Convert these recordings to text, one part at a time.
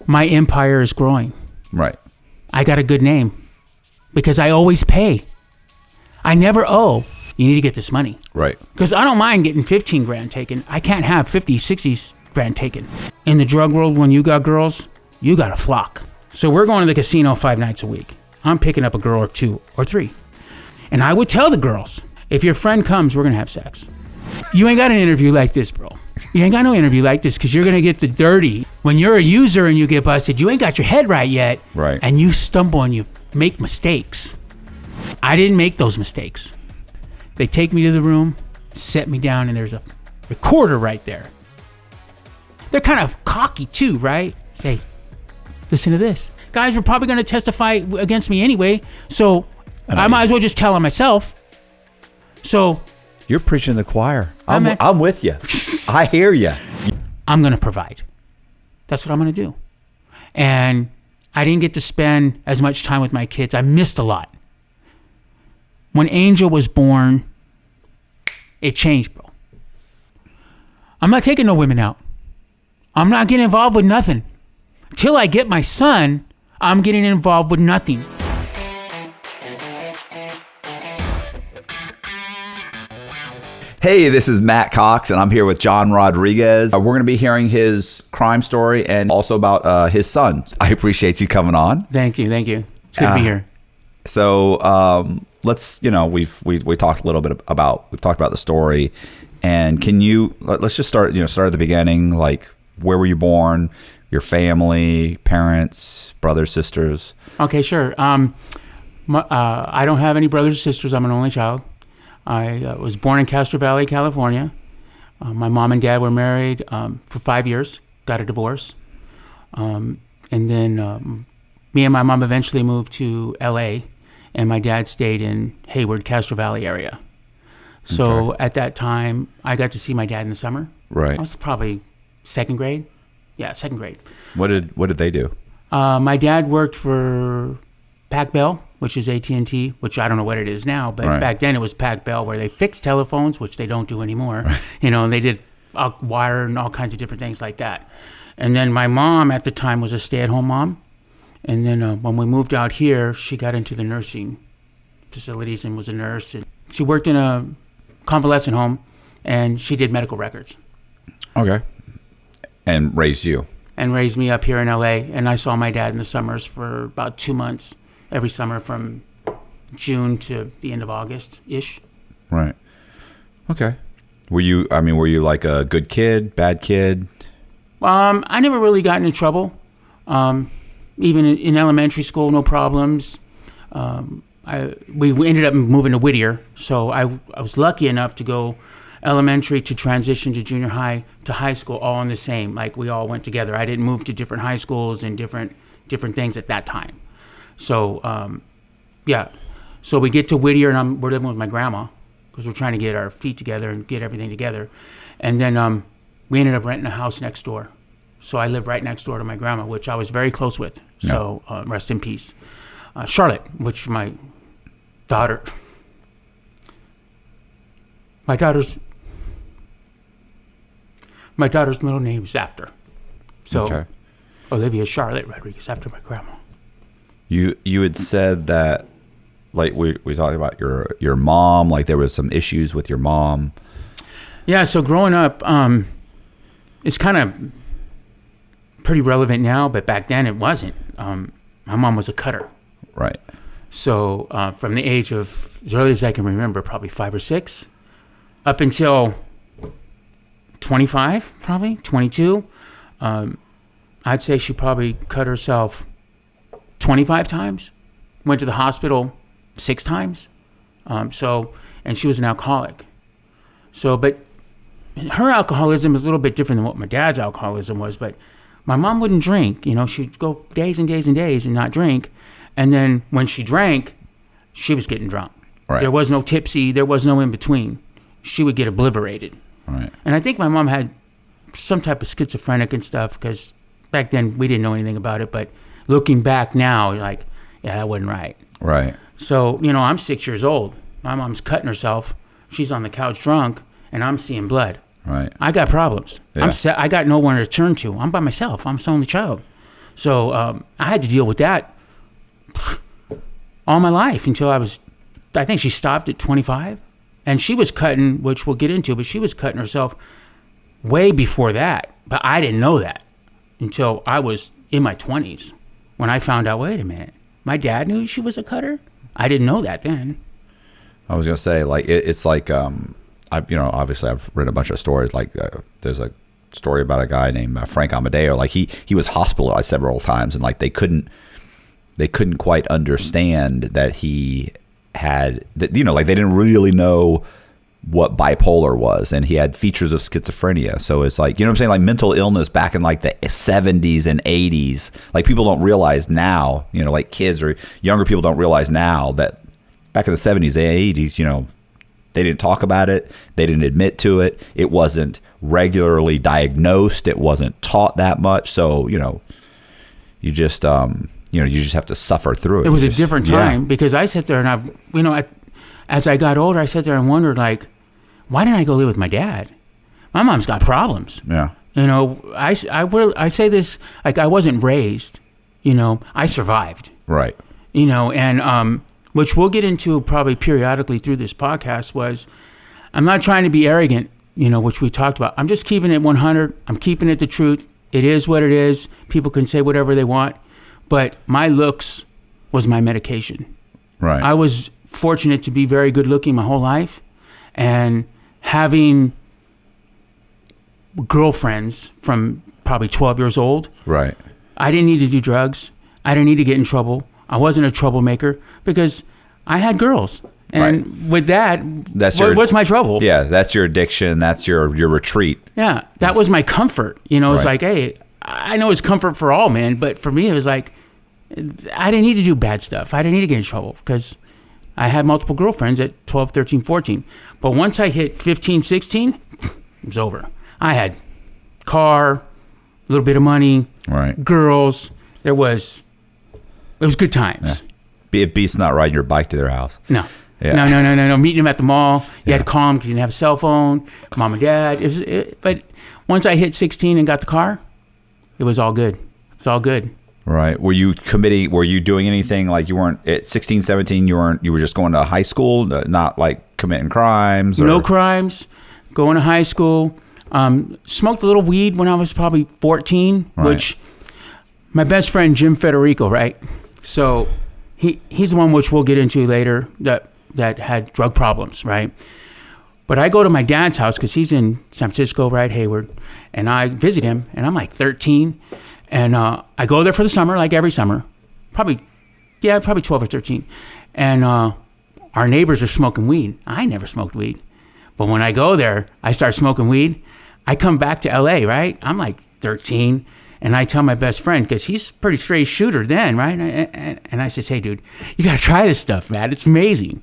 my empire is growing. Right. I got a good name because I always pay. I never owe. You need to get this money. Right. Because I don't mind getting 15 grand taken. I can't have 50, 60 grand taken. In the drug world, when you got girls, you got a flock. So we're going to the casino 5 nights a week. I'm picking up a girl or 2 or 3. And I would tell the girls, if your friend comes, we're going to have sex. You ain't got an interview like this, bro. You ain't got no interview like this because you're going to get the dirty. When you're a user and you get busted, you ain't got your head right yet. Right. And you stumble and you make mistakes. I didn't make those mistakes. They take me to the room, set me down, and there's a recorder right there. They're kind of cocky too, right? Say, listen to this. Guys were probably going to testify against me anyway, so I might as well just tell on myself. So you're preaching the choir. I'm with you. I hear you. I'm going to provide. That's what I'm going to do. And I didn't get to spend as much time with my kids. I missed a lot. When Angel was born, it changed, bro. I'm not taking no women out. I'm not getting involved with nothing. Till I get my son, I'm getting involved with nothing. Hey, this is Matt Cox, and I'm here with John Rodriguez. We're going to be hearing his crime story and also about his son. I appreciate you coming on. Thank you. It's good to be here. So let's, we talked a little bit about, we've talked about the story, and let's just start at the beginning. Like, where were you born? Your family, parents, brothers, sisters? Okay, sure. I don't have any brothers or sisters. I'm an only child. I was born in Castro Valley, California. My mom and dad were married for 5 years, got a divorce. And then me and my mom eventually moved to LA, and my dad stayed in Hayward, Castro Valley area. So At that time, I got to see my dad in the summer. Right. I was probably second grade. Yeah, second grade. What did they do? My dad worked for Pac Bell, which is AT&T, which I don't know what it is now, but back then it was Pac Bell, where they fixed telephones, which they don't do anymore. Right. And they did wire and all kinds of different things like that. And then my mom at the time was a stay-at-home mom. And then when we moved out here, she got into the nursing facilities and was a nurse. And she worked in a convalescent home, and she did medical records. Okay. And raised you? And raised me up here in LA. And I saw my dad in the summers for about 2 months, every summer from June to the end of August-ish. Right. Okay. Were you like a good kid, bad kid? I never really got into trouble. Even in elementary school, no problems. We ended up moving to Whittier, so I was lucky enough to go elementary to transition to junior high to high school all in the same. Like, we all went together. I didn't move to different high schools and different things at that time. So, So we get to Whittier, and we're living with my grandma because we're trying to get our feet together and get everything together. And then we ended up renting a house next door. So I lived right next door to my grandma, which I was very close with. Yeah. So rest in peace. Charlotte, which my daughter's middle name is after. So Olivia Charlotte Rodriguez, after my grandma. You had said that, like, we talked about your mom, like there was some issues with your mom. Yeah, so growing up, it's kind of pretty relevant now, but back then it wasn't. My mom was a cutter. Right. So from the age of, as early as I can remember, probably 5 or 6, up until 25, probably 22, I'd say she probably cut herself 25 times, went to the hospital 6 times. And she was an alcoholic. So, but her alcoholism is a little bit different than what my dad's alcoholism was, but my mom wouldn't drink. She'd go days and days and days and not drink. And then when she drank, she was getting drunk. Right. There was no tipsy. There was no in between. She would get obliterated. Right. And I think my mom had some type of schizophrenic and stuff, because back then we didn't know anything about it. But looking back now, you're like, yeah, that wasn't right. Right. So, I'm 6 years old. My mom's cutting herself. She's on the couch drunk, and I'm seeing blood. Right. I got problems. Yeah. I got no one to turn to. I'm by myself. I'm the only child. So I had to deal with that all my life until I think she stopped at 25. And she was cutting, which we'll get into, but she was cutting herself way before that. But I didn't know that until I was in my 20s when I found out, wait a minute, my dad knew she was a cutter? I didn't know that then. I was gonna say, like, it's like, obviously I've read a bunch of stories. Like, there's a story about a guy named Frank Amadeo. Like, he was hospitalized several times, and like they couldn't quite understand that he had, that, like they didn't really know what bipolar was, and he had features of schizophrenia. So it's like, what I'm saying, like mental illness back in like the 70s and 80s, like people don't realize now, like kids or younger people don't realize now that back in the 70s and 80s, they didn't talk about it, they didn't admit to it, it wasn't regularly diagnosed, it wasn't taught that much. So you just you just have to suffer through it. It was a different time, because I sat there and as I got older, I sat there and wondered, like, why didn't I go live with my dad? My mom's got problems. Yeah. I say this, like, I wasn't raised, I survived. Right. And which we'll get into probably periodically through this podcast, I'm not trying to be arrogant, which we talked about. I'm just keeping it 100. I'm keeping it the truth. It is what it is. People can say whatever they want. But my looks was my medication. Right. I was fortunate to be very good looking my whole life, and having girlfriends from probably 12 years old. Right. I didn't need to do drugs. I didn't need to get in trouble. I wasn't a troublemaker because I had girls. And with that, what's my trouble? Yeah, that's your addiction. That's your retreat. Yeah, that was my comfort. It's like, hey, I know it's comfort for all men, but for me, it was like, I didn't need to do bad stuff. I didn't need to get in trouble because I had multiple girlfriends at 12, 13, 14. But once I hit 15, 16, it was over. I had car, a little bit of money, right, girls. It was good times. Yeah. It beats not riding your bike to their house. No. Yeah. No. Meeting them at the mall. You had to call them because you didn't have a cell phone. Mom and dad. But once I hit 16 and got the car, it was all good. It's all good. Right. Were you doing anything, like you weren't at 16, 17, you were just going to high school, not like committing crimes? Or? No crimes. Going to high school. Smoked a little weed when I was probably 14, right, which my best friend, Jim Federico, right? So he's the one which we'll get into later that had drug problems, right? But I go to my dad's house because he's in San Francisco, right, Hayward, and I visit him, and I'm like 13, and I go there for the summer, like every summer, probably 12 or 13, and our neighbors are smoking weed. I never smoked weed, but when I go there, I start smoking weed. I come back to LA, right? I'm like 13, and I tell my best friend, because he's a pretty straight shooter then, right? And I says, hey, dude, you got to try this stuff, man. It's amazing.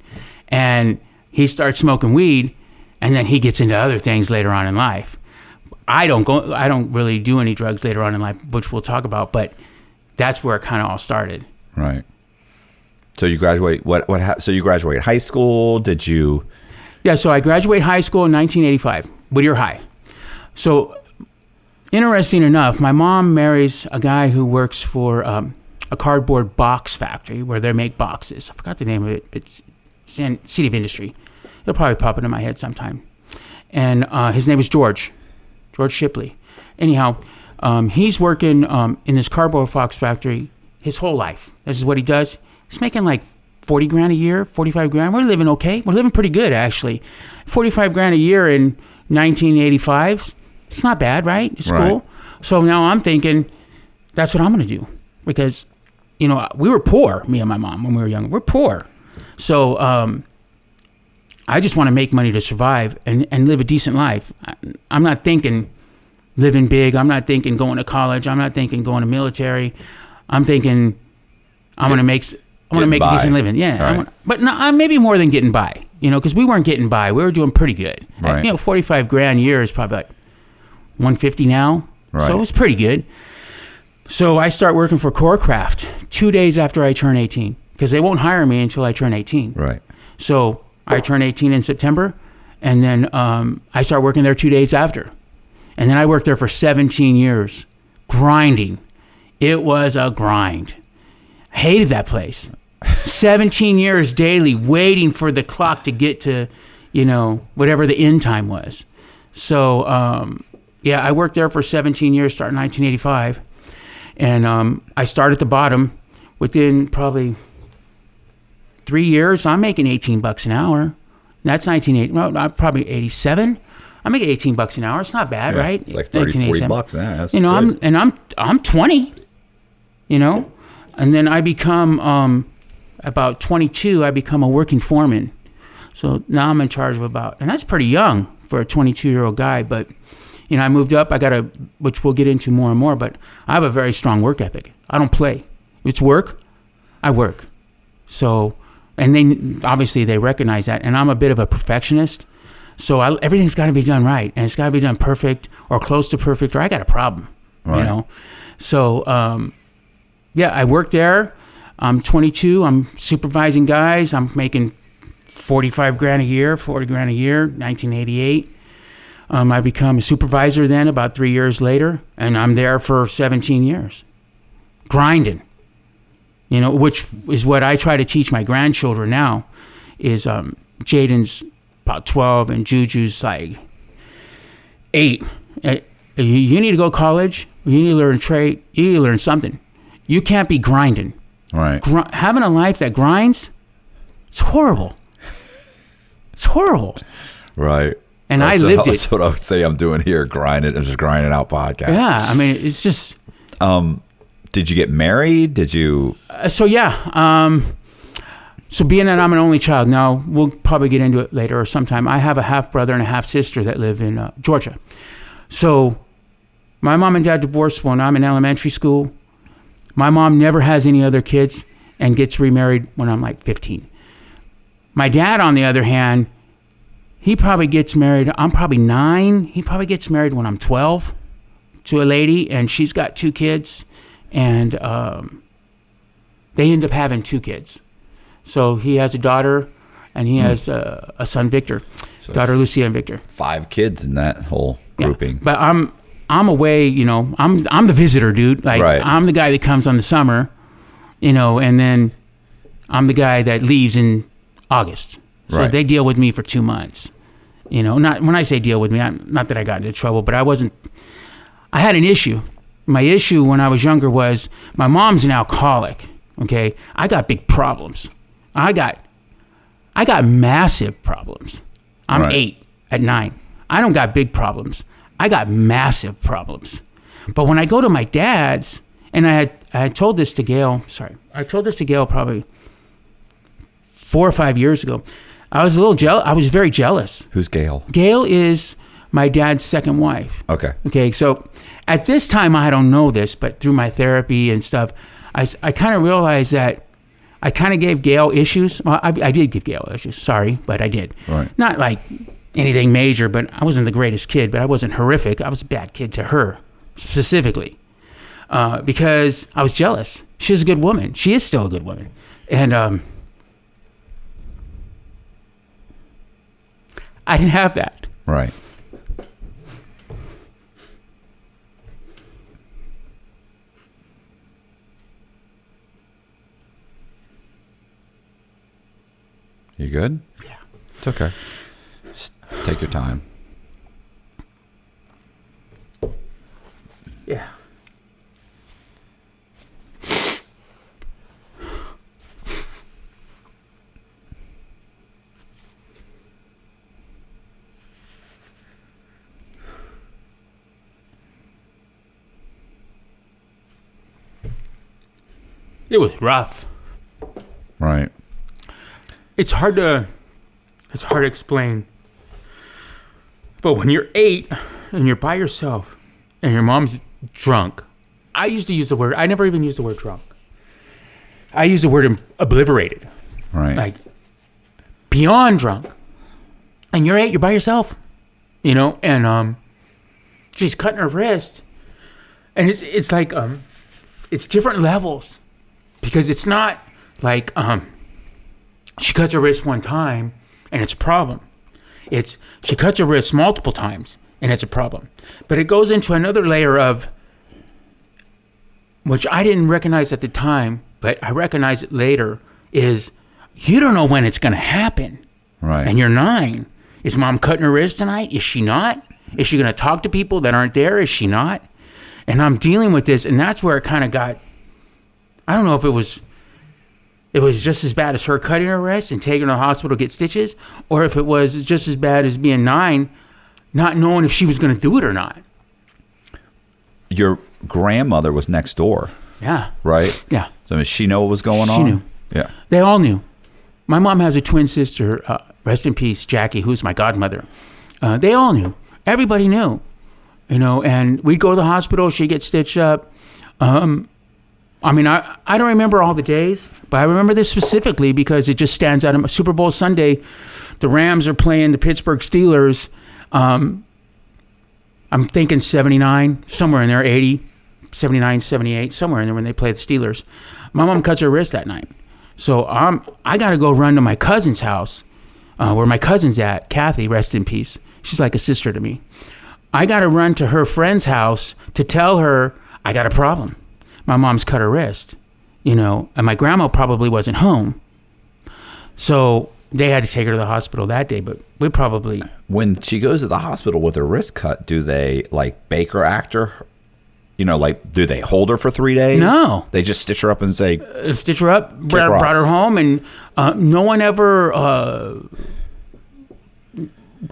And he starts smoking weed, and then he gets into other things later on in life. I don't really do any drugs later on in life, which we'll talk about, but that's where it kind of all started. Right. So you graduate, so you graduate high school, did you? Yeah, so I graduated high school in 1985, Whittier High. So interesting enough, my mom marries a guy who works for a cardboard box factory where they make boxes. I forgot the name of it. It's in City of Industry. It'll probably pop into my head sometime. And his name is George Shipley. Anyhow, he's working in this cardboard box factory his whole life. This is what he does. He's making like 40 grand a year, 45 grand. We're living okay. We're living pretty good, actually. 45 grand a year in 1985. It's not bad, right? It's cool. So now I'm thinking, that's what I'm going to do. Because, we were poor, me and my mom, when we were young. We're poor. So I just want to make money to survive and live a decent life. I'm not thinking living big. I'm not thinking going to college. I'm not thinking going to military. I'm thinking I'm going to make a decent living. Yeah. Right. But no, maybe more than getting by, because we weren't getting by. We were doing pretty good. Right. 45 grand a year is probably like 150 now. Right. So it was pretty good. So I start working for Corecraft 2 days after I turn 18 because they won't hire me until I turn 18. Right. So I turn 18 in September, and then I start working there 2 days after. And then I worked there for 17 years, grinding It was a grind. Hated that place. 17 years daily waiting for the clock to get to, whatever the end time was. So, I worked there for 17 years, starting in 1985. And I started at the bottom. Within probably 3 years, I'm making $18 an hour. That's 1980. No, probably 87. I'm making $18 an hour. It's not bad, right? It's like 30, 40 bucks. Yeah, that's good. I'm 20. And then I become about 22. I become a working foreman. So now I'm in charge of and that's pretty young for a 22-year-old guy. But I moved up. Which we'll get into more and more. But I have a very strong work ethic. I don't play. If it's work, I work. So, and they recognize that. And I'm a bit of a perfectionist. So everything's got to be done right, and it's got to be done perfect or close to perfect, or I got a problem. Right. So I work there. I'm 22. I'm supervising guys. I'm making $40 a year. 1988. I become a supervisor then about 3 years later, and I'm there for 17 years, grinding. Which is what I try to teach my grandchildren now. Is Jaden's about 12 and Juju's like 8. You need to go to college. You need to learn a trade. You need to learn something. You can't be grinding. Right. Having a life that grinds, it's horrible. It's horrible. Right. And I lived it. That's what I would say I'm doing here, grinding out podcasts. Yeah, I mean, it's just... Did you get married? Did you... So being that I'm an only child, now we'll probably get into it later or sometime. I have a half brother and a half sister that live in Georgia. So my mom and dad divorced when I'm in elementary school. My mom never has any other kids and gets remarried when I'm like 15. My dad, on the other hand, he probably gets married. I'm probably 9. He probably gets married when I'm 12 to a lady, and she's got 2 kids, and they end up having 2 kids. So he has a daughter, and he has a son, Victor, daughter Lucia and Victor. 5 kids in that whole grouping. Yeah. But I'm away, I'm the visitor, dude. Like right. I'm the guy that comes on the summer, and then I'm the guy that leaves in August. So right. They deal with me for 2 months. Not when I say deal with me, not that I got into trouble, but I had an issue. My issue when I was younger was my mom's an alcoholic. Okay, I got big problems. I got massive problems. I'm right. 8 at 9. I don't got big problems. I got massive problems. But when I go to my dad's, and I had told this to Gail. Sorry, I told this to Gail probably 4 or 5 years ago. I was a little jealous. I was very jealous. Who's Gail? Gail is my dad's second wife. Okay. Okay. So at this time, I don't know this, but through my therapy and stuff, I kind of realized that I kind of gave Gail issues. Well, I did give Gail issues. Sorry, but I did. Right. Not like anything major, but I wasn't the greatest kid, but I wasn't horrific. I was a bad kid to her specifically because I was jealous. She was a good woman. She is still a good woman. And I didn't have that. Right. You good? Yeah. It's okay. Just take your time. Yeah. It was rough. Right. It's hard to explain. But when you're 8 and you're by yourself and your mom's drunk, I used to use the word, I never even used the word drunk. I use the word obliterated. Right. Like beyond drunk. And you're 8, you're by yourself. And she's cutting her wrist. And it's like it's different levels. Because it's not like she cuts her wrist one time and it's a problem. It's she cuts her wrist multiple times and it's a problem. But it goes into another layer of which I didn't recognize at the time, but I recognize it later, is you don't know when it's going to happen. Right. And you're 9. Is mom cutting her wrist tonight? Is she not? Is she going to talk to people that aren't there? Is she not? And I'm dealing with this, and that's where it kind of got, I don't know if it was just as bad as her cutting her wrist and taking her to the hospital to get stitches, or if it was just as bad as being 9, not knowing if she was going to do it or not. Your grandmother was next door. Yeah. Right? Yeah. So does she know what was going on? She knew. Yeah. They all knew. My mom has a twin sister, rest in peace, Jackie, who's my godmother. They all knew. Everybody knew. And we'd go to the hospital. She'd get stitched up. I don't remember all the days, but I remember this specifically because it just stands out. Super Bowl Sunday, the Rams are playing the Pittsburgh Steelers. I'm thinking 79, somewhere in there, 80, 79, 78, somewhere in there when they play the Steelers. My mom cuts her wrist that night. So I got to go run to my cousin's house, where my cousin's at, Kathy, rest in peace. She's like a sister to me. I got to run to her friend's house to tell her I got a problem. My mom's cut her wrist, and my grandma probably wasn't home. So they had to take her to the hospital that day, but we probably... When she goes to the hospital with her wrist cut, do they like Baker act her? Do they hold her for 3 days? No. They just stitch her up and say... Stitch her up, brought her home, and no one ever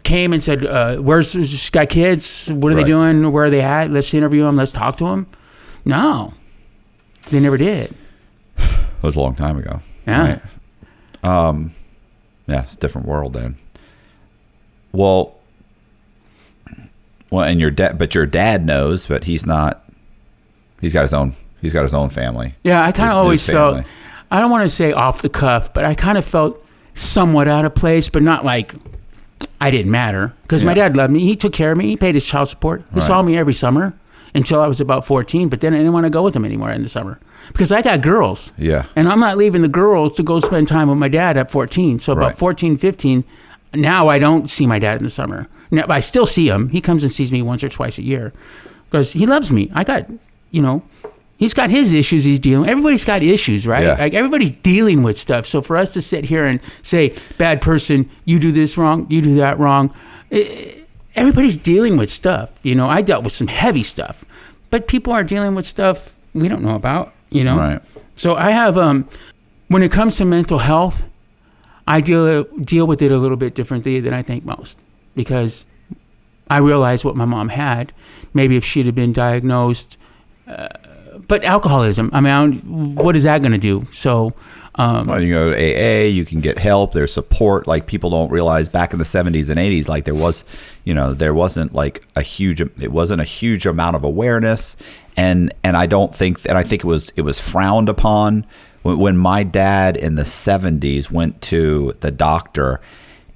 came and said, where's she's got kids? What are they doing? Where are they at? Let's interview them. Let's talk to them. No. They never did. It was a long time ago. Yeah. Right? Yeah, it's a different world then. Well, and your dad knows, but he's not... He's got his own family. Yeah, I kind of always felt, I don't want to say off the cuff, but I kind of felt somewhat out of place, but not like I didn't matter. Because my dad loved me. He took care of me. He paid his child support. He saw me every summer until I was about 14, but then I didn't want to go with him anymore in the summer. Because I got girls. Yeah. And I'm not leaving the girls to go spend time with my dad at 14. So about 14, 15, now I don't see my dad in the summer. Now, I still see him. He comes and sees me once or twice a year. Because he loves me. I got... he's got his issues he's dealing with. Everybody's got issues, right? Yeah. Like everybody's dealing with stuff. So for us to sit here and say, bad person, you do this wrong, you do that wrong. Everybody's dealing with stuff. I dealt with some heavy stuff, but people are dealing with stuff we don't know about, Right. So I have, when it comes to mental health, I deal with it a little bit differently than I think most, because I realized what my mom had. Maybe if she'd have been diagnosed, but alcoholism, what is that going to do? So, well, you go to AA, you can get help. There's support. Like people don't realize back in the 70s and 80s, like there wasn't like a huge amount of awareness. And I think it was frowned upon when my dad in the 70s went to the doctor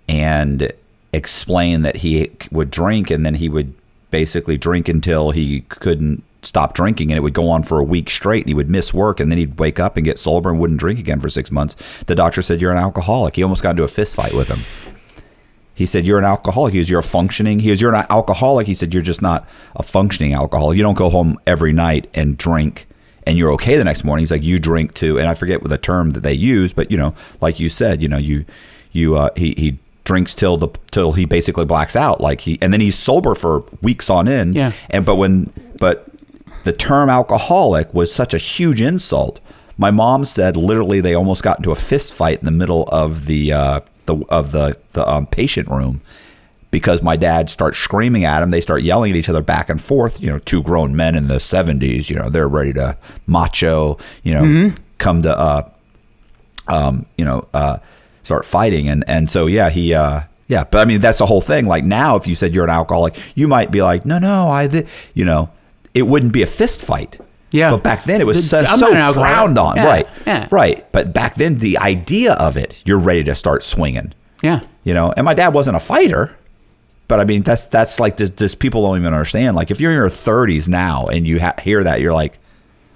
and explained that he would drink, and then he would basically drink until he couldn't stop drinking, and it would go on for a week straight, and he would miss work, and then he'd wake up and get sober and wouldn't drink again for 6 months. The doctor said, "You're an alcoholic." He almost got into a fist fight with him. He said, "You're an alcoholic." He goes, "You're you're an alcoholic." He said, "You're just not a functioning alcoholic. You don't go home every night and drink and you're okay the next morning." He's like, "You drink too." And I forget what the term that they use, but like you said, he drinks till he basically blacks out, and then he's sober for weeks on end. Yeah. But the term alcoholic was such a huge insult. My mom said literally they almost got into a fist fight in the middle of the patient room because my dad starts screaming at him. They start yelling at each other back and forth. Two grown men in the 70s. They're ready to macho. Come to start fighting, and so he but I mean that's the whole thing. Like now, if you said you're an alcoholic, you might be like, no, it wouldn't be a fist fight. Yeah. But back then it was so frowned on. Yeah. Right. Yeah. Right. But back then the idea of it, you're ready to start swinging. Yeah. And my dad wasn't a fighter, but I mean, that's like this people don't even understand. Like if you're in your 30s now and you hear that, you're like,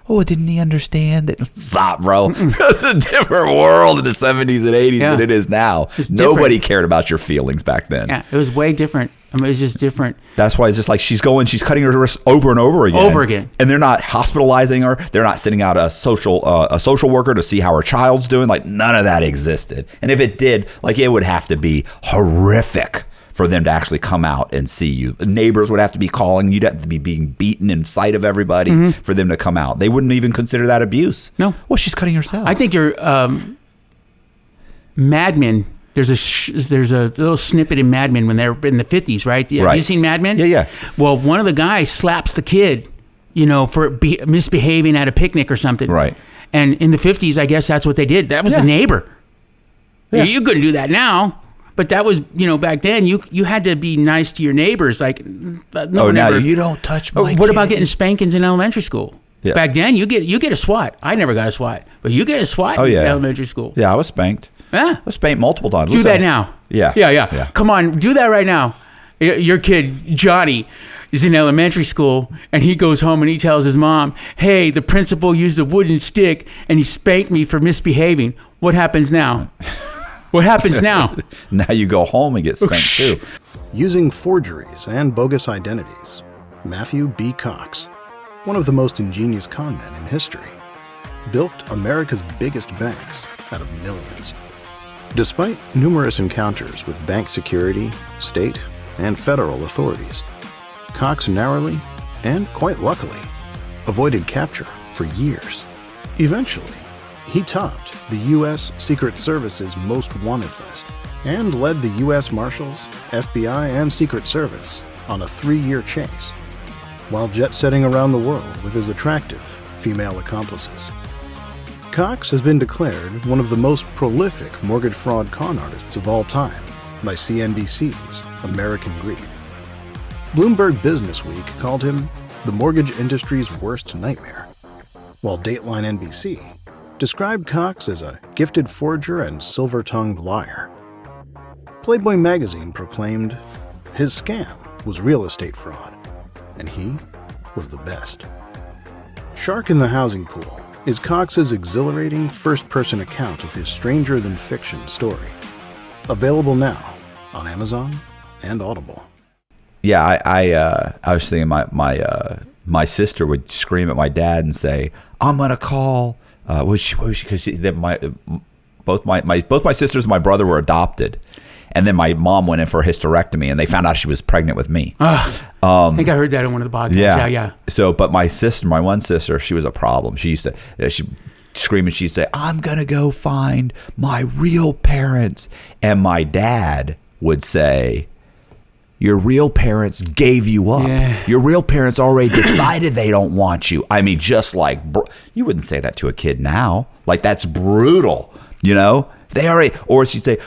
oh, didn't he understand that? Stop, bro. It's a different world in the 70s and 80s than it is now. Nobody cared about your feelings back then. Yeah. It was way different. I mean, it's just different. That's why it's just like she's cutting her wrist over and over again. Over again. And they're not hospitalizing her. They're not sending out a social worker to see how her child's doing. Like, none of that existed. And if it did, like, it would have to be horrific for them to actually come out and see you. The neighbors would have to be calling. You'd have to be being beaten in sight of everybody for them to come out. They wouldn't even consider that abuse. No. Well, she's cutting herself. I think you're Mad Men. There's a little snippet in Mad Men when they're in the 50s, right? Have you seen Mad Men? Yeah. Well, one of the guys slaps the kid, for misbehaving at a picnic or something. Right. And in the 50s, I guess that's what they did. That was the neighbor. Yeah. You couldn't do that now. But that was, back then, you had to be nice to your neighbors. Like, now you don't touch my What about getting spankings in elementary school? Yeah. Back then, you get a SWAT. I never got a SWAT, but you get a SWAT in elementary school. Yeah, I was spanked. Yeah. I was spanked multiple times. Do that now. Yeah. Come on, do that right now. Your kid, Johnny, is in elementary school, and he goes home and he tells his mom, hey, the principal used a wooden stick, and he spanked me for misbehaving. What happens now? What happens now? Now you go home and get spanked too. Using forgeries and bogus identities, Matthew B. Cox, one of the most ingenious con men in history, built America's biggest banks out of millions. Despite numerous encounters with bank security, state, and federal authorities, Cox narrowly, and quite luckily, avoided capture for years. Eventually, he topped the U.S. Secret Service's most wanted list and led the U.S. Marshals, FBI, and Secret Service on a 3-year chase, while jet-setting around the world with his attractive female accomplices. Cox has been declared one of the most prolific mortgage fraud con artists of all time by CNBC's American Greed. Bloomberg Businessweek called him the mortgage industry's worst nightmare, while Dateline NBC described Cox as a gifted forger and silver-tongued liar. Playboy magazine proclaimed his scam was real estate fraud, and he was the best. Shark in the Housing Pool is Cox's exhilarating first-person account of his stranger-than-fiction story. Available now on Amazon and Audible. Yeah, I was thinking my sister would scream at my dad and say, "I'm gonna call," because both my sisters and my brother were adopted, and then my mom went in for a hysterectomy, and they found out she was pregnant with me. I think I heard that in one of the podcasts. Yeah. So, but my one sister, she was a problem. She used to, she'd scream and she'd say, "I'm gonna go find my real parents," and my dad would say, "Your real parents gave you up. Yeah. Your real parents already decided they don't want you." I mean, just like, you wouldn't say that to a kid now. Like, that's brutal, They already, or she'd say,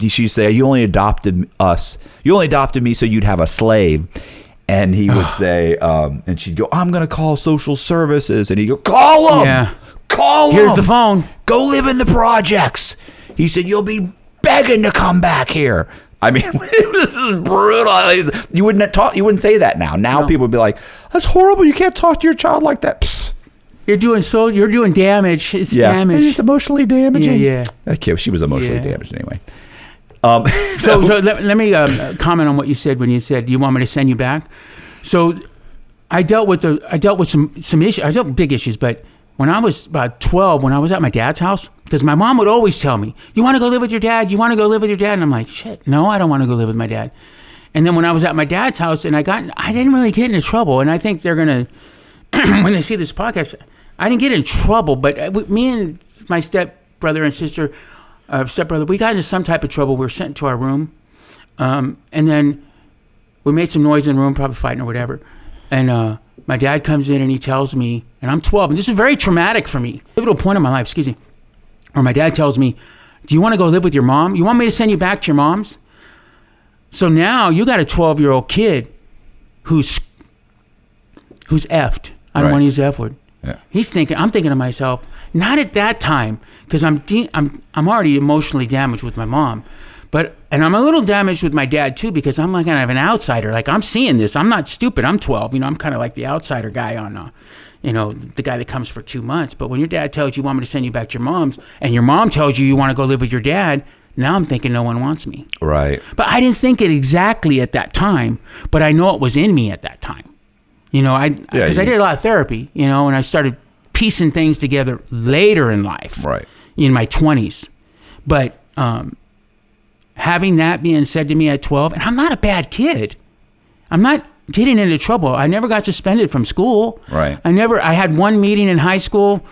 she'd say, "You only adopted us. You only adopted me so you'd have a slave." And he would say, and she'd go, "I'm going to call social services." And he'd go, "Call them. Yeah. Call them. Here's the phone. Go live in the projects." He said, "You'll be begging to come back here." I mean, this is brutal. You wouldn't say that now. Now No. people would be like, "That's horrible. You can't talk to your child like that." Psst. You're doing damage. It's damage. It's emotionally damaging. Yeah. Okay, she was emotionally damaged anyway. So let me comment on what you said when you said you want me to send you back. So I dealt with some issues. I dealt with big issues, but when I was about 12, when I was at my dad's house, because my mom would always tell me, "You want to go live with your dad? You want to go live with your dad?" And I'm like, "Shit, no, I don't want to go live with my dad." And then when I was at my dad's house, and I didn't really get into trouble, and I think they're gonna when they see this podcast, I didn't get in trouble, but me and my stepbrother and stepbrother, we got into some type of trouble. We were sent to our room, and then we made some noise in the room, probably fighting or whatever. And my dad comes in and he tells me, and I'm 12, and this is very traumatic for me, pivotal point in my life, where my dad tells me, "Do you want to go live with your mom? You want me to send you back to your mom's?" So now you got a 12-year-old kid who's effed. I don't want to use the F word. Yeah. I'm thinking to myself, not at that time, because I'm already emotionally damaged with my mom, and I'm a little damaged with my dad too, because I'm like kind of an outsider. Like, I'm seeing this. I'm not stupid. I'm 12. I'm kind of like the outsider guy on, the guy that comes for 2 months. But when your dad tells you want me to send you back to your mom's, and your mom tells you want to go live with your dad, Now I'm thinking no one wants me. Right. But I didn't think it exactly at that time, but I know it was in me at that time. You know, because I did a lot of therapy, you know, and I started piecing things together later in life. Right. In my 20s. But having that being said to me at 12, and I'm not a bad kid. I'm not getting into trouble. I never got suspended from school. Right. I had one meeting in high school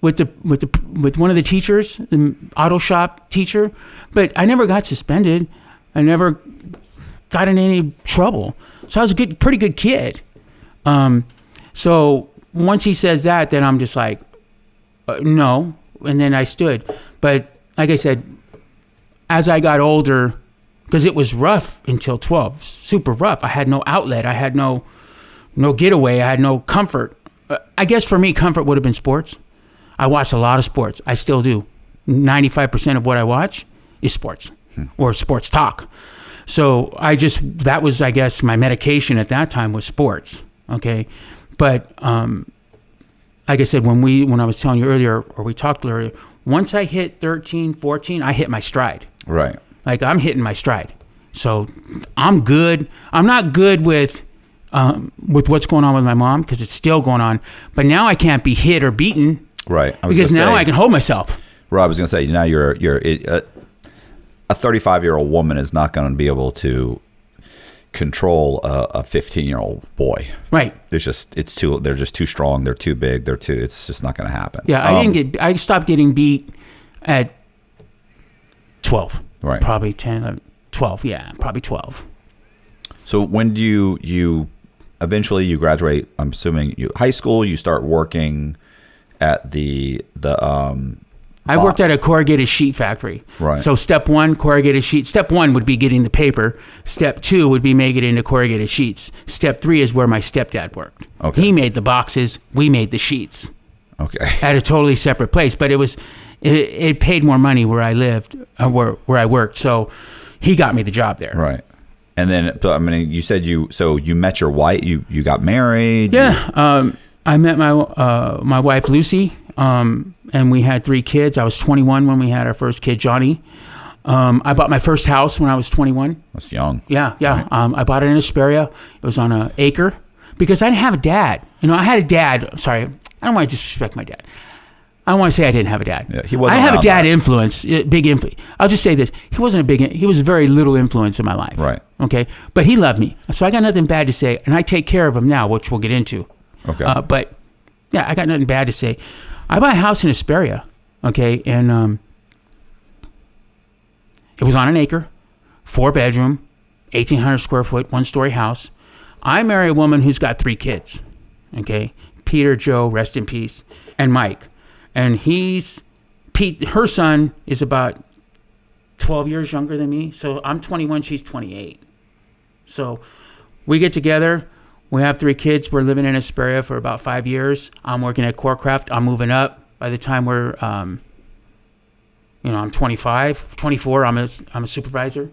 with one of the teachers, the auto shop teacher, but I never got suspended. I never got in any trouble. So I was a pretty good kid. So once he says that, then I'm just like, no. And then I stood. But like I said, as I got older, because it was rough until 12, super rough. I had no outlet. I had no getaway. I had no comfort. I guess for me, comfort would have been sports. I watch a lot of sports. I still do. 95% of what I watch is sports or sports talk. So that was, I guess, my medication at that time was sports. Okay. But, like I said, when I was telling you earlier, or we talked earlier, once I hit 13, 14, I hit my stride. Right. Like I'm hitting my stride. So I'm good. I'm not good with what's going on with my mom because it's still going on. But now I can't be hit or beaten. Right. Because now I can hold myself. Rob was going to say, now you're a 35-year-old woman is not going to be able to control a 15-year-old boy. Right. They're just too strong. They're too big. It's just not going to happen. Yeah. I stopped getting beat at 12. Right. Probably 10, 11, 12. Yeah. Probably 12. So when do you eventually you graduate? I'm assuming high school, you start working at I worked at a corrugated sheet factory. Right. So step one, corrugated sheet. Step one would be getting the paper. Step two would be making it into corrugated sheets. Step three is where my stepdad worked. Okay. He made the boxes. We made the sheets. Okay. At a totally separate place, but it paid more money where I lived, where I worked. So he got me the job there. Right. And then, I mean, you said you met your wife. You got married. Yeah. I met my wife Lucy. And we had 3 kids. I was 21 when we had our first kid, Johnny. I bought my first house when I was 21. That's young. Yeah. Right. I bought it in Hesperia. It was on an acre because I didn't have a dad. You know, I had a dad. Sorry, I don't want to disrespect my dad. I don't want to say I didn't have a dad. Yeah, he wasn't. I didn't have a dad much. influence, big influence. I'll just say this: he was very little influence in my life. Right. Okay, but he loved me, so I got nothing bad to say, and I take care of him now, which we'll get into. Okay. But yeah, I got nothing bad to say. I bought a house in Hesperia, okay, and it was on an acre, 4-bedroom, 1,800 square foot, 1-story house. I marry a woman who's got 3 kids, okay, Peter, Joe, rest in peace, and Mike, and her son is about 12 years younger than me, so I'm 21, she's 28. So we get together. We have 3 kids. We're living in Hesperia for about 5 years. I'm working at Corecraft. I'm moving up. By the time I'm 25, 24. I'm a supervisor.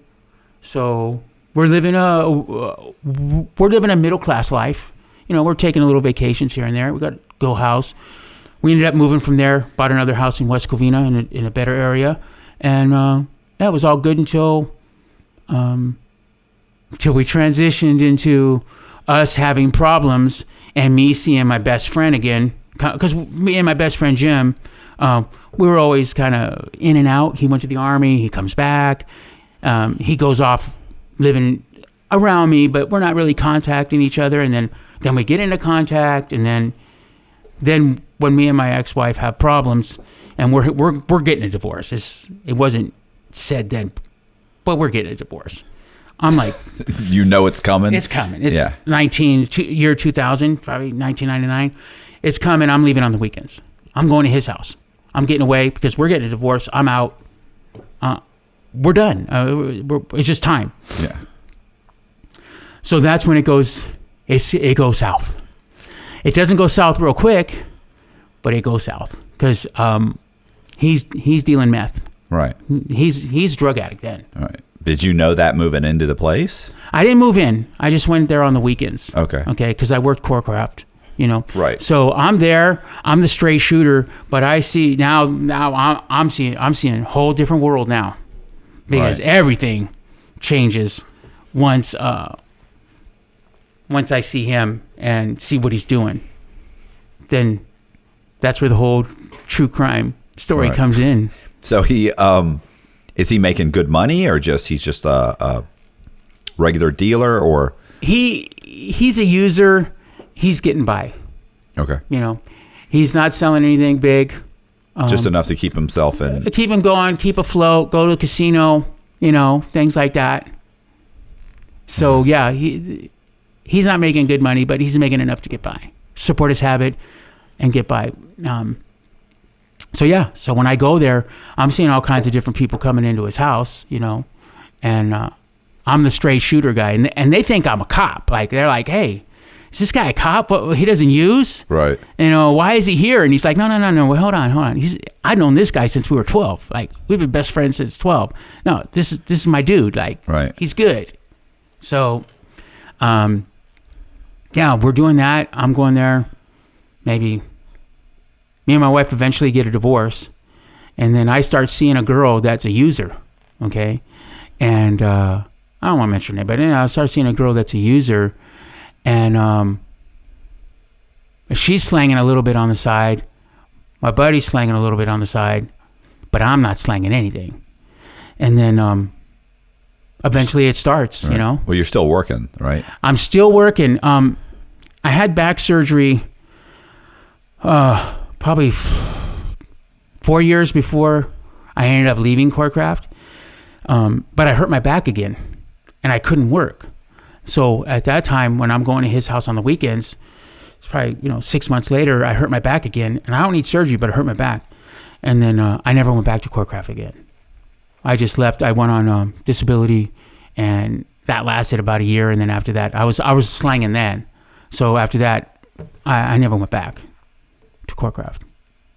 So we're living a middle class life. You know, we're taking a little vacations here and there. We got a good house. We ended up moving from there. Bought another house in West Covina in a better area, and that was all good until we transitioned into us having problems and me seeing my best friend again, because me and my best friend Jim, we were always kind of in and out. He went to the Army, he comes back, he goes off living around me, but we're not really contacting each other. And then we get into contact, and then when me and my ex-wife have problems, and we're getting a divorce. It wasn't said then, but we're getting a divorce. I'm like, you know it's coming. It's coming. It's year 2000, probably 1999. It's coming. I'm leaving on the weekends. I'm going to his house. I'm getting away because we're getting a divorce. I'm out. We're done. It's just time. Yeah. So that's when it goes south. It doesn't go south real quick, but it goes south because he's dealing meth. Right. He's a drug addict then. All right. Did you know that moving into the place? I didn't move in. I just went there on the weekends. Okay. Okay, because I worked Corecraft, you know. Right. So I'm there. I'm the straight shooter, but I see now I'm seeing a whole different world now. because Right. everything changes once I see him and see what he's doing. Then that's where the whole true crime story Right. comes in. So he is he making good money, or he's just a regular dealer, or He's a user. He's getting by. okay, He's not selling anything big. just enough to keep himself in. Keep him going, keep afloat, go to the casino, things like that. So yeah, he's not making good money, but he's making enough to get by, support his habit, and get by. So when I go there, I'm seeing all kinds of different people coming into his house, and I'm the straight shooter guy, and they think I'm a cop. Like they're like, hey, is this guy a cop? What he doesn't use? Right. Why is he here? And he's like, no. Well, hold on. I've known this guy since we were 12. Like we've been best friends since 12. No, this is my dude. Like, Right. He's good. So, yeah, we're doing that. I'm going there. Maybe me and my wife eventually get a divorce, and then I start seeing a girl that's a user. Okay, and I don't want to mention it, but then I start seeing a girl that's a user. And she's slanging a little bit on the side. My buddy's slanging a little bit on the side, but I'm not slanging anything. And then eventually it starts, Right. Well, you're still working, right? I'm still working. I had back surgery probably 4 years before I ended up leaving Corecraft. But I hurt my back again, and I couldn't work. So at that time, when I'm going to his house on the weekends, it's probably 6 months later, I hurt my back again, and I don't need surgery, but I hurt my back. And then I never went back to Corecraft again. I just left. I went on disability, and that lasted about a year. And then after that, I was slanging then. So after that, I never went back to Corecraft.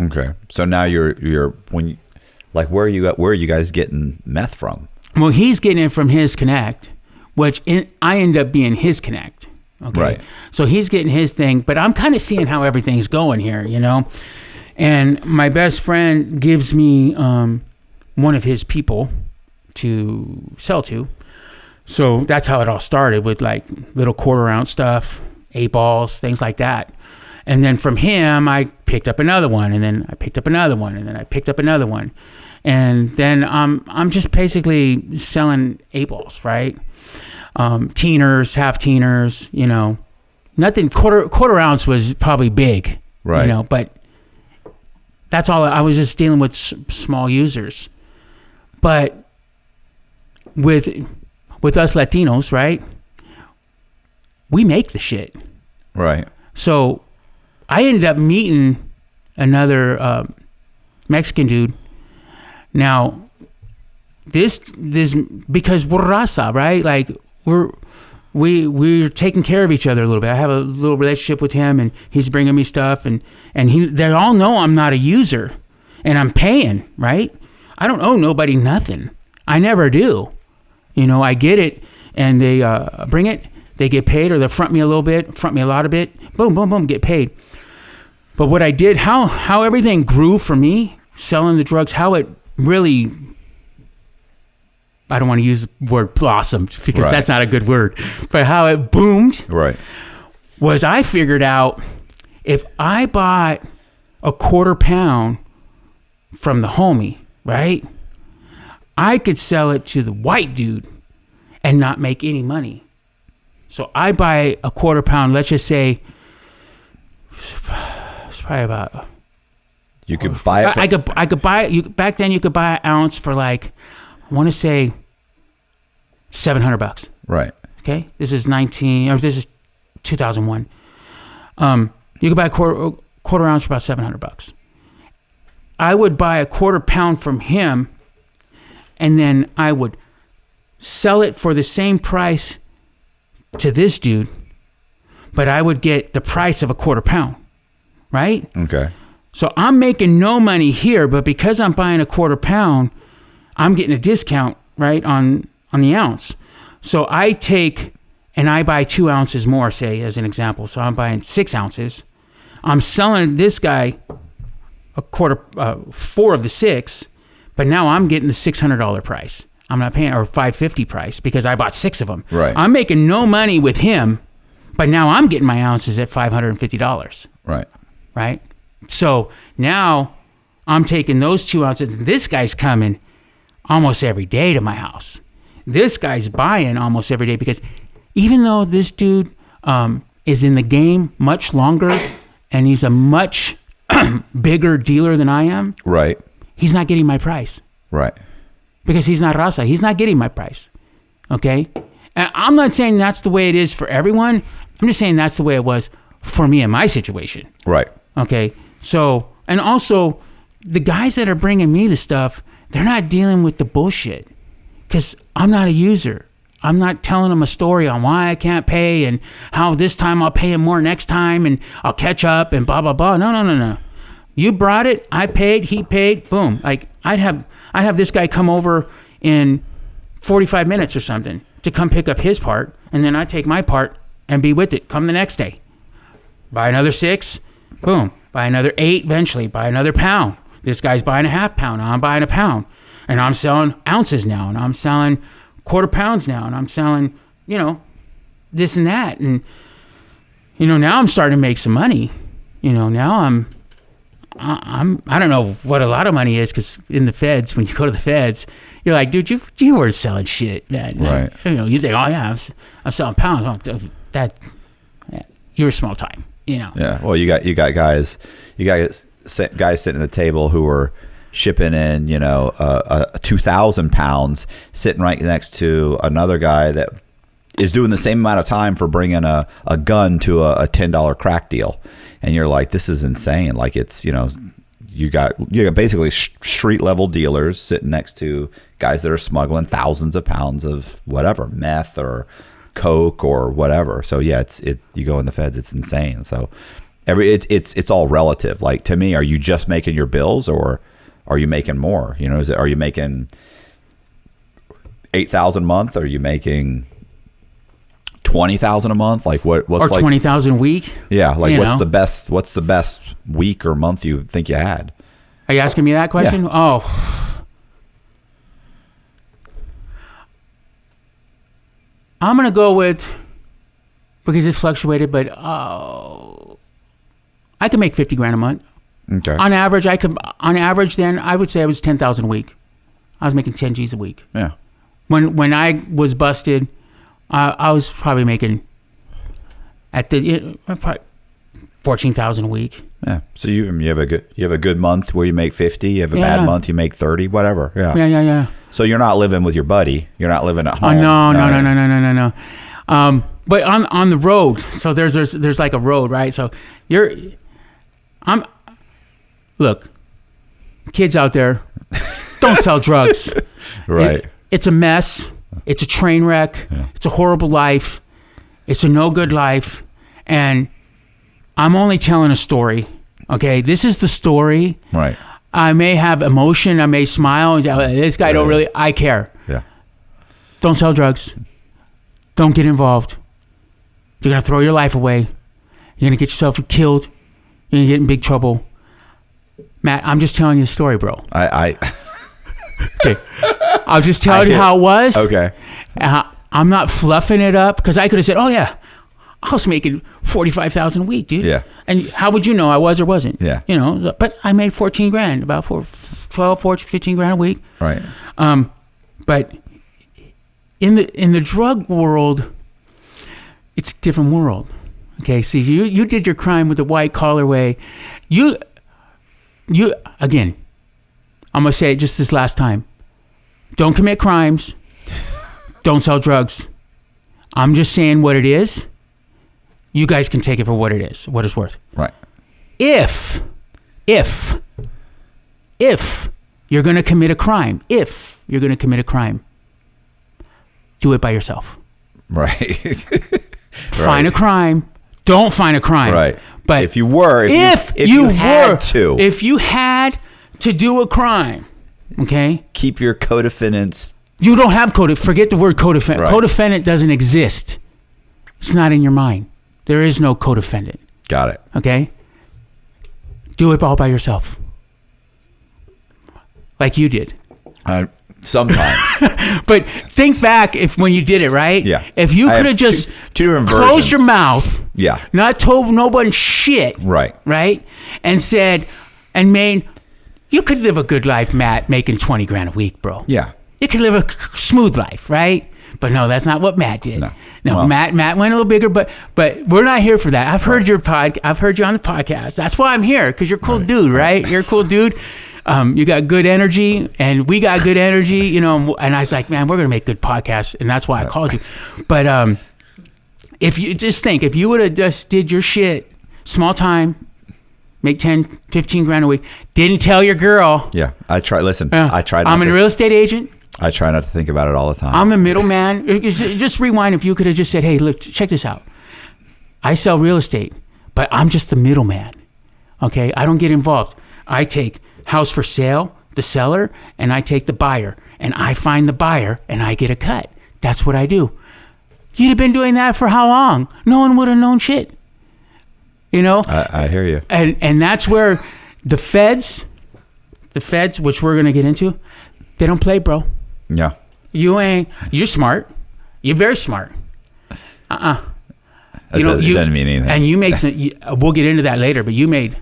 Okay. So now you're where are you guys getting meth from? Well, he's getting it from his connect, which I end up being his connect. Okay. Right. So he's getting his thing, but I'm kind of seeing how everything's going here, And my best friend gives me one of his people to sell to. So that's how it all started, with like little quarter ounce stuff, 8 balls, things like that. And then from him, I picked up another one, and then I picked up another one, and then I picked up another one. And then I'm just basically selling 8 balls, right? Teeners, half teeners, nothing. Quarter ounce was probably big, Right. But that's all. I was just dealing with small users. But with us Latinos, right? We make the shit. Right. So I ended up meeting another Mexican dude. Now, this because we're raza, right? Like we're taking care of each other a little bit. I have a little relationship with him, and he's bringing me stuff, and they all know I'm not a user, and I'm paying, right? I don't owe nobody nothing. I never do. I get it, and they bring it. They get paid, or they front me a little bit, front me a lot of it. Boom, boom, boom, get paid. But what I did, how everything grew for me, selling the drugs, how it really, I don't want to use the word blossomed, because Right. that's not a good word, but how it boomed Right. was I figured out if I bought a quarter pound from the homie, right, I could sell it to the white dude and not make any money. So I buy a quarter pound, let's just say, it's probably about, You could buy it. I could buy it. Back then you could buy an ounce for like, I want to say $700. Right. Okay, this is 2001. You could buy a quarter ounce for about $700. I would buy a quarter pound from him, and then I would sell it for the same price to this dude, but I would get the price of a quarter pound, right? Okay. So I'm making no money here, but because I'm buying a quarter pound, I'm getting a discount, right, on the ounce. So I take and I buy 2 ounces more, say, as an example. So I'm buying 6 ounces. I'm selling this guy a quarter, 4 of the 6, but now I'm getting the $600 price. I'm not paying, or $550 price because I bought 6 of them. Right. I'm making no money with him, but now I'm getting my ounces at $550. Right. Right. So now I'm taking those 2 ounces. And this guy's coming almost every day to my house. This guy's buying almost every day because even though this dude is in the game much longer and he's a much bigger dealer than I am, Right. he's not getting my price. Right. Because he's not Raza. He's not getting my price. Okay? And I'm not saying that's the way it is for everyone. I'm just saying that's the way it was for me in my situation. Right. Okay? So, and also, the guys that are bringing me the stuff, they're not dealing with the bullshit. Because I'm not a user. I'm not telling them a story on why I can't pay and how this time I'll pay him more next time and I'll catch up and blah, blah, blah. No. You brought it. I paid. He paid. Boom. Like, I'd have this guy come over in 45 minutes or something to come pick up his part, and then I take my part and be with it. Come the next day. Buy another 6. Boom. Buy another 8 eventually. Buy another pound. This guy's buying a half pound. I'm buying a pound. And I'm selling ounces now, and I'm selling quarter pounds now, and I'm selling, this and that. And, now I'm starting to make some money. Now I don't know what a lot of money is, because in the feds, when you go to the feds, you're like, dude, you were selling shit, man. Right. You think, oh yeah, I'm selling pounds. Oh, you're small time, Yeah. Well, you got guys sitting at the table who are shipping in, 2,000 pounds, sitting right next to another guy that is doing the same amount of time for bringing a gun to a $10 crack deal. And you're like, this is insane. Like, it's, you got basically street level dealers sitting next to guys that are smuggling thousands of pounds of whatever, meth or coke or whatever. So yeah, you go in the feds, it's insane. So it's all relative. Like, to me, are you just making your bills, or are you making more? Are you making 8,000 a month? Are you making 20,000 a month? Like, what's or 20,000 a week? Yeah, like, what's the best week or month you think you had? Are you asking me that question? Yeah. Oh, I'm gonna go with, because it fluctuated, but I could make 50 grand a month. Okay. On average, then I would say I was 10,000 a week. I was making 10 G's a week. Yeah. When I was busted, I was probably making probably 14,000 a week. Yeah. So you have a good month where you make 50. You have a bad month, you make 30. Whatever. Yeah. Yeah. So you're not living with your buddy. You're not living at home. No. But on the road, so there's like a road, right? So look, kids out there, don't sell drugs. Right. It's a mess. It's a train wreck. Yeah. It's a horrible life. It's a no good life. And I'm only telling a story. Okay, this is the story. Right. I may have emotion. I may smile. This guy don't really. I care. Yeah. Don't sell drugs. Don't get involved. You're gonna throw your life away. You're gonna get yourself killed. You're gonna get in big trouble. Matt, I'm just telling you the story, bro. Okay. I'll just tell you how it was. Okay. I'm not fluffing it up, because I could have said, oh yeah, I was making 45,000 a week, dude. Yeah. And how would you know I was or wasn't? Yeah. But I made 14 grand, about 15 grand a week. Right. But in the drug world, it's a different world. Okay. See, you did your crime with the white collar way. You again, I'm going to say it just this last time. Don't commit crimes. Don't sell drugs. I'm just saying what it is. You guys can take it for what it is, what it's worth. Right. If you're going to commit a crime, do it by yourself. Right. Find a crime. Don't find a crime. Right. But if you had to do a crime, okay? Keep your co-defendants. You don't have forget the word co-defendant. Right. Co-defendant doesn't exist. It's not in your mind. There is no co-defendant. Got it. Okay? Do it all by yourself. Like you did. Sometimes. But think back when you did it, right? Yeah. If you I could have have just two different closed versions. your mouth, Yeah. not told nobody shit, Right. and said, and made, you could live a good life, Matt, making 20 grand a week, bro. Yeah. You could live a smooth life, right? But no, that's not what Matt did. No. No, Well, Matt went a little bigger, but we're not here for that. I've heard I've heard you on the podcast. That's why I'm here, because you're a cool dude, right? You're a cool dude. You got good energy, and we got good energy, you know. And I was like, man, we're gonna make good podcasts, and that's why I called you. But if you just think, if you would have just did your shit, small time, make 10, 15 grand a week, didn't tell your girl. Yeah. I try. Listen, Yeah. I try. I'm a real estate agent. I try not to think about it all the time. I'm the middleman. Just rewind. If you could have just said, hey, look, check this out. I sell real estate, but I'm just the middleman. Okay? I don't get involved. I take house for sale, the seller, and I take the buyer. And I find the buyer, and I get a cut. That's what I do. You'd have been doing that for how long? No one would have known shit. You know? I hear you. And that's where the feds, which we're going to get into, they don't play, bro. Yeah. You're smart. You're very smart. It doesn't mean anything. And you made some, we'll get into that later, but you made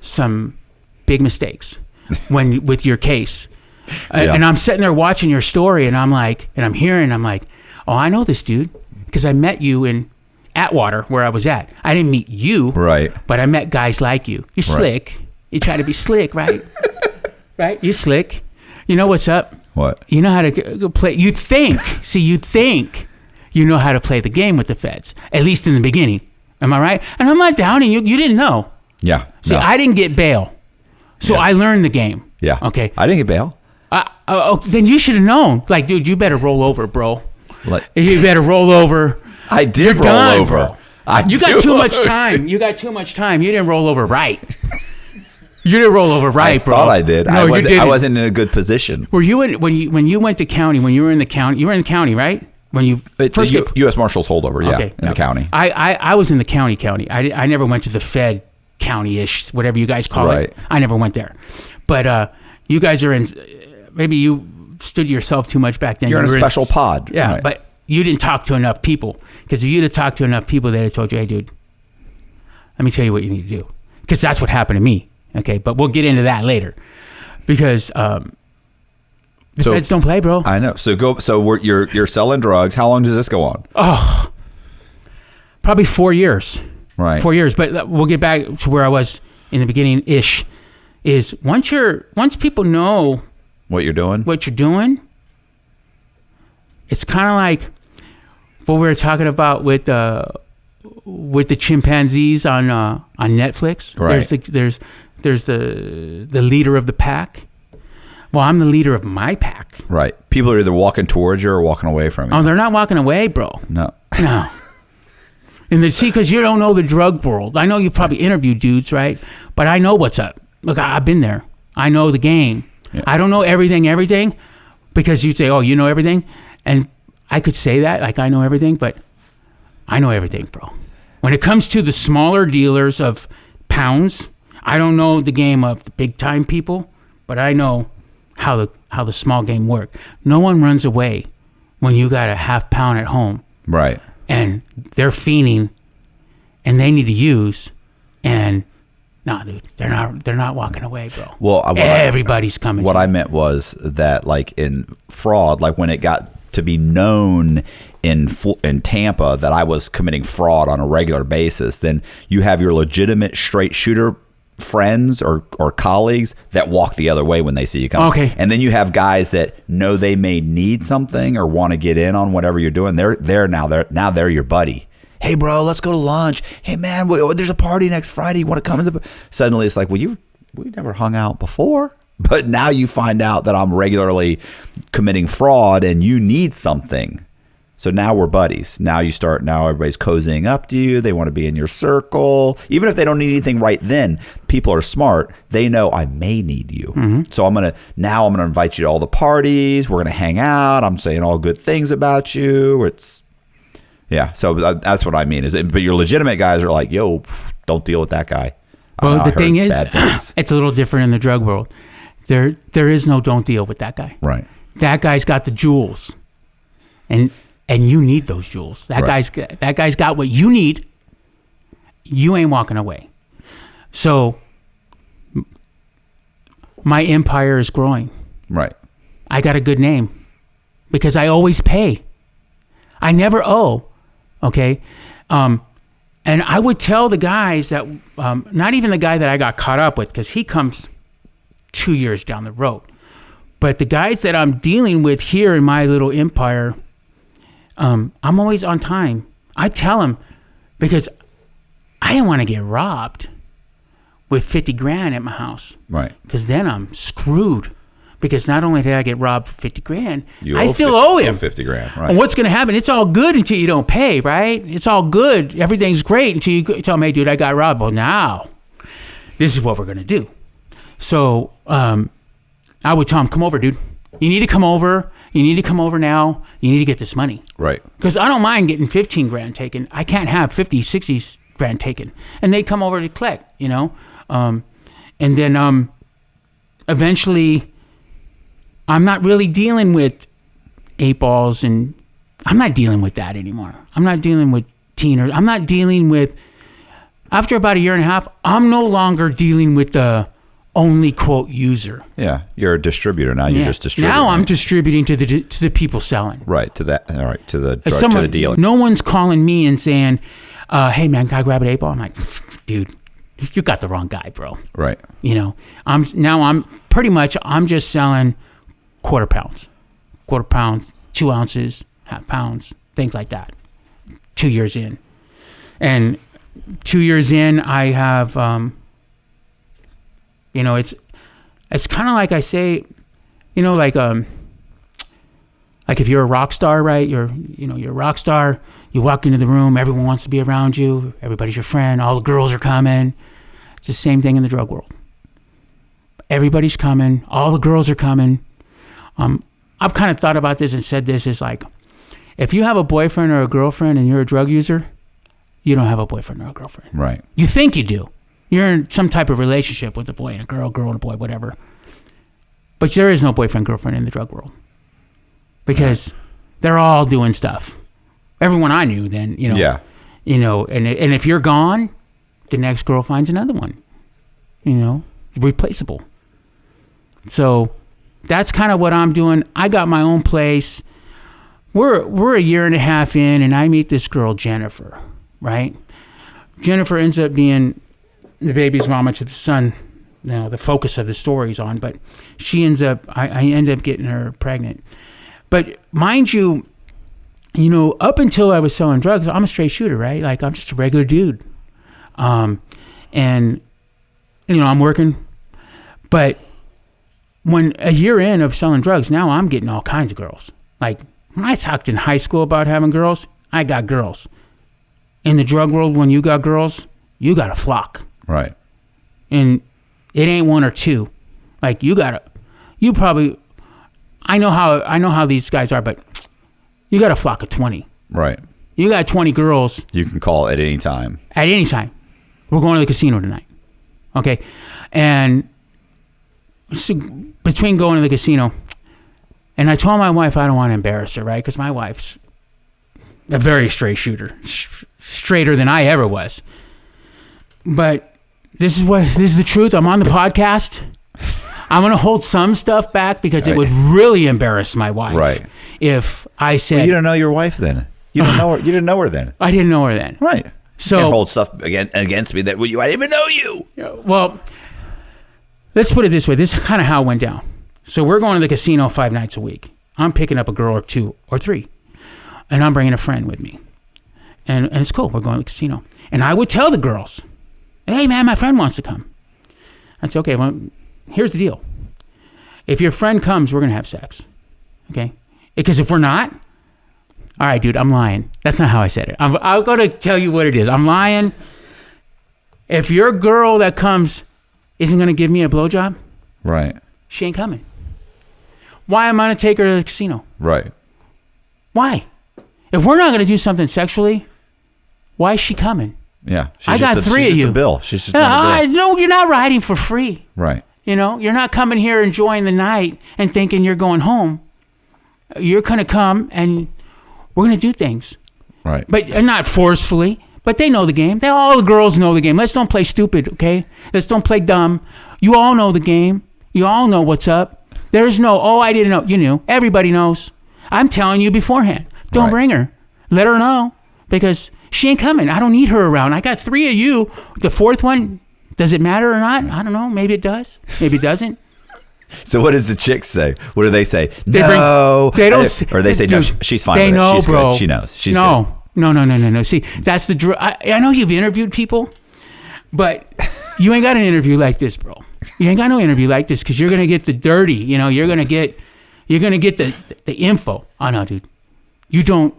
some big mistakes with your case. Yeah. And I'm sitting there watching your story, and I'm like, I'm like, oh, I know this dude, because I met you in Atwater, where I was at. I didn't meet you. Right. But I met guys like you. You're slick. You try to be slick, right? Right? You slick. You know what's up? What? You know how to go play. You think you know how to play the game with the feds, at least in the beginning. Am I right? And I'm not downing you. You didn't know. Yeah. See, no. I didn't get bail. So I learned the game. Yeah. Okay. I didn't get bail. Then you should have known. Like, dude, you better roll over, bro. Like, You better roll over. I did You're roll done, over. bro. You got too much time. You didn't roll over right. You didn't roll over right, I bro. thought I did. No, I you didn't. wasn't in a good position. Were you when you went to county? When you were in the county, right? When you first The U.S. Marshals holdover, okay, in the county. I was in the county. I never went to the Fed county-ish, whatever you guys call it. I never went there. But you guys are in. Maybe you stood yourself too much back then. You're in a were special pod. Yeah, right. but you didn't talk to enough people. Because if you'd have talked to enough people, they'd have told you, hey, dude, let me tell you what you need to do. Because that's what happened to me. Okay, but we'll get into that later. Because the feds don't play, bro. I know. You're selling drugs. How long does this go on? Oh, probably 4 years. Right. 4 years. But we'll get back to where I was in the beginning-ish. Is once people know What you're doing? it's kind of like what we were talking about with the chimpanzees on Netflix. Right. There's the leader of the pack. Well, I'm the leader of my pack. Right. People are either walking towards you or walking away from you. Oh, they're not walking away, bro. No. No. And because you don't know the drug world. I know you probably interviewed dudes, right? But I know what's up. Look, I've been there. I know the game. Yeah. I don't know everything, because you'd say, oh, you know everything. And I could say that, like I know everything, but I know everything, bro. When it comes to the smaller dealers of pounds, I don't know the game of the big time people, but I know how the small game work. No one runs away when you got a half pound at home. Right. And they're fiending and they need to use, and nah, dude, they're not walking away, bro. Well, everybody's coming. What I meant was that, like, in fraud, like when it got to be known in Tampa that I was committing fraud on a regular basis, then you have your legitimate straight shooter friends or colleagues that walk the other way when they see you coming. Okay. And then you have guys that know they may need something or want to get in on whatever you're doing. They're your buddy. Hey, bro, let's go to lunch. Hey, man, there's a party next Friday. You want to come in? Suddenly it's like, well, we never hung out before. But now you find out that I'm regularly committing fraud and you need something. So now we're buddies. Now everybody's cozying up to you. They want to be in your circle. Even if they don't need anything right then, people are smart. They know I may need you. Mm-hmm. So I'm going to invite you to all the parties. We're going to hang out. I'm saying all good things about you. Yeah. So that's what I mean. But your legitimate guys are like, yo, don't deal with that guy. Well, the thing is, it's a little different in the drug world. There is no don't deal with that guy. Right. that guy's got the jewels, and you need those jewels. That guy's got what you need. You ain't walking away. So my empire is growing. Right. I got a good name because I always pay. I never owe. Okay. And I would tell the guys that, not even the guy that I got caught up with, because he comes 2 years down the road, but the guys that I'm dealing with here in my little empire, I'm always on time. I tell them, because I didn't want to get robbed with 50 grand at my house. Right. Because then I'm screwed. Because not only did I get robbed for 50 grand, I still 50, owe him 50 grand. Right. And what's going to happen? It's all good until you don't pay, right? It's all good. Everything's great until you tell him, hey, dude, I got robbed. Well, now, this is what we're going to do. So I would tell him, come over, dude. You need to come over. You need to come over now. You need to get this money. Right. Because I don't mind getting 15 grand taken. I can't have 50, 60 grand taken. And they'd come over to collect, you know? And then eventually, I'm not really dealing with 8 balls, and I'm not dealing with that anymore. I'm not dealing with teeners. I'm not dealing with, after about a year and a half, I'm no longer dealing with the only quote user. Yeah, you're a distributor now. You're just distributing. Now I'm distributing to the people selling. Right, to that. All right, to the dealer. No one's calling me and saying, hey man, can I grab an 8 ball? I'm like, dude, you got the wrong guy, bro. Right. You know, I'm just selling quarter pounds, 2 ounces, half pounds, things like that. 2 years in. And 2 years in, I have, you know, it's kind of like I say, you know, like if you're a rock star, right? You're a rock star. You walk into the room, everyone wants to be around you. Everybody's your friend. All the girls are coming. It's the same thing in the drug world. Everybody's coming. All the girls are coming. I've kind of thought about this and said this is like, if you have a boyfriend or a girlfriend and you're a drug user, you don't have a boyfriend or a girlfriend. Right. You think you do. You're in some type of relationship with a boy and a girl and a boy, whatever. But there is no boyfriend, girlfriend in the drug world. Because they're all doing stuff. Everyone I knew then, you know. Yeah. You know, and if you're gone, the next girl finds another one. You know, replaceable. So that's kind of what I'm doing. I got my own place. We're a year and a half in, and I meet this girl, Jennifer, right? Jennifer ends up being the baby's mama to the son, you know, the focus of the story's on, but she ends up, I end up getting her pregnant. But mind you, you know, up until I was selling drugs, I'm a straight shooter, right? Like, I'm just a regular dude. And, you know, I'm working. But when a year in of selling drugs, now I'm getting all kinds of girls. Like, when I talked in high school about having girls, I got girls. In the drug world, when you got girls, you got a flock. Right. And it ain't one or two. Like, I know how these guys are, but you got a flock of 20. Right. You got 20 girls. You can call at any time. At any time. We're going to the casino tonight. Okay. And so between going to the casino, and I told my wife I don't want to embarrass her, right? Because my wife's a very straight shooter. Straighter than I ever was. But this is the truth. I'm on the podcast. I'm going to hold some stuff back because it would really embarrass my wife. Right. If I said... Well, you don't know your wife then. You don't know her. You didn't know her then. I didn't know her then. Right. So, you can't hold stuff against me that I didn't even know you. Well, let's put it this way. This is kind of how it went down. So we're going to the casino 5 nights a week. I'm picking up a girl or 2 or 3. And I'm bringing a friend with me. And it's cool. We're going to the casino. And I would tell the girls, hey, man, my friend wants to come. I'd say, okay, well, here's the deal. If your friend comes, we're going to have sex. Okay? Because if we're not, all right, dude, I'm lying. That's not how I said it. I'm going to tell you what it is. I'm lying. If your girl that comes isn't going to give me a blowjob, right, she ain't coming. Why am I going to take her to the casino? Right. Why? If we're not going to do something sexually, why is she coming? Yeah. I got 3 of you. She's just a bill. She's just another bill. No, you're not riding for free. Right. You know, you're not coming here enjoying the night and thinking you're going home. You're going to come and we're going to do things. Right. But not forcefully. But they know the game. All the girls know the game. Let's don't play stupid, okay? Let's don't play dumb. You all know the game. You all know what's up. There's no, I didn't know. You knew. Everybody knows. I'm telling you beforehand. Don't bring her. Let her know because she ain't coming. I don't need her around. I got 3 of you. The 4th one, does it matter or not? I don't know. Maybe it does. Maybe it doesn't. So what does the chicks say? What do they say? They don't. Or they say, no, she's fine They with know, it. She's bro. good. She knows. She's no. good. No. See, that's the I know you've interviewed people, but you ain't got an interview like this, bro. You ain't got no interview like this because you're gonna get the dirty. You're gonna get the info. Oh no, dude. You don't.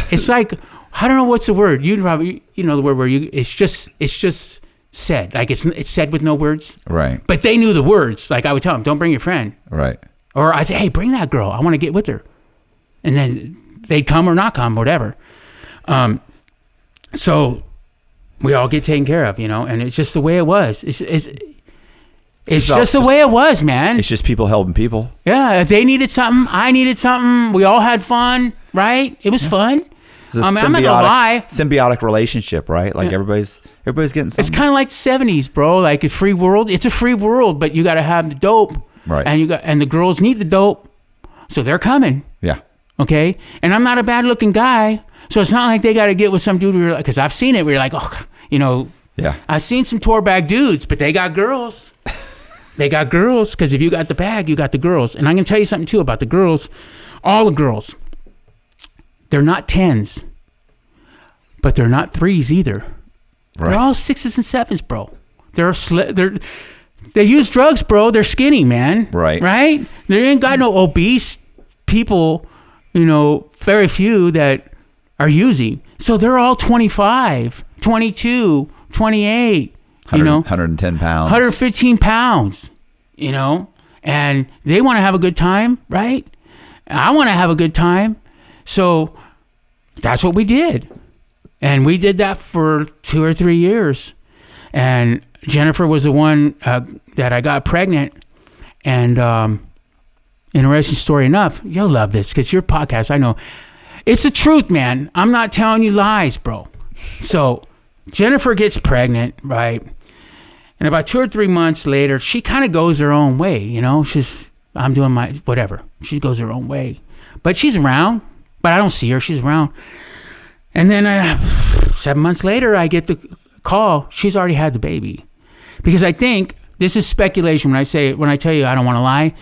It's like I don't know what's the word. You probably know the word where you. It's just said like it's said with no words. Right. But they knew the words. Like I would tell them, don't bring your friend. Right. Or I'd say, hey, bring that girl. I want to get with her. And then they'd come or not come, whatever. So we all get taken care of, and it's just the way it was. It's just the way it was, man. It's just people helping people. Yeah, if they needed something, I needed something. We all had fun, right? It was fun. It's a I'm not gonna lie. symbiotic relationship, right? Like everybody's getting something. It's kind of like the 70s, bro. Like a free world. It's a free world, but you got to have the dope, right? And the girls need the dope, so they're coming. Yeah. Okay, and I'm not a bad looking guy, so it's not like they got to get with some dude because I've seen it where you're like, yeah. I've seen some tour bag dudes, but they got girls. They got girls because if you got the bag, you got the girls. And I'm gonna tell you something too about the girls. All the girls, they're not 10s, but they're not 3s either. Right. They're all 6s and 7s, bro. They use drugs, bro. They're skinny, man. Right. Right. They ain't got no obese people. Very few that are using. So they're all 25, 22, 28, 110 pounds. 115 pounds, and they want to have a good time, right? I want to have a good time. So that's what we did. And we did that for 2 or 3 years. And Jennifer was the one that I got pregnant. And, interesting story enough, you'll love this because your podcast, I know. It's the truth, man. I'm not telling you lies, bro. So Jennifer gets pregnant, right? And about 2 or 3 months later, she kind of goes her own way, I'm doing my, whatever. She goes her own way. But she's around, but I don't see her. She's around. And then 7 months later, I get the call. She's already had the baby. Because I think, this is speculation when I tell you I don't want to lie.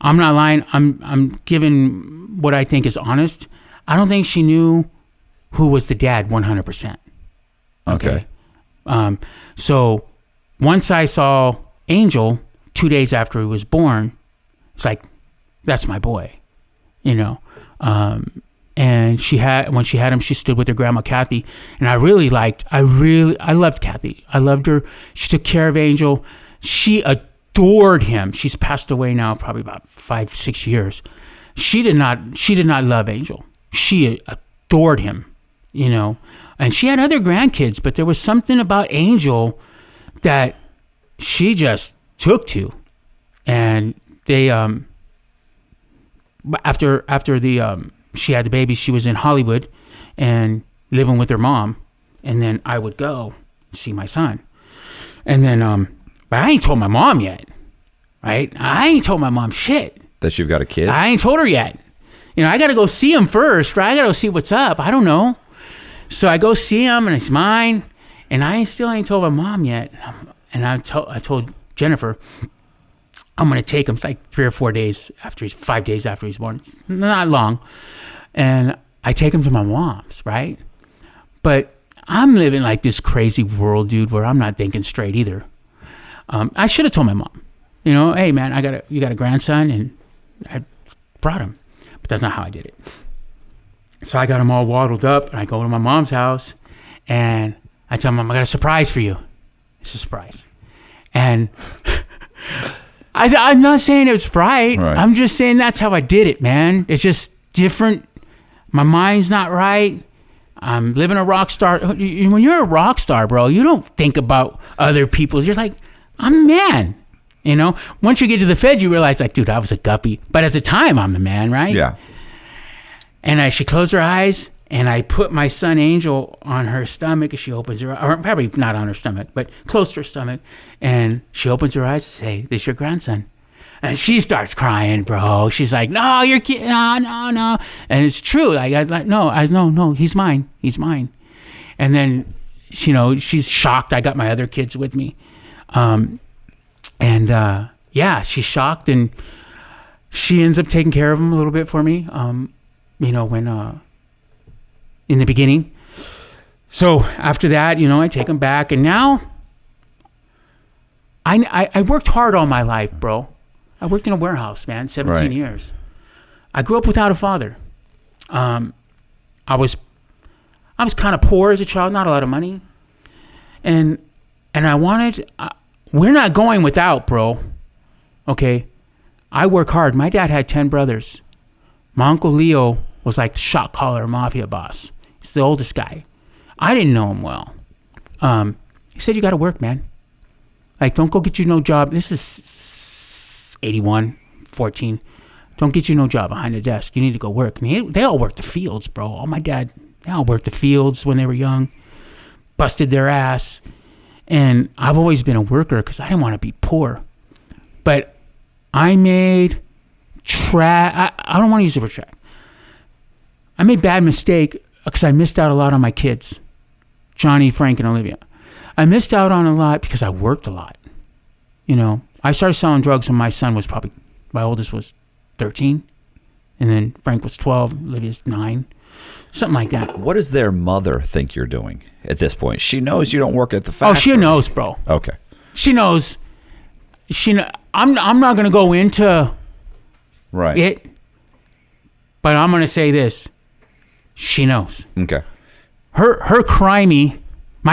I'm not lying. I'm giving what I think is honest. I don't think she knew who was the dad 100%. Okay. So once I saw Angel 2 days after he was born, it's like, that's my boy, And when she had him, she stood with her grandma Kathy, and I loved Kathy. I loved her. She took care of Angel. She adored him. She's passed away now, probably about 5-6 years. She did not love Angel. She adored him, and she had other grandkids, but there was something about Angel that she just took to. And they, after she had the baby, she was in Hollywood and living with her mom. And then I would go see my son. And then, but I ain't told my mom yet, right? I ain't told my mom shit. That you've got a kid? I ain't told her yet. I got to go see him first, right? I got to go see what's up. I don't know. So I go see him, and it's mine. And I still ain't told my mom yet. And I told Jennifer, I'm going to take him. It's like 3 or 4 days after 5 days after he's born. It's not long. And I take him to my mom's, right? But I'm living like this crazy world, dude, where I'm not thinking straight either. I should have told my mom, hey man, you got a grandson, and I brought him, but that's not how I did it. So I got him all waddled up, and I go to my mom's house, and I tell Mom, I got a surprise for you. It's a surprise, and I'm not saying it was right. I'm just saying that's how I did it, man. It's just different. My mind's not right. I'm living a rock star. When you're a rock star, bro, you don't think about other people. You're like, I'm a man. You know, once you get to the Fed, you realize like, dude, I was a guppy. But at the time, I'm the man, right? Yeah. And she closed her eyes, and I put my son Angel on her stomach, and she opens her, or probably not on her stomach, but close to her stomach. And she opens her eyes and says, hey, this is your grandson. And she starts crying, bro. She's like, no, you're kidding. No. And it's true. No, he's mine. He's mine. And then, you know, she's shocked. I got my other kids with me. She's shocked, and she ends up taking care of him a little bit for me. You know, when in the beginning. So after that, you know, I take him back, and now I worked hard all my life, bro. I worked in a warehouse, man, 17 years. I grew up without a father. I was kind of poor as a child, not a lot of money, and I wanted. We're not going without, bro. Okay, I work hard. My dad had 10 brothers. My uncle Leo was like the shot caller mafia boss. He's the oldest guy. I didn't know him well. He said, you got to work, man. Like, don't go get you no job. This is 14. Don't get you no job behind the desk. You need to go work. And they all worked the fields, bro. All my dad, they all worked the fields when they were young. Busted their ass. And I've always been a worker because I didn't want to be poor. But I made I don't want to use the word track. I made bad mistake because I missed out a lot on my kids, Johnny, Frank, and Olivia. I missed out on a lot because I worked a lot. You know, I started selling drugs when my oldest was 13, and then Frank was 12, Olivia's 9, something like that. What does their mother think you're doing at this point? She knows you don't work at the factory. Oh, she knows, bro. Okay. She knows. I'm not going to go into it, but I'm going to say this. She knows. Okay. My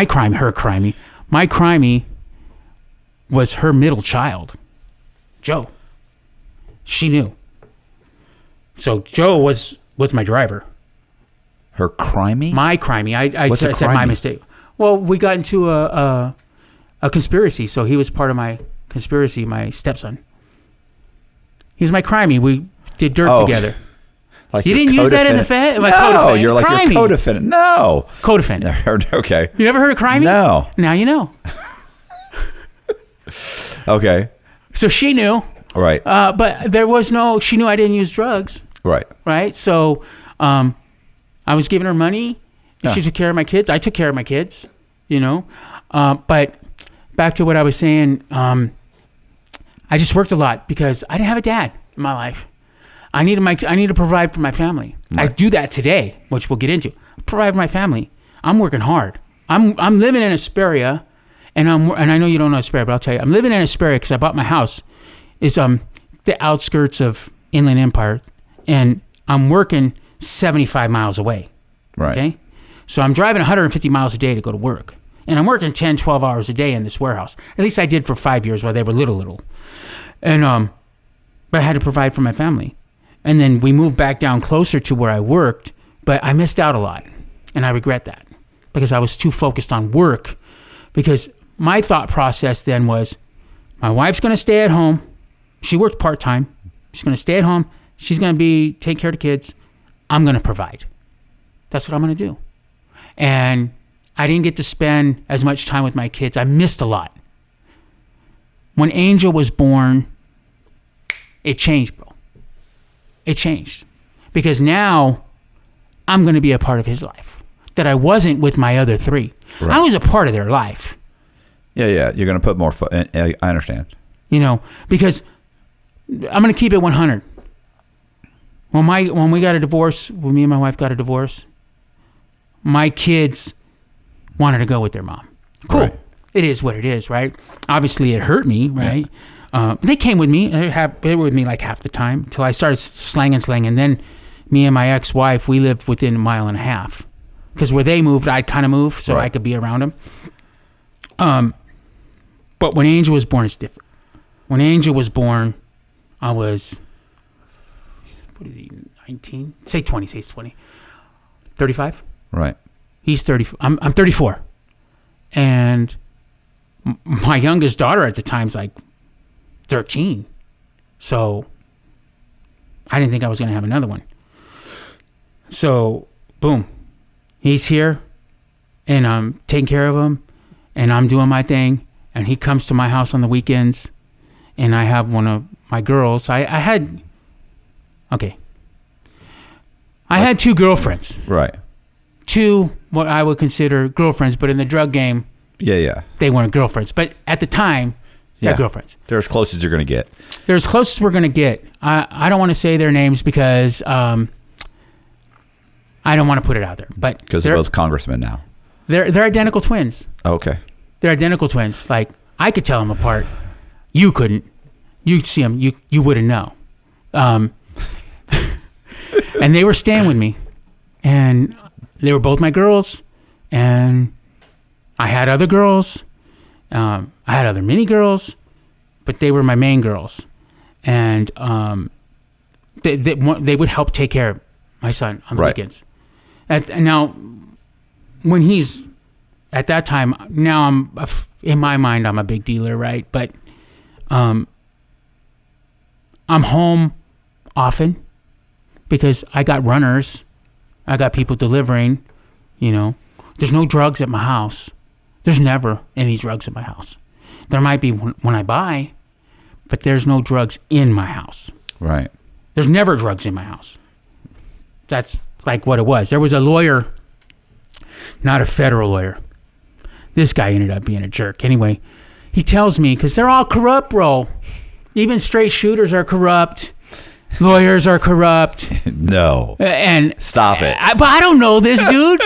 crimey was her middle child, Joe. She knew. So Joe was my driver. Her crimey? My crimey. I What's a said my crimey? mistake. Well, we got into a conspiracy, so he was part of my conspiracy, my stepson. He was my crimey. We did dirt together. Like you didn't use that in the Fed? No, you're like your co-defendant. No. Co-defendant. Okay. You never heard of crimey? No. Now you know. Okay. So she knew. Right. But she knew I didn't use drugs. Right. Right. So I was giving her money. And she took care of my kids. I took care of my kids, you know. But back to what I was saying, I just worked a lot because I didn't have a dad in my life. I need to provide for my family. Right. I do that today, which we'll get into. Provide for my family. I'm working hard. I'm living in Hesperia, and I know you don't know Hesperia, but I'll tell you, I'm living in Hesperia because I bought my house. It's the outskirts of Inland Empire, and I'm working 75 miles away. Right. Okay, so I'm driving 150 miles a day to go to work, and I'm working 10, 12 hours a day in this warehouse. At least I did for 5 years while they were little, and but I had to provide for my family. And then we moved back down closer to where I worked, but I missed out a lot. And I regret that because I was too focused on work. Because my thought process then was, my wife's going to stay at home. She worked part-time. She's going to stay at home. She's going to take care of the kids. I'm going to provide. That's what I'm going to do. And I didn't get to spend as much time with my kids. I missed a lot. When Angel was born, it changed, bro. It changed because now I'm going to be a part of his life that I wasn't with my other three. Right. I was a part of their life. Yeah. You're going to put more. I understand. You know, because I'm going to keep it 100. When we got a divorce, when me and my wife got a divorce, my kids wanted to go with their mom. Cool. Right. It is what it is, right? Obviously, it hurt me, right? Yeah. They came with me. They were with me like half the time until I started slanging. And then me and my ex-wife, we lived within a mile and a half. Because where they moved, I'd kind of move so I could be around them. But when Angel was born, it's different. When Angel was born, I was, 19? Say 20, say he's 20. 35? Right. He's 30. I'm 34. And my youngest daughter at the time's like 13. So I didn't think I was going to have another one. So, boom. He's here, and I'm taking care of him, and I'm doing my thing, and he comes to my house on the weekends, and I have one of my girls. I had two girlfriends. Right. Two, what I would consider girlfriends, but in the drug game, Yeah. they weren't girlfriends. But at the time, they're girlfriends. They're as close as you're going to get. They're as close as we're going to get. I don't want to say their names because I don't want to put it out there. But Because they're both congressmen now. They're identical twins. Okay. They're identical twins. Like, I could tell them apart. You couldn't. You'd see them. You wouldn't know. And they were staying with me. And they were both my girls. And I had other girls. I had other mini girls. But they were my main girls. And they would help take care of my son on the weekends. Now, when he's at that time, now in my mind, I'm a big dealer, right? But I'm home often because I got runners. I got people delivering, There's no drugs at my house. There's never any drugs at my house. There might be when I buy, but there's no drugs in my house. Right. There's never drugs in my house. That's like what it was. There was a lawyer, not a federal lawyer. This guy ended up being a jerk. Anyway, he tells me, because they're all corrupt, bro. Even straight shooters are corrupt. Lawyers are corrupt. No. And stop it. But I don't know this, dude.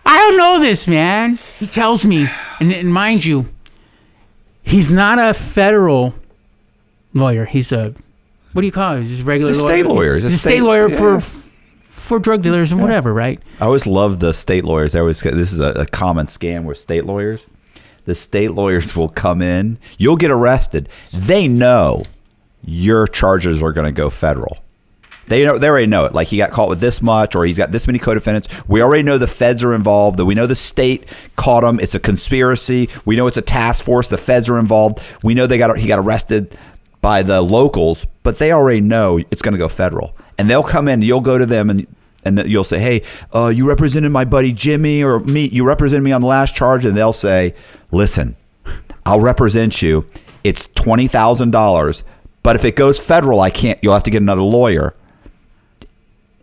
I don't know this, man. He tells me, and mind you, he's not a federal lawyer. He's a, what do you call it? He's a regular lawyer. State lawyer. He's a state lawyer for drug dealers and whatever, right? I always love the state lawyers. This is a common scam with state lawyers. The state lawyers will come in. You'll get arrested. They know your charges are going to go federal. They already know it. Like, he got caught with this much, or he's got this many co-defendants. We already know the feds are involved. That we know the state caught him. It's a conspiracy. We know it's a task force. The feds are involved. We know he got arrested by the locals, but they already know it's going to go federal. And they'll come in. You'll go to them and you'll say, "Hey, you represented my buddy Jimmy, or me. You represented me on the last charge." And they'll say, "Listen, I'll represent you. It's $20,000, but if it goes federal, I can't. You'll have to get another lawyer."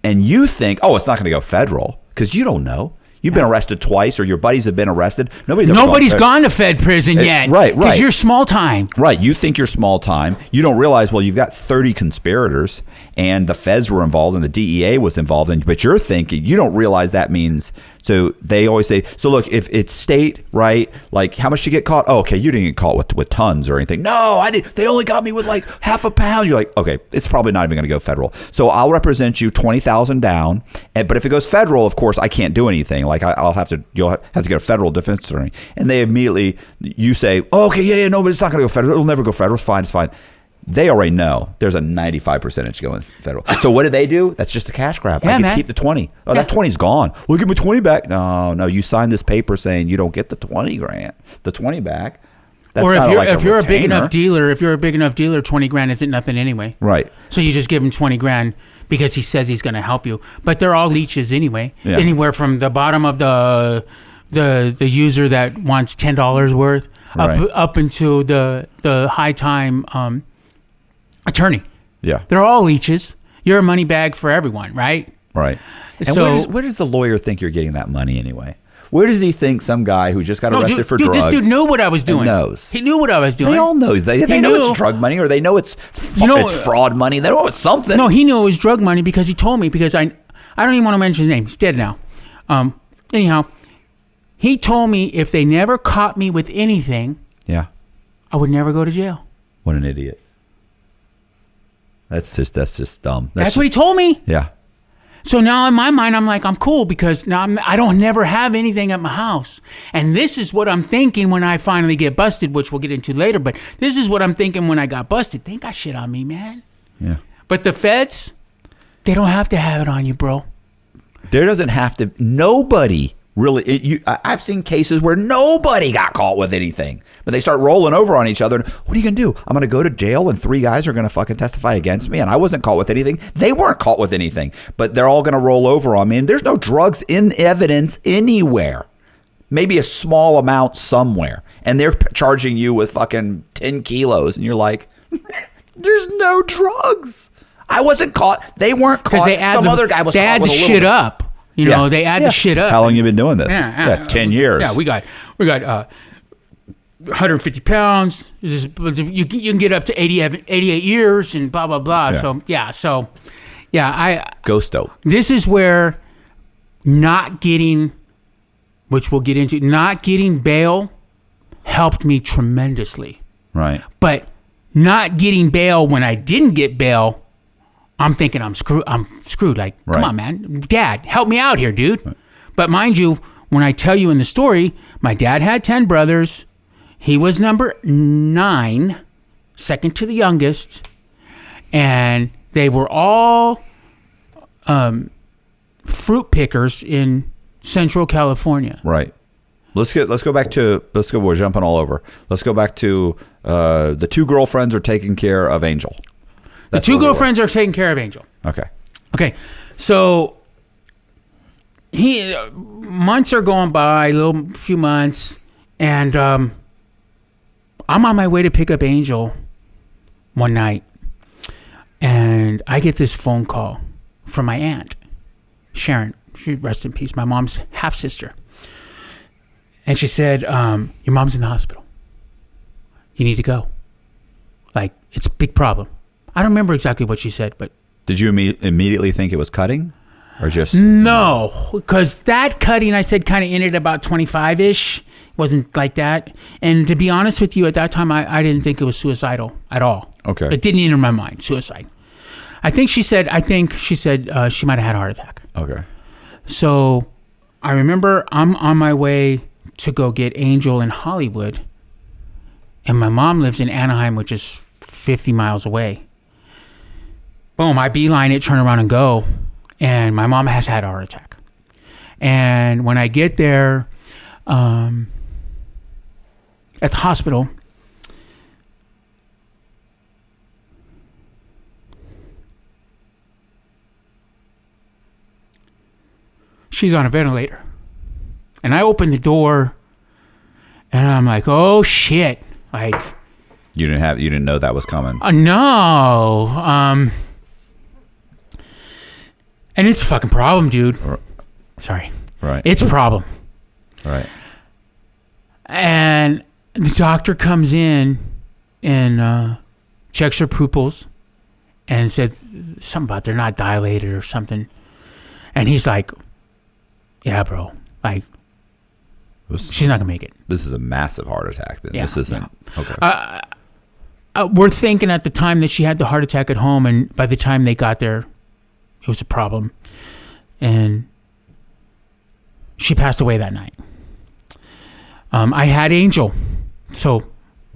And you think, "Oh, it's not going to go federal," because you don't know. You've been arrested twice, or your buddies have been arrested. Nobody's gone to Fed prison yet. Right. Because you're small time. Right. You think you're small time. You don't realize, well, you've got 30 conspirators, and the feds were involved, and the DEA was involved. But you're thinking, you don't realize that means. So they always say, so look, if it's state, right, like, how much did you get caught? Oh, okay, you didn't get caught with tons or anything. No, I did. They only got me with like half a pound. You're like, okay, it's probably not even going to go federal. So I'll represent you $20,000 down. But if it goes federal, of course, I can't do anything. Like, you'll have to get a federal defense attorney. And they immediately, you say, oh, okay, yeah, no, but it's not going to go federal. It'll never go federal. It's fine. They already know there's a 95% going federal. So what do they do? That's just a cash grab. I get to keep the 20. Oh, that 20's gone. We'll give me 20 back. No, you signed this paper saying you don't get the 20 back. That's or if you're a big retainer. enough dealer, 20 grand isn't nothing anyway. Right. So you just give him 20 grand because he says he's going to help you. But they're all leeches anyway. Yeah. Anywhere from the bottom of the user that wants $10 worth up into the high time attorney. Yeah. They're all leeches. You're a money bag for everyone, right? Right. And so, where does the lawyer think you're getting that money anyway? Where does he think some guy who just got arrested for drugs? This dude knew what I was doing. Knows. He knew what I was doing. They all know. They know it's drug money, or they know it's fraud money. They know it's something. No, he knew it was drug money because he told me, because I don't even want to mention his name. He's dead now. Anyhow, he told me if they never caught me with anything, I would never go to jail. What an idiot. That's just dumb. That's what he told me. Yeah. So now in my mind, I'm like, I'm cool because now I don't never have anything at my house. And this is what I'm thinking when I finally get busted, which we'll get into later. But this is what I'm thinking when I got busted. They got shit on me, man. Yeah. But the feds, they don't have to have it on you, bro. There doesn't have to. Nobody really, I've seen cases where nobody got caught with anything, but they start rolling over on each other. What are you going to do? I'm going to go to jail and 3 guys are going to fucking testify against me and I wasn't caught with anything. They weren't caught with anything, but they're all going to roll over on me. And there's no drugs in evidence anywhere. Maybe a small amount somewhere. And they're charging you with fucking 10 kilos. And you're like, there's no drugs. I wasn't caught. They weren't caught. Some other guy was caught. They add the shit up. You know, they add the shit up. How long you been doing this? 10 years. Yeah, we got 150 pounds. You can get up to 88 years and blah, blah, blah. Yeah. So, I... Ghost dope. This is where not getting, which we'll get into, not getting bail helped me tremendously. Right. But not getting bail when I didn't get bail, I'm thinking I'm screwed. Like, come on, man. Dad, help me out here, dude. Right. But mind you, when I tell you in the story, my dad had 10 brothers. He was number 9, second to the youngest. And they were all fruit pickers in Central California. Right. We're jumping all over. Let's go back to the 2 girlfriends are taking care of Angel. The 2 girlfriends are taking care of Angel. Okay. So months are going by, few months, and I'm on my way to pick up Angel one night, and I get this phone call from my aunt, Sharon. She rest in peace, my mom's half sister. And she said, your mom's in the hospital. You need to go. Like, it's a big problem. I don't remember exactly what she said, but... Did you immediately think it was cutting? Or just... No, because that cutting, I said, kind of ended about 25-ish. Wasn't like that. And to be honest with you, at that time, I didn't think it was suicidal at all. Okay. It didn't enter my mind, suicide. I think she said she might have had a heart attack. Okay. So I remember I'm on my way to go get Angel in Hollywood. And my mom lives in Anaheim, which is 50 miles away. Boom, I beeline it, turn around and go. And my mom has had a heart attack. And when I get there at the hospital, she's on a ventilator. And I open the door and I'm like, oh shit. Like, you didn't know that was coming. No. And it's a fucking problem, dude. Sorry. Right. It's a problem. Right. And the doctor comes in and checks her pupils and said something about they're not dilated or something. And he's like, yeah, bro. Like, she's not going to make it. This is a massive heart attack. Then. Yeah, this isn't. Yeah. Okay. We're thinking at the time that she had the heart attack at home, and by the time they got there, it was a problem. And she passed away that night. I had Angel. So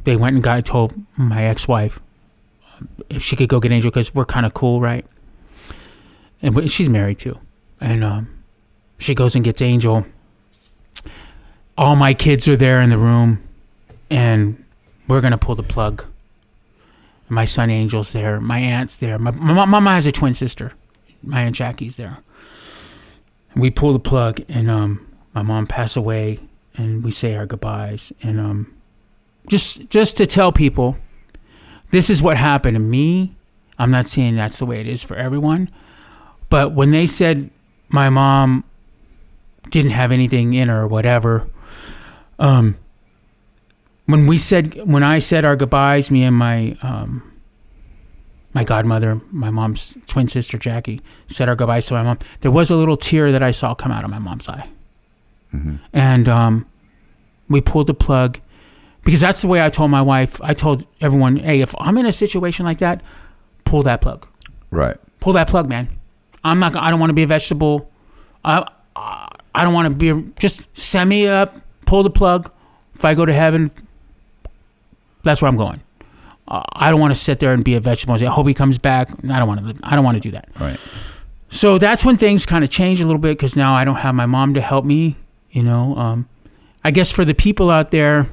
they went and told my ex-wife if she could go get Angel because we're kind of cool, right? And she's married too. And she goes and gets Angel. All my kids are there in the room, and we're going to pull the plug. My son Angel's there. My aunt's there. My mama has a twin sister. My Aunt Jackie's there. And we pull the plug, and my mom passed away, and we say our goodbyes. And just to tell people, this is what happened to me. I'm not saying that's the way it is for everyone. But when they said my mom didn't have anything in her or whatever, when I said our goodbyes, me and my godmother, my mom's twin sister Jackie, said our goodbyes to my mom, there was a little tear that I saw come out of my mom's eye. Mm-hmm. And we pulled the plug because that's the way I told my wife. I told everyone, hey, if I'm in a situation like that, pull that plug. Right. Pull that plug, man. I don't want to be a vegetable. I don't want to be, just send me up, pull the plug. If I go to heaven, that's where I'm going. I don't want to sit there and be a vegetable and say, I hope he comes back. I don't want to do that. Right. So that's when things kind of change a little bit because now I don't have my mom to help me You know, I guess for the people out there,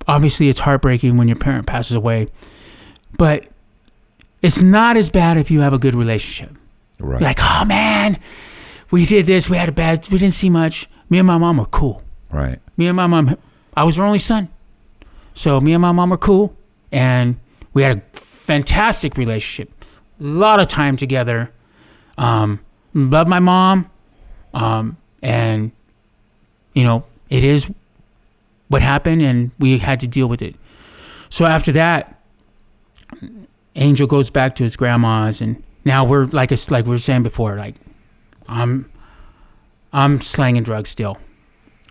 obviously it's heartbreaking when your parent passes away, but it's not as bad if you have a good relationship. Right. Like, oh man, we did this, we didn't see much. Me and my mom were cool. Right. Me and my mom, I was her only son. So me and my mom were cool, and we had a fantastic relationship. A lot of time together. Love my mom. And, you know, it is what happened, and we had to deal with it. So after that, Angel goes back to his grandma's, and now we're like we were saying before, like I'm slanging drugs still.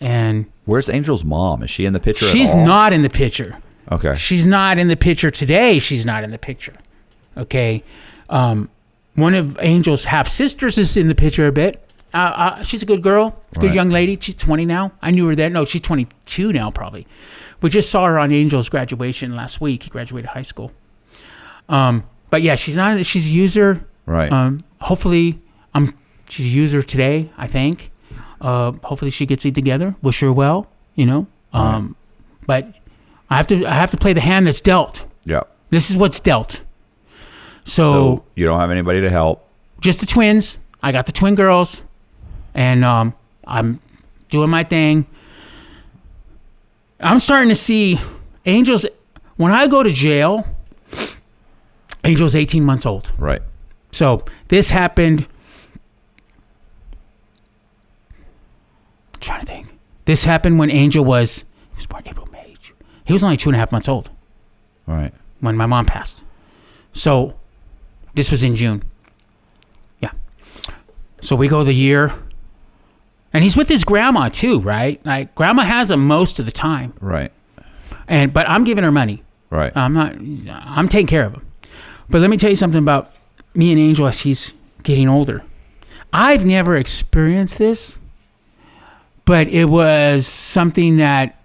And where's Angel's mom? Is she in the picture at all? She's not in the picture. Okay. She's not in the picture today. She's not in the picture. Okay. One of Angel's half sisters is in the picture a bit. She's a good girl, good young lady. She's 20 now. I knew her then. No, she's 22 now, probably. We just saw her on Angel's graduation last week. He graduated high school. But yeah, she's not. She's a user. Right. Hopefully, she's a user today, I think. Hopefully she gets it together. Wish her well, you know. Right. But I have to play the hand that's dealt. Yeah. This is what's dealt. So you don't have anybody to help. Just the twins. I got the twin girls, and I'm doing my thing. I'm starting to see Angel's. When I go to jail, Angel's 18 months old. Right. So this happened. I'm trying to think. This happened when Angel he was born April, May. He was only 2.5 months old. Right. When my mom passed. So this was in June. Yeah. So we go the year. And he's with his grandma too, right? Like grandma has him most of the time. Right. But I'm giving her money. Right. I'm taking care of him. But let me tell you something about me and Angel as he's getting older. I've never experienced this, but it was something that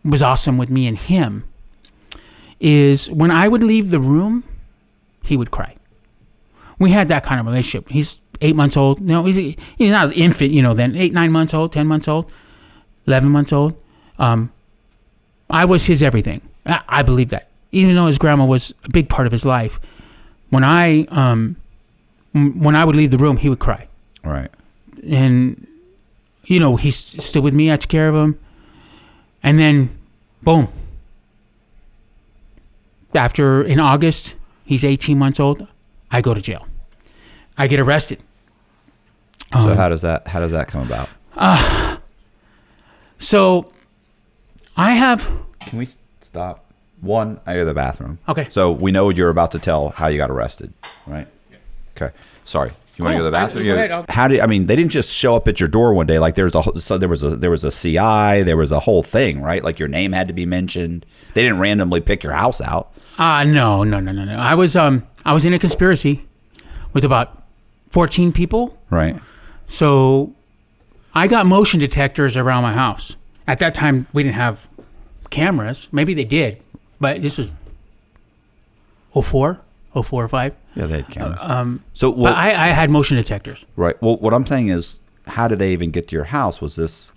was awesome with me and him. Is when I would leave the room, he would cry. We had that kind of relationship. He's 8 months old. No, he's not an infant, you know, then 8, 9 months old, 10 months old, 11 months old. I was his everything. I believe that. Even though his grandma was a big part of his life, when I would leave the room, he would cry. Right. And, you know, he's still with me. I took care of him. And then, boom. In August, he's 18 months old. I go to jail. I get arrested. So how does that come about? So I have. Can we stop? One, I go to the bathroom. Okay. So we know you're about to tell how you got arrested, right? Yeah. Okay. Sorry. You want to go to the bathroom? Go ahead. How did? I mean, they didn't just show up at your door one day. Like there was a CI, there was a whole thing, right? Like your name had to be mentioned. They didn't randomly pick your house out. No. I was in a conspiracy with about 14 people. Right. So I got motion detectors around my house. At that time, we didn't have cameras. Maybe they did, but this was 04 or 05. Yeah, they had cameras. But I had motion detectors. Right. Well, what I'm saying is, how did they even get to your house? Was this?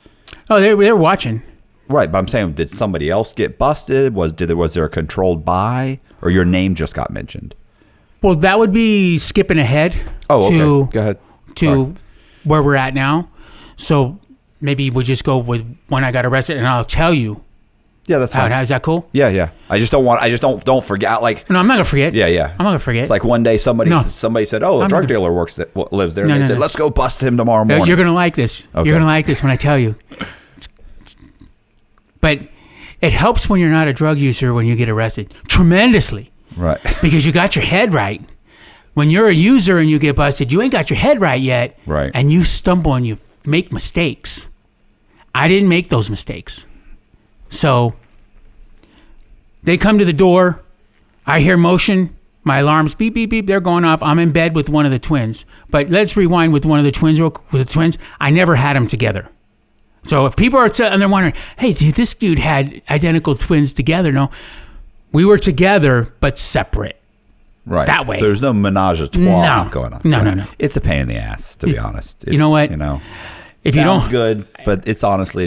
Oh, they were watching. Right, but I'm saying, did somebody else get busted? Was there a controlled buy, or your name just got mentioned? Well, that would be skipping ahead. Oh, okay. Go ahead. To where we're at now. So maybe we just go with when I got arrested, and I'll tell you. Yeah, that's fine. Is that cool? Yeah. I just don't forget. Like, no, I'm not gonna forget. Yeah. I'm not gonna forget. It's like one day somebody said, "Oh, a drug dealer lives there." And they said, "Let's go bust him tomorrow morning." You're gonna like this. Okay. You're gonna like this when I tell you. But it helps when you're not a drug user when you get arrested tremendously. Right. Because you got your head right. When you're a user and you get busted, you ain't got your head right yet. Right. And you stumble and you make mistakes. I didn't make those mistakes. So they come to the door. I hear motion. My alarms beep, beep, beep. They're going off. I'm in bed with one of the twins. But let's rewind with one of the twins. With the twins, I never had them together. So if people are and they're wondering, hey, this dude had identical twins together. No, we were together but separate. Right. that way. There's no menage a trois going on. No. It's a pain in the ass, to be honest. It's, you know what? If you sounds don't, good, but it's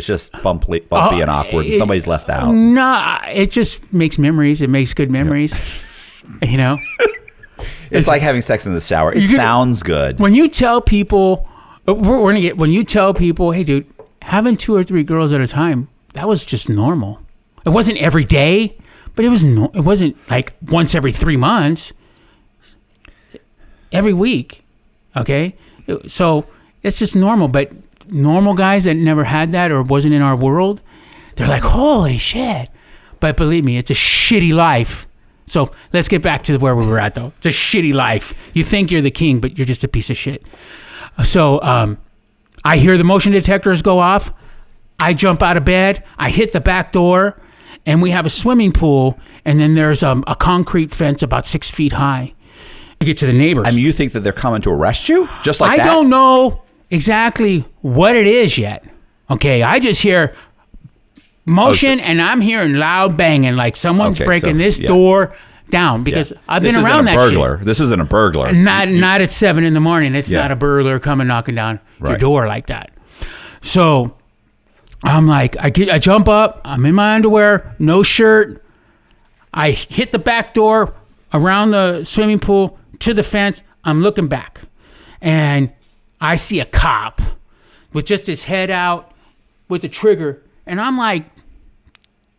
just bumpy and awkward. And somebody's left out. No, it just makes memories. It makes good memories. It's like having sex in the shower. It sounds good. When you tell people, when you tell people, hey, dude, having 2 or 3 girls at a time, that was just normal. It wasn't every day, but it wasn't like once every 3 months. Every week, okay? So it's just normal. But normal guys that never had that or wasn't in our world, they're like, holy shit. But believe me, it's a shitty life. So let's get back to where we were at, though. It's a shitty life. You think you're the king, but you're just a piece of shit. So I hear the motion detectors go off. I jump out of bed. I hit the back door, and we have a swimming pool, and then there's a concrete fence about 6 feet high. To get to the neighbors. I mean, you think that they're coming to arrest you? Just like that? I don't know exactly what it is yet. Okay, I just hear motion, and I'm hearing loud banging, like someone's breaking this door down, because I've been around that shit. This isn't a burglar. Not at 7 in the morning. It's not a burglar coming knocking down your door like that. So I'm like, I jump up. I'm in my underwear, no shirt. I hit the back door around the swimming pool to the fence. I'm looking back, and I see a cop with just his head out with the trigger, and I'm like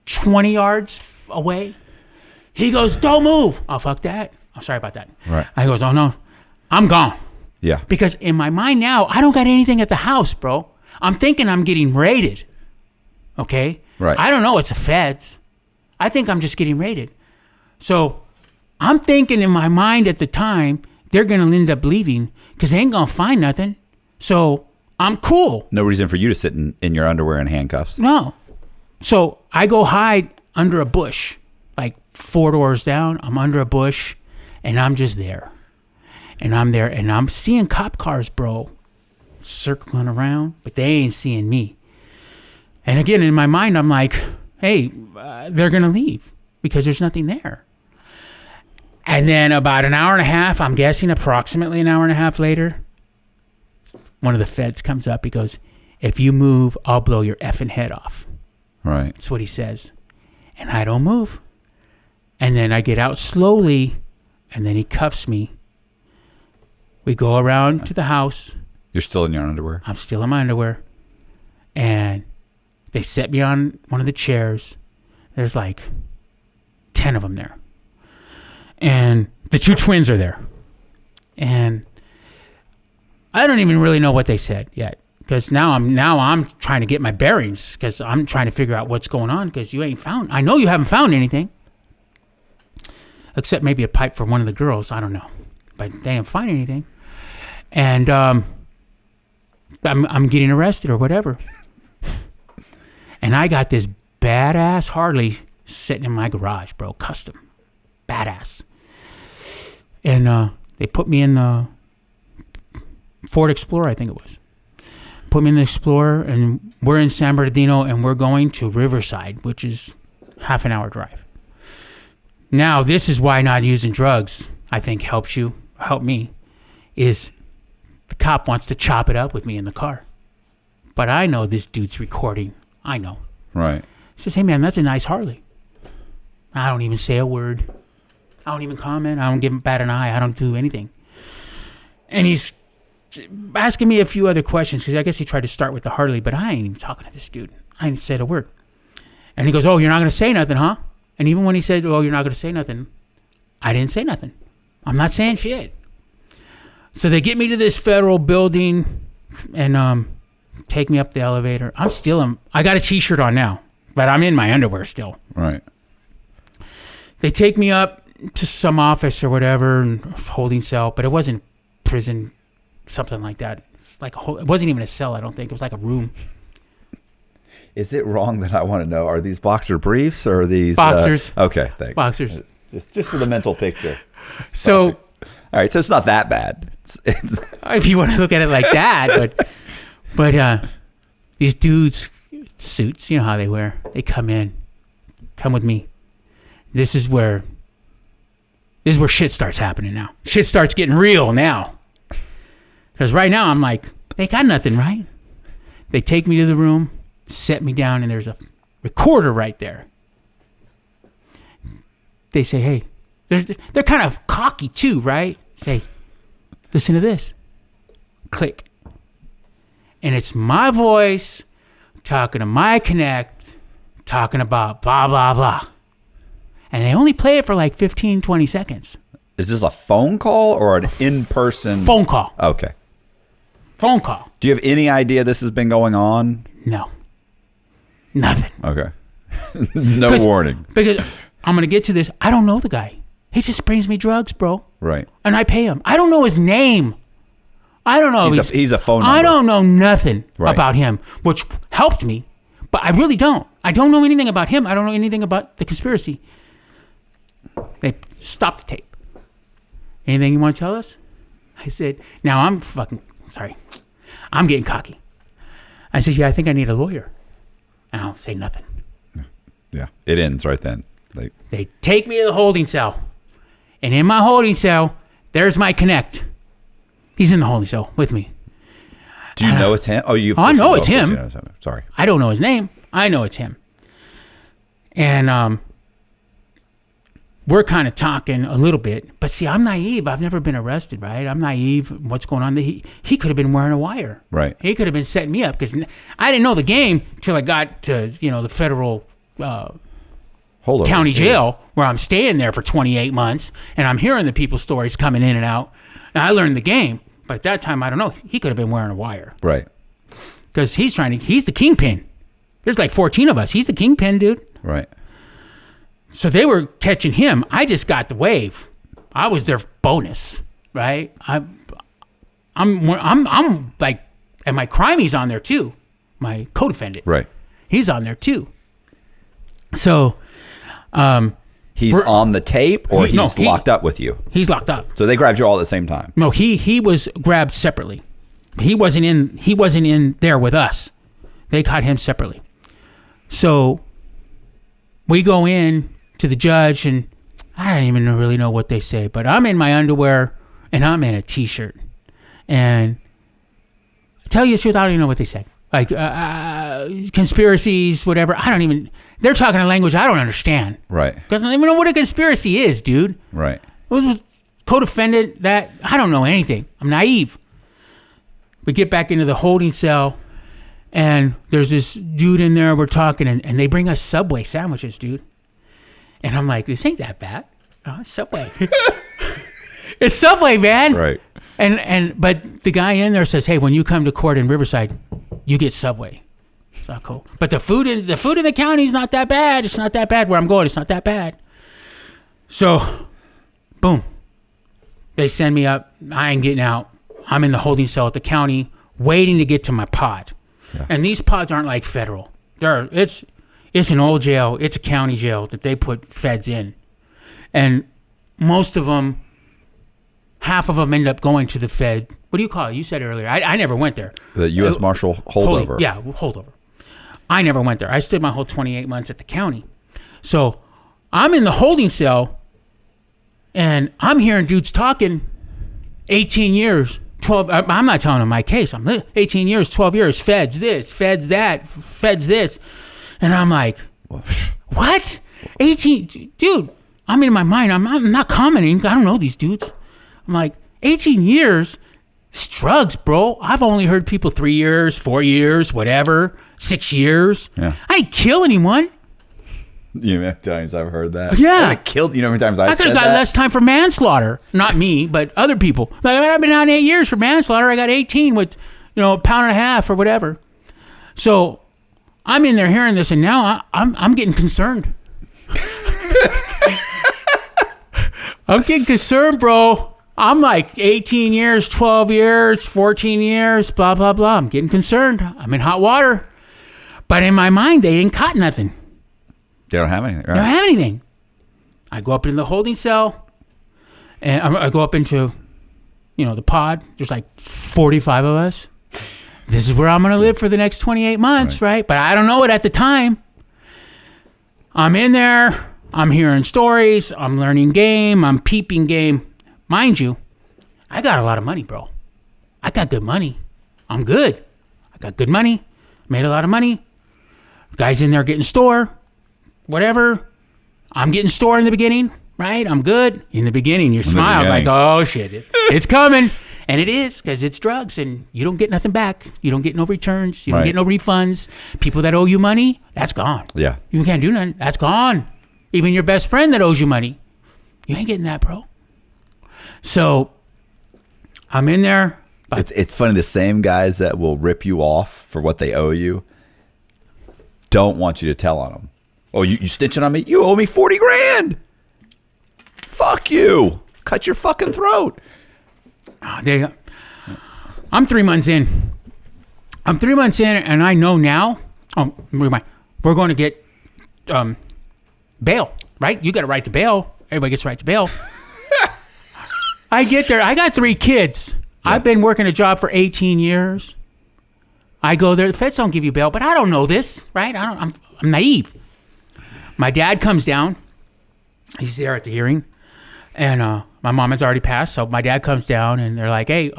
20 yards away. He goes, don't move. Oh, fuck that. I'm sorry about that. Right. I goes, oh, no, I'm gone. Yeah. Because in my mind now, I don't got anything at the house, bro. I'm thinking I'm getting raided. Okay? Right. I don't know. It's the feds. I think I'm just getting raided. So I'm thinking in my mind at the time, they're going to end up leaving because they ain't going to find nothing. So I'm cool. No reason for you to sit in your underwear and handcuffs. No. So I go hide under a bush, like 4 doors down. I'm under a bush, and I'm just there. And I'm there, and I'm seeing cop cars, bro, circling around, but they ain't seeing me. And again, in my mind, I'm like, hey, they're going to leave because there's nothing there. And then about an hour and a half, I'm guessing approximately an hour and a half later, one of the feds comes up. He goes, if you move, I'll blow your effing head off. Right. That's what he says. And I don't move. And then I get out slowly, and then he cuffs me. We go around to the house. You're still in your underwear? I'm still in my underwear. And they set me on one of the chairs. There's like 10 of them there. And the 2 twins are there. And I don't even really know what they said yet. Because now I'm trying to get my bearings. Because I'm trying to figure out what's going on. Because you ain't found. I know you haven't found anything. Except maybe a pipe for one of the girls. I don't know. But they didn't find anything. And I'm getting arrested or whatever. And I got this badass Harley sitting in my garage, bro. Custom. Badass. And they put me in the Ford Explorer, I think it was. Put me in the Explorer, and we're in San Bernardino, and we're going to Riverside, which is half an hour drive. Now, this is why not using drugs, I think, helped me, is the cop wants to chop it up with me in the car. But I know this dude's recording. I know. Right. He says, hey, man, that's a nice Harley. I don't even say a word. I don't even comment. I don't give him bat an eye. I don't do anything. And he's asking me a few other questions because I guess he tried to start with the Harley, but I ain't even talking to this dude. I ain't said a word. And he goes, oh, you're not going to say nothing, huh? And even when he said, oh, you're not going to say nothing, I didn't say nothing. I'm not saying shit. So they get me to this federal building and take me up the elevator. I got a T-shirt on now, but I'm in my underwear still. Right. They take me up to some office or whatever, and holding cell, but it wasn't prison, something like that. It wasn't even a cell, I don't think. It was like a room. Is it wrong that I want to know, are these boxer briefs or are these... Boxers. Okay, thanks. Boxers. Just for the mental picture. So... All right, so it's not that bad. It's if you want to look at it like that, but these dudes, suits, you know how they wear. They come with me. This is This is where shit starts happening now. Shit starts getting real now. Because right now I'm like, they got nothing, right? They take me to the room, set me down, and there's a recorder right there. They say, hey, they're kind of cocky too, right? Say, listen to this. Click. And it's my voice talking to my Connect, talking about blah, blah, blah. And they only play it for like 15, 20 seconds. Is this a phone call or an in-person? Phone call. Okay. Phone call. Do you have any idea this has been going on? No. Nothing. Okay. No warning. Because I'm going to get to this. I don't know the guy. He just brings me drugs, bro. Right. And I pay him. I don't know his name. I don't know. He's a phone number. I don't know nothing Right. about him, which helped me. But I really don't. I don't know anything about him. I don't know anything about the conspiracy. They stopped the tape. Anything you want to tell us? I said, now I'm getting cocky. I said, yeah, I think I need a lawyer. And I'll say nothing. Yeah. It ends right then. They take me to the holding cell. And in my holding cell, there's my Connect. He's in the holding cell with me. Do you know it's him? Oh, I know it's him. Sorry. I don't know his name. I know it's him. And we're kind of talking a little bit. But see, I'm naive. I've never been arrested, right? I'm naive. What's going on? He could have been wearing a wire. Right. He could have been setting me up because I didn't know the game until I got to, the federal county jail where I'm staying there for 28 months. And I'm hearing the people's stories coming in and out. And I learned the game. But at that time, I don't know. He could have been wearing a wire. Right. Because he's the kingpin. There's like 14 of us. He's the kingpin, dude. Right. So they were catching him. I just got the wave. I was their bonus, right? I'm like, and my crimey's on there too. My co-defendant. Right. He's on there too. So, he's on the tape, or he's locked up with you. He's locked up. So they grabbed you all at the same time. No, he was grabbed separately. He wasn't in there with us. They caught him separately. So we go in to the judge, and I don't even really know what they say, but I'm in my underwear and I'm in a t-shirt. And I tell you the truth, I don't even know what they said. Like conspiracies, whatever. They're talking a language I don't understand. Right. Because I don't even know what a conspiracy is, dude. Right. It was co-defendant that I don't know anything. I'm naive. We get back into the holding cell, and there's this dude in there. We're talking, and they bring us Subway sandwiches, dude. And I'm like, this ain't that bad. Oh, it's Subway. It's Subway, man. Right. But the guy in there says, hey, when you come to court in Riverside, you get Subway. It's not cool. But the food in the county is not that bad. It's not that bad where I'm going. It's not that bad. So, boom. They send me up. I ain't getting out. I'm in the holding cell at the county waiting to get to my pod. Yeah. And these pods aren't like federal. It's an old jail. It's a county jail that they put feds in. And most of them, half of them end up going to the Fed. What do you call it? You said it earlier. I never went there. The U.S. Marshal holdover. Yeah, holdover. I never went there. I stood my whole 28 months at the county. So I'm in the holding cell, and I'm hearing dudes talking 18 years, 12. I'm not telling them my case. I'm 18 years, 12 years, feds this, feds that, feds this. And I'm like, what? 18? Dude, I'm in my mind. I'm not commenting. I don't know these dudes. I'm like, 18 years? It's drugs, bro. I've only heard people 3 years, 4 years, whatever, 6 years. Yeah. I didn't kill anyone. You know how many times I've heard that? Yeah. I killed, you know how many times I could have got less time for manslaughter. Not me, but other people. Like, I've been out 8 years for manslaughter. I got 18 with, a pound and a half or whatever. So I'm in there hearing this, and now I'm getting concerned. I'm getting concerned, bro. I'm like 18 years, 12 years, 14 years, blah, blah, blah. I'm getting concerned. I'm in hot water. But in my mind, they ain't caught nothing. They don't have anything, right? They don't have anything. I go up into the holding cell, and I go up into, the pod. There's like 45 of us. This is where I'm going to live for the next 28 months, right? But I don't know it at the time. I'm in there. I'm hearing stories. I'm learning game. I'm peeping game. Mind you, I got a lot of money, bro. I got good money. I'm good. I got good money. Made a lot of money. Guys in there getting store. Whatever. I'm getting store in the beginning, right? I'm good. In the beginning, you smile like, oh, shit. It's coming. And it is, because it's drugs, and you don't get nothing back. You don't get no returns. You don't get no refunds. People that owe you money, that's gone. Yeah. You can't do nothing. That's gone. Even your best friend that owes you money, you ain't getting that, bro. So I'm in there. It's funny. The same guys that will rip you off for what they owe you don't want you to tell on them. Oh, you snitching on me? You owe me 40 grand. Fuck you. Cut your fucking throat. There you go. I'm 3 months in. And I know now. Oh, remind. We're going to get bail, right? You got a right to bail. Everybody gets a right to bail. I get there. I got 3 kids. Yeah. I've been working a job for 18 years. I go there. The feds don't give you bail, but I don't know this, right? I'm naive. My dad comes down. He's there at the hearing, and my mom has already passed. So my dad comes down, and they're like, "Hey,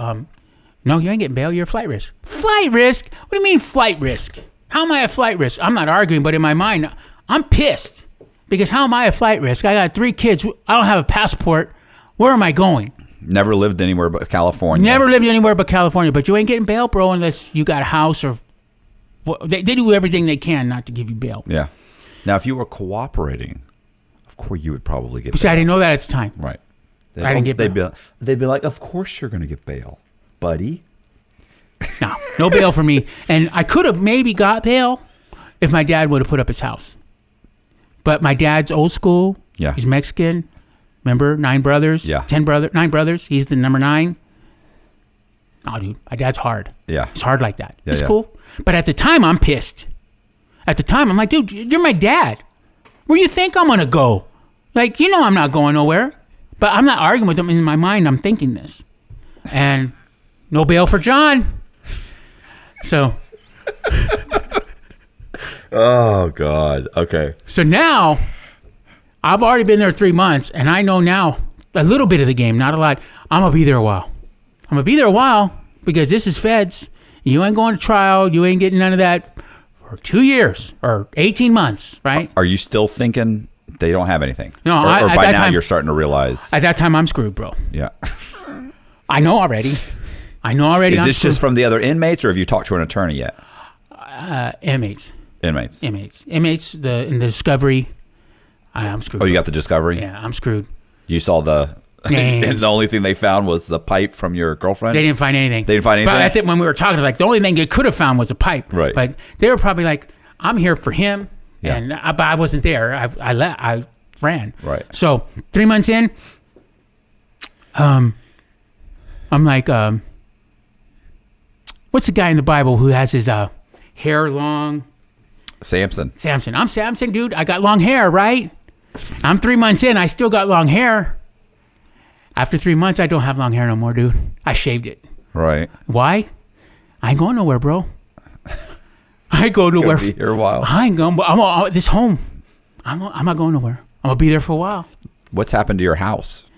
no, you ain't getting bail. You're a flight risk." Flight risk? What do you mean flight risk? How am I a flight risk? I'm not arguing, but in my mind, I'm pissed because how am I a flight risk? I got 3 kids. I don't have a passport. Where am I going? Never lived anywhere but California. Never lived anywhere but California. But you ain't getting bail, bro, unless you got a house or they do everything they can not to give you bail. Yeah. Now, if you were cooperating, of course you would probably get bail. See, I didn't know that at the time. Right. I didn't get bail. They'd be like, of course you're going to get bail, buddy. No bail for me. And I could have maybe got bail if my dad would have put up his house. But my dad's old school. Yeah. He's Mexican. Remember, 9 brothers. Yeah. 9 brothers. He's the number 9. Oh, dude, my dad's hard. Yeah. He's hard like that. Yeah, it's cool. But at the time, I'm pissed. At the time, I'm like, dude, you're my dad. Where you think I'm going to go? Like, you know I'm not going nowhere. But I'm not arguing with him. In my mind, I'm thinking this. And no bail for John. So. Oh, God. Okay. So now, I've already been there 3 months, and I know now a little bit of the game, not a lot. I'm going to be there a while. Because this is feds. You ain't going to trial. You ain't getting none of that for 2 years or 18 months, right? Are you still thinking they don't have anything? No, or by now time, you're starting to realize. At that time, I'm screwed, bro. Yeah. I know already. Is this just from the other inmates, or have you talked to an attorney yet? Inmates. In the discovery. I'm screwed. Oh, you got the discovery? Yeah, I'm screwed. You saw the... And the only thing they found was the pipe from your girlfriend? They didn't find anything. But I think when we were talking, it was like the only thing they could have found was a pipe. Right. But they were probably like, I'm here for him. Yeah. And but I wasn't there. I ran. Right. So 3 months in, I'm like, what's the guy in the Bible who has his hair long? Samson. I'm Samson, dude. I got long hair, right? I'm 3 months in. I still got long hair. After 3 months, I don't have long hair no more, dude. I shaved it. Right. Why? I ain't going nowhere, bro. I go nowhere. Be here a while. I ain't going. I'm this home. I'm not going nowhere. I'm gonna be there for a while. What's happened to your house?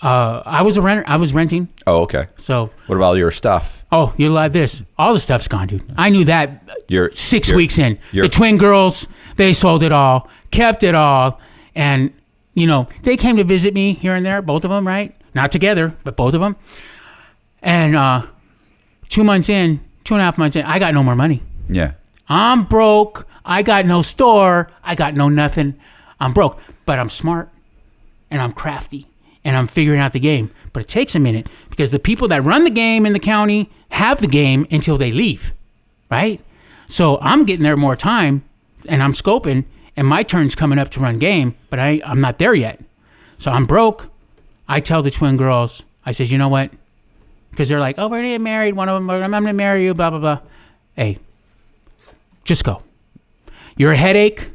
I was a renter. I was renting. Oh, okay. So. What about your stuff? Oh, you like this? All the stuff's gone, dude. I knew that. 6 weeks in. The twin girls, they sold it all, kept it all, and. You know, they came to visit me here and there, both of them, right? Not together, but both of them. And 2 months in, 2.5 months in, I got no more money. Yeah. I'm broke. I got no store. I got no nothing. I'm broke. But I'm smart, and I'm crafty, and I'm figuring out the game. But it takes a minute because the people that run the game in the county have the game until they leave, right? So I'm getting there more time, and I'm scoping, and my turn's coming up to run game, but I'm not there yet. So I'm broke. I tell the twin girls, I says, you know what? Because they're like, oh, we're getting married. One of them, I'm going to marry you, blah, blah, blah. Hey, just go. You're a headache.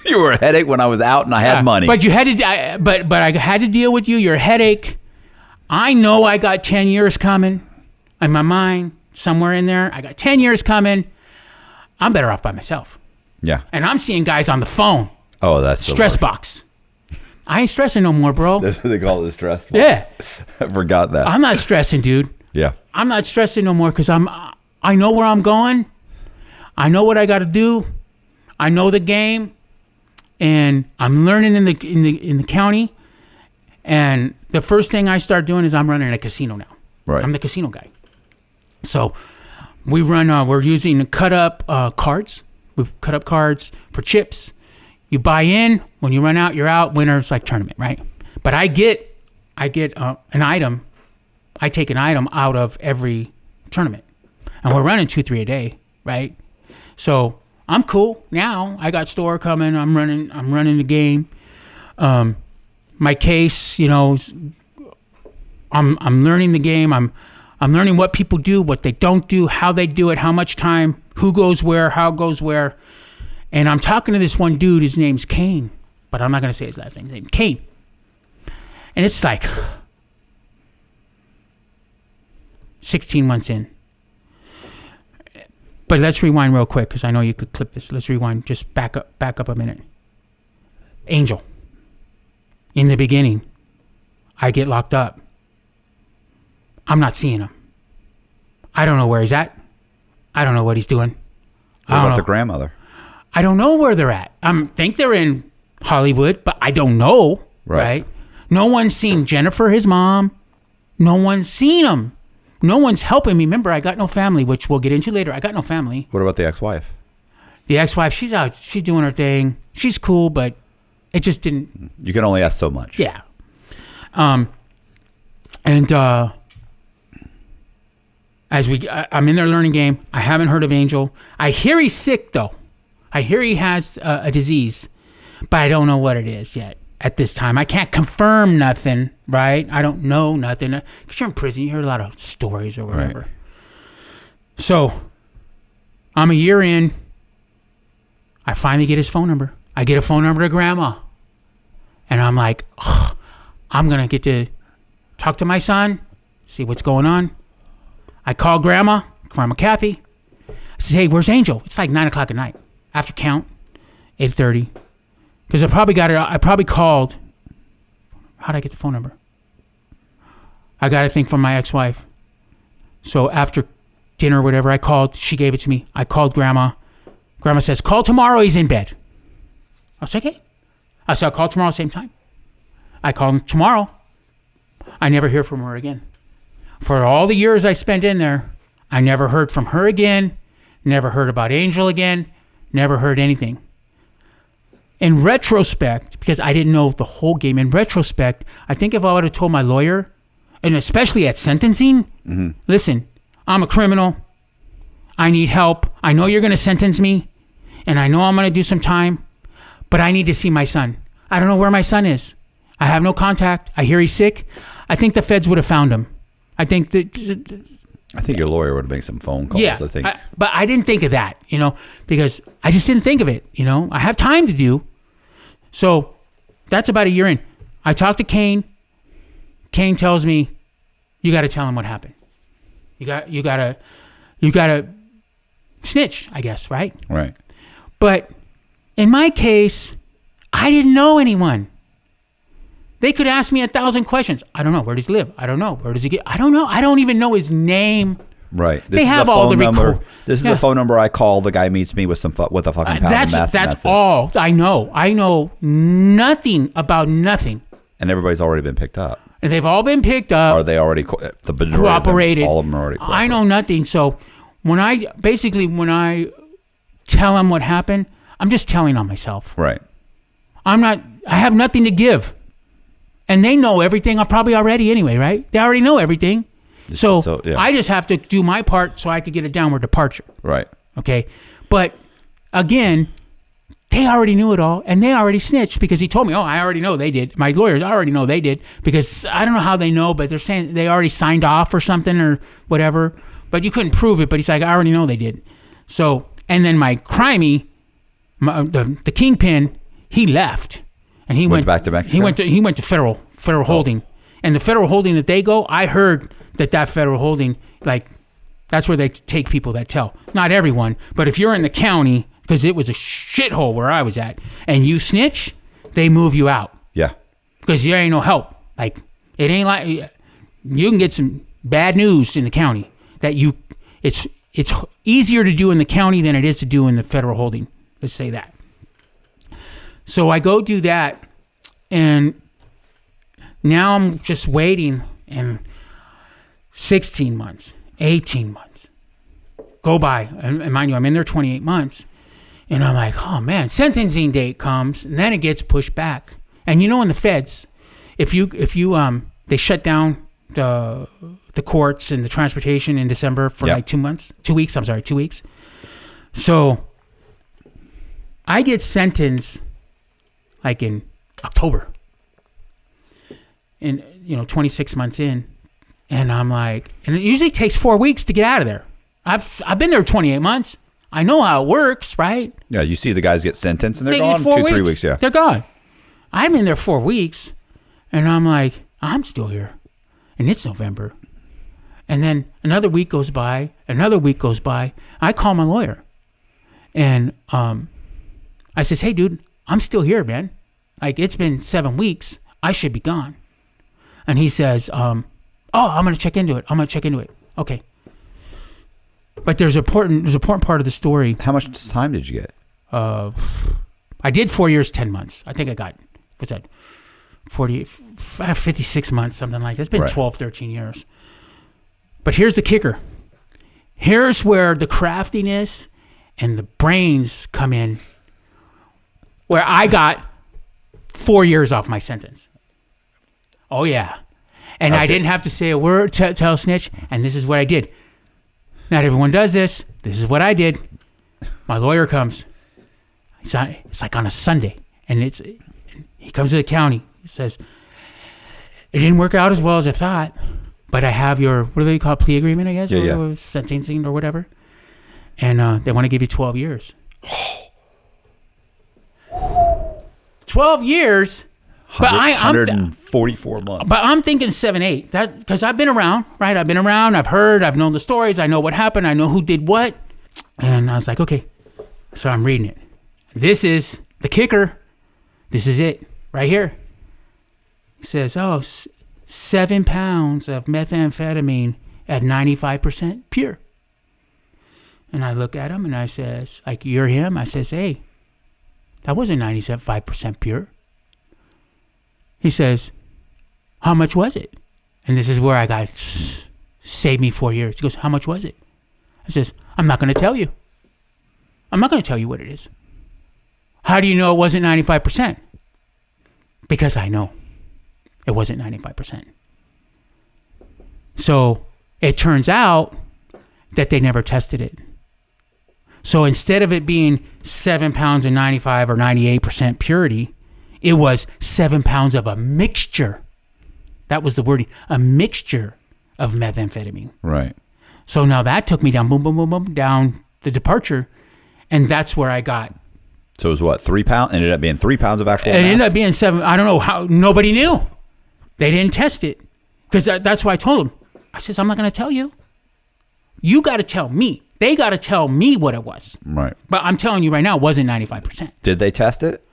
You were a headache when I was out and I had money. But you had to, but I had to deal with you. You're a headache. I know I got 10 years coming in my mind, somewhere in there. I got 10 years coming. I'm better off by myself. Yeah. And I'm seeing guys on the phone. Oh, that's the stress worst. box. I ain't stressing no more, bro. That's what they call it, the stress box. Yeah. I forgot that. I'm not stressing, dude. Yeah. I'm not stressing no more because I know where I'm going. I know what I got to do. I know the game, and I'm learning in the county. And the first thing I start doing is I'm running a casino now. Right. I'm the casino guy. So we run. We're using cut up cards. We've cut up cards for chips. You buy in. When you run out, you're out. Winner's like tournament, right? But I get an item. I take an item out of every tournament, and we're running 2-3 a day, right? So I'm cool now. I got store coming. I'm running the game. My case, I'm learning the game. I'm learning what people do, what they don't do, how they do it, how much time, who goes where, how it goes where. And I'm talking to this one dude. His name's Kane, but I'm not gonna say his last name. His name's Kane. And it's like 16 months in. But let's rewind real quick because I know you could clip this. Let's rewind. Just back up a minute. Angel. In the beginning, I get locked up. I'm not seeing him. I don't know where he's at. I don't know what he's doing. What about the grandmother? I don't know where they're at. I think they're in Hollywood, but I don't know. Right? No one's seen Jennifer, his mom. No one's seen him. No one's helping me. Remember, I got no family, which we'll get into later. I got no family. What about the ex-wife? The ex-wife, she's out. She's doing her thing. She's cool, but it just didn't. You can only ask so much. Yeah. I'm in their learning game. I haven't heard of Angel. I hear he's sick though. I hear he has a disease, but I don't know what it is yet at this time. I can't confirm nothing, right? I don't know nothing. Because you're in prison, you hear a lot of stories or whatever. Right. So, I'm a year in. I finally get his phone number. I get a phone number to Grandma. And I'm like, I'm going to get to talk to my son, see what's going on. I call Grandma Kathy. I says, hey, where's Angel? It's like 9 o'clock at night. After count, 8:30. Because I probably called. How'd I get the phone number? I got a thing from my ex-wife. So after dinner or whatever, I called. She gave it to me. I called Grandma. Grandma says, call tomorrow. He's in bed. I was like, okay. I said, I'll call tomorrow same time. I call him tomorrow. I never hear from her again. For all the years I spent in there, I never heard from her again. Never heard about Angel again. Never heard anything. In retrospect, because I didn't know the whole game, in retrospect, I think if I would have told my lawyer, and especially at sentencing, listen, I'm a criminal. I need help. I know you're going to sentence me, and I know I'm going to do some time, but I need to see my son. I don't know where my son is. I have no contact. I hear he's sick. I think the feds would have found him. I think your lawyer would have made some phone calls. Yeah, I think. But I didn't think of that, because I just didn't think of it. I have time to do. So that's about a year in. I talked to Kane. Kane tells me, you got to tell him what happened. You got to snitch, I guess, right? Right. But in my case, I didn't know anyone. They could ask me 1,000 questions. I don't know. Where does he live? I don't know. Where does he get? I don't know. I don't even know his name. Right. They have all the number. This is the phone number I call. The guy meets me with a fucking pound of meth. That's all I know. I know nothing about nothing. And everybody's already been picked up. And they've all been picked up. Are they already cooperated? All of them are already cooperated. I know nothing. So when I tell them what happened, I'm just telling on myself. Right. I have nothing to give. And they know everything probably already anyway, right? They already know everything. So yeah. I just have to do my part so I could get a downward departure. Right. Okay. But again, they already knew it all, and they already snitched because he told me, I already know they did. My lawyers already know they did because I don't know how they know, but they're saying they already signed off or something or whatever. But you couldn't prove it, but he's like, I already know they did. So, and then my crimey, the kingpin, he left. And he went back to Mexico. He went to federal holding, and the federal holding that they go, I heard that federal holding, like, that's where they take people that tell. Not everyone, but if you're in the county, because it was a shithole where I was at. And you snitch, they move you out Yeah. because there ain't no help. Like, it ain't like you can get some bad news in the county that it's easier to do in the county than it is to do in the federal holding. Let's say that. So I go do that, and now I'm just waiting, and 16 months, 18 months go by. And mind you, I'm in there 28 months. And I'm like, oh man, sentencing date comes, and then it gets pushed back. And you know, in the feds, if you they shut down the courts and the transportation in December for like 2 weeks. So I get sentenced like in October, and 26 months in, and I'm like, and it usually takes 4 weeks to get out of there. I've been there 28 months. I know how it works, right? Yeah, you see the guys get sentenced and they're They gone get 2-3 weeks. Yeah. They're gone. I'm in there 4 weeks, and I'm like, I'm still here. And it's November. And then another week goes by. I call my lawyer. And I says, hey, dude, I'm still here, man. Like, it's been 7 weeks. I should be gone. And he says, I'm going to check into it. Okay. But there's an important part of the story. How much time did you get? I did 4 years, 10 months. I think I got, what's that? 56 months, something like that. It's been Right. 12, 13 years. But here's the kicker. Here's where the craftiness and the brains come in, where I got 4 years off my sentence. Oh, yeah. And I didn't have to say a word to tell a snitch, and this is what I did. Not everyone does this. This is what I did. My lawyer comes. It's like on a Sunday, and he comes to the county. He says, it didn't work out as well as I thought, but I have your, what do they call it, plea agreement, I guess? Yeah. Sentencing or whatever. And they want to give you 12 years. 12 years? But I'm 144 months. But I'm thinking 7, 8. That because I've been around, right? I've been around. I've heard. I've known the stories. I know what happened. I know who did what. And I was like, okay. So I'm reading it. This is the kicker. This is it right here. He says, 7 pounds of methamphetamine at 95% pure. And I look at him and I says, like, you're him? I says, hey, that wasn't 95% pure. He says, how much was it? And this is where I got, saved me 4 years. He goes, how much was it? I says, I'm not going to tell you. I'm not going to tell you what it is. How do you know it wasn't 95%? Because I know it wasn't 95%. So it turns out that they never tested it. So instead of it being 7 pounds of 95 or 98% purity, it was 7 pounds of a mixture. That was the wording. A mixture of methamphetamine. Right. So now that took me down, boom, boom, boom, boom, down the departure. And that's where I got. So it was what, 3 pounds? Ended up being 3 pounds of actual It meth? ended up being 7. I don't know how. Nobody knew. They didn't test it. Because that's why I told them. I says, I'm not going to tell you. You got to tell me. They got to tell me what it was. Right. But I'm telling you right now, it wasn't 95%. Did they test it?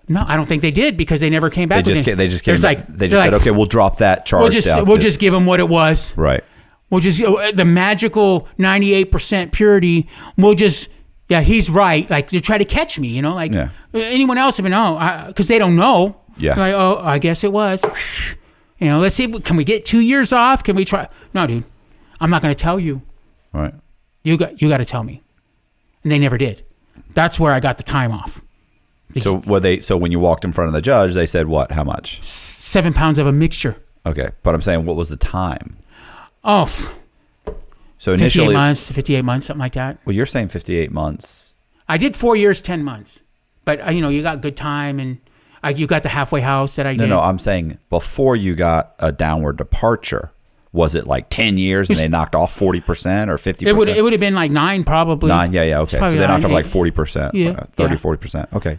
No, I don't think they did because they never came back. They just came back. They just said, okay, we'll drop that charge down. We'll just give them what it was. Right. We'll just, the magical 98% purity, we'll just, yeah, he's right. Like, they try to catch me, like anyone else would know, because they don't know. Yeah. Like, oh, I guess it was. Let's see, can we get 2 years off? Can we try? No, dude, I'm not going to tell you. Right. You got to tell me. And they never did. That's where I got the time off. So when you walked in front of the judge, they said what? How much? 7 pounds of a mixture. Okay, but I'm saying, what was the time? Oh, so initially, 58 months, something like that. Well, you're saying 58 months. I did 4 years, 10 months, but you got good time, and you got the halfway house that I did. No, I'm saying before you got a downward departure, was it like 10 years and they knocked off 40% or 50%? It would have been like 9 probably. 9, yeah, okay. So they knocked off like 40%, yeah, 40%. Okay.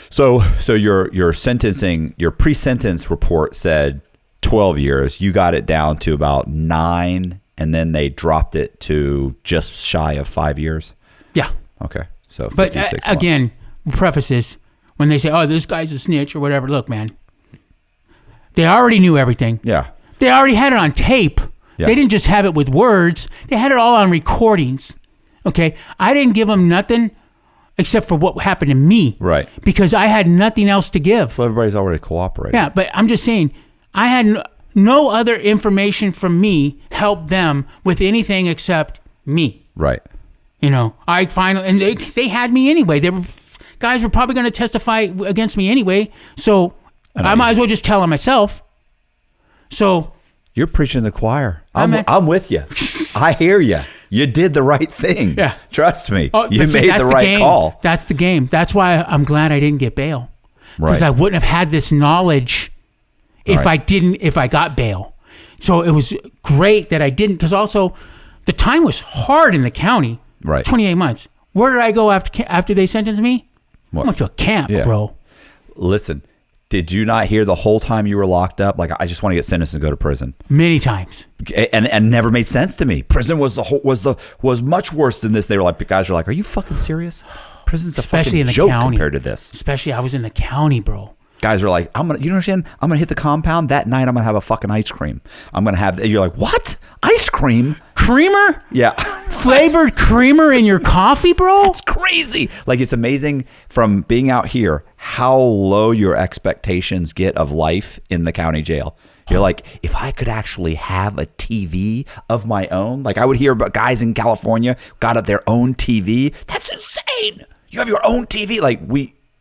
So your sentencing, your pre-sentence report said 12 years. You got it down to about 9, and then they dropped it to just shy of 5 years. Yeah. Okay. So But 56 months. again, preface this, when they say, oh, this guy's a snitch or whatever, look, man, they already knew everything. Yeah. They already had it on tape. Yeah. They didn't just have it with words. They had it all on recordings. Okay? I didn't give them nothing except for what happened to me. Right. Because I had nothing else to give. Well, everybody's already cooperating. Yeah, but I'm just saying, I had no other information from me help them with anything except me. Right. You know, I finally, and they had me anyway. Guys were probably going to testify against me anyway. So I might as well just tell on myself. So You're preaching to the choir. I'm I'm with you. I hear you. You did the right thing. Yeah. Trust me. Oh, You but see, made that's the right game. call. That's the game. That's why I'm glad I didn't get bail. Because Right. I wouldn't have had this knowledge if Right. if I got bail. So it was great that I didn't, because also the time was hard in the county. Right. 28 months. Where did I go after they sentenced me? What? I went to a camp, Yeah. bro. Listen, did you not hear the whole time you were locked up? Like, I just want to get sentenced and go to prison. Many times. And never made sense to me. Prison was much worse than this. They were like, guys were like, are you fucking serious? Prison's a Especially fucking in the joke county. compared to this. Especially I was in the county, bro. Guys are like, you understand? I'm gonna hit the compound that night. I'm gonna have a fucking ice cream. I'm gonna have. You're like, what? Ice cream? Creamer? Yeah. Flavored creamer in your coffee, bro? It's crazy. Like, it's amazing from being out here how low your expectations get of life in the county jail. You're like, if I could actually have a TV of my own, like I would hear about guys in California got their own TV. That's insane. You have your own TV. Like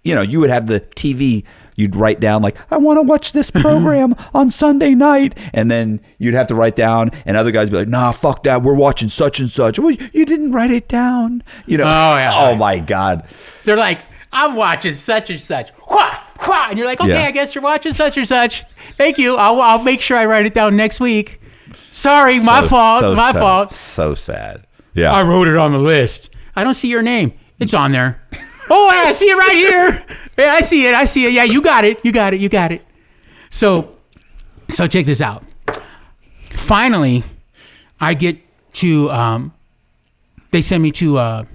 you would have the TV. You'd write down like, I want to watch this program on Sunday night. And then you'd have to write down, and other guys would be like, nah, fuck that. We're watching such and such. Well, you didn't write it down. You know? Oh, yeah. Oh my God. They're like, I'm watching such and such. Wha, wha. And you're like, okay, Yeah. I guess you're watching such and such. Thank you. I'll make sure I write it down next week. Sorry, my fault. My fault. So sad. Yeah. I wrote it on the list. I don't see your name. It's on there. Oh, I see it right here. Yeah, I see it. Yeah, you got it. So check this out. Finally, I get to, they send me to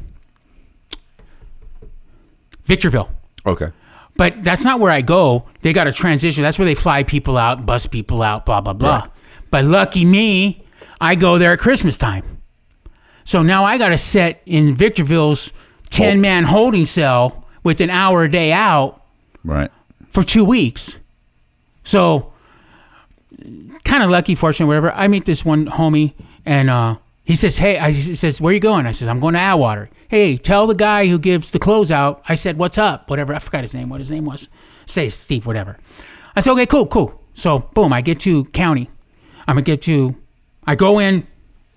Victorville. Okay. But that's not where I go. They got to transition. That's where they fly people out, bus people out, blah, blah, blah. Right. But lucky me, I go there at Christmas time. So now I got to sit in Victorville's 10-man holding cell with an hour a day out Right. for 2 weeks. So kind of lucky, fortunate, whatever. I meet this one homie, and he says, hey, he says, where you going? I says, I'm going to Atwater. Hey, tell the guy who gives the clothes out. I said, what's up? Whatever. I forgot his name, what his name was. Say Steve, whatever. I said, okay, cool. So boom, I get to county. I go in,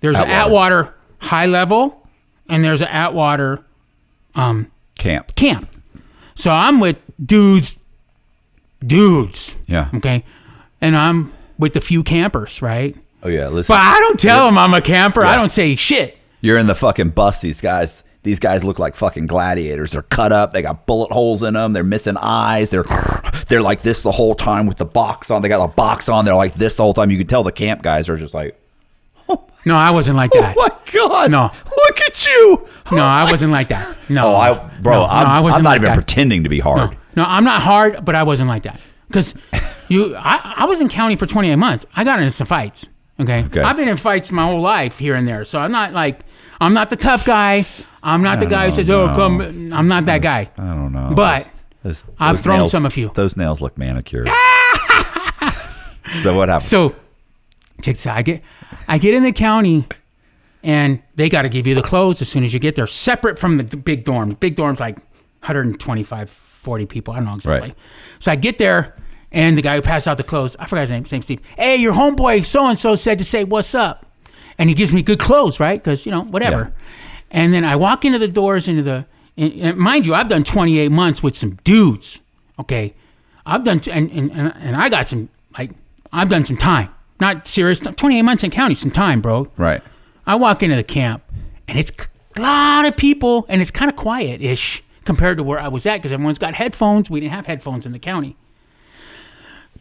there's an Atwater high level, and there's an Atwater Camp. So I'm with dudes. Yeah. Okay. And I'm with the few campers, right? Oh yeah. Listen. But I don't tell them I'm a camper. Yeah. I don't say shit. You're in the fucking bus. These guys look like fucking gladiators. They're cut up. They got bullet holes in them. They're missing eyes. They're like this the whole time with the box on. They got a box on. They're like this the whole time. You can tell the camp guys are just like, No, I wasn't like that. oh my God. No. Look at you. No, I wasn't like that. No. Oh, I wasn't I'm not like even that. pretending to be hard. No, I'm not hard, but I wasn't like that. Because I was in county for 28 months. I got into some fights. Okay? I've been in fights my whole life here and there. So I'm not the tough guy. I'm not the guy who says, oh, come. I'm not that guy. I don't know. But I've thrown nails, some a few. Those nails look manicured. So what happened? So check this out. I get in the county, and they got to give you the clothes as soon as you get there, separate from the big dorm. Big dorm's like 125, 40 people. I don't know exactly. Right. So I get there, and the guy who passed out the clothes, I forgot his name, same Steve. Hey, your homeboy so-and-so said to say, what's up? And he gives me good clothes, right? Because, whatever. Yeah. And then I walk into the doors, and mind you, I've done 28 months with some dudes, okay? I've done, and I got some, I've done some time. Not serious, 28 months in county, some time, bro. Right. I walk into the camp, and it's a lot of people, and it's kind of quiet-ish compared to where I was at, because everyone's got headphones. We didn't have headphones in the county.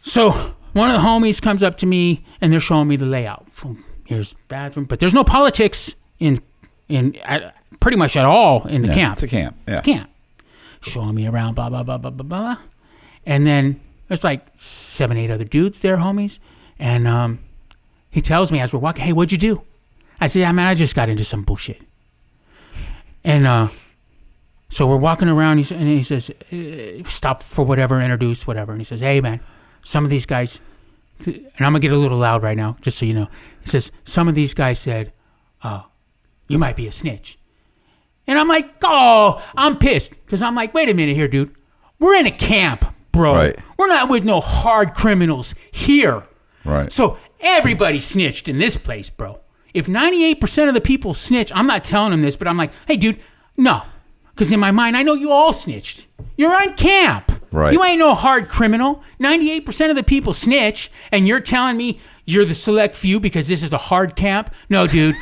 So one of the homies comes up to me, and they're showing me the layout. Here's the bathroom, but there's no politics in pretty much at all in the camp. It's a camp. Yeah. Camp. Showing me around, blah, blah, blah, blah, blah, blah. And then there's like 7, 8 other dudes there, homies. And he tells me as we're walking, hey, what'd you do? I said, yeah, man, I just got into some bullshit. And so we're walking around, and he says, stop for whatever, introduce whatever. And he says, hey, man, some of these guys, and I'm going to get a little loud right now, just so you know. He says, some of these guys said, you might be a snitch. And I'm like, oh, I'm pissed. Because I'm like, wait a minute here, dude. We're in a camp, bro. Right. We're not with no hard criminals here. Right. So everybody snitched in this place, bro. If 98% of the people snitch, I'm not telling them this, but I'm like, hey, dude, no. Because in my mind, I know you all snitched. You're on camp. Right. You ain't no hard criminal. 98% of the people snitch, and you're telling me you're the select few because this is a hard camp? No, dude.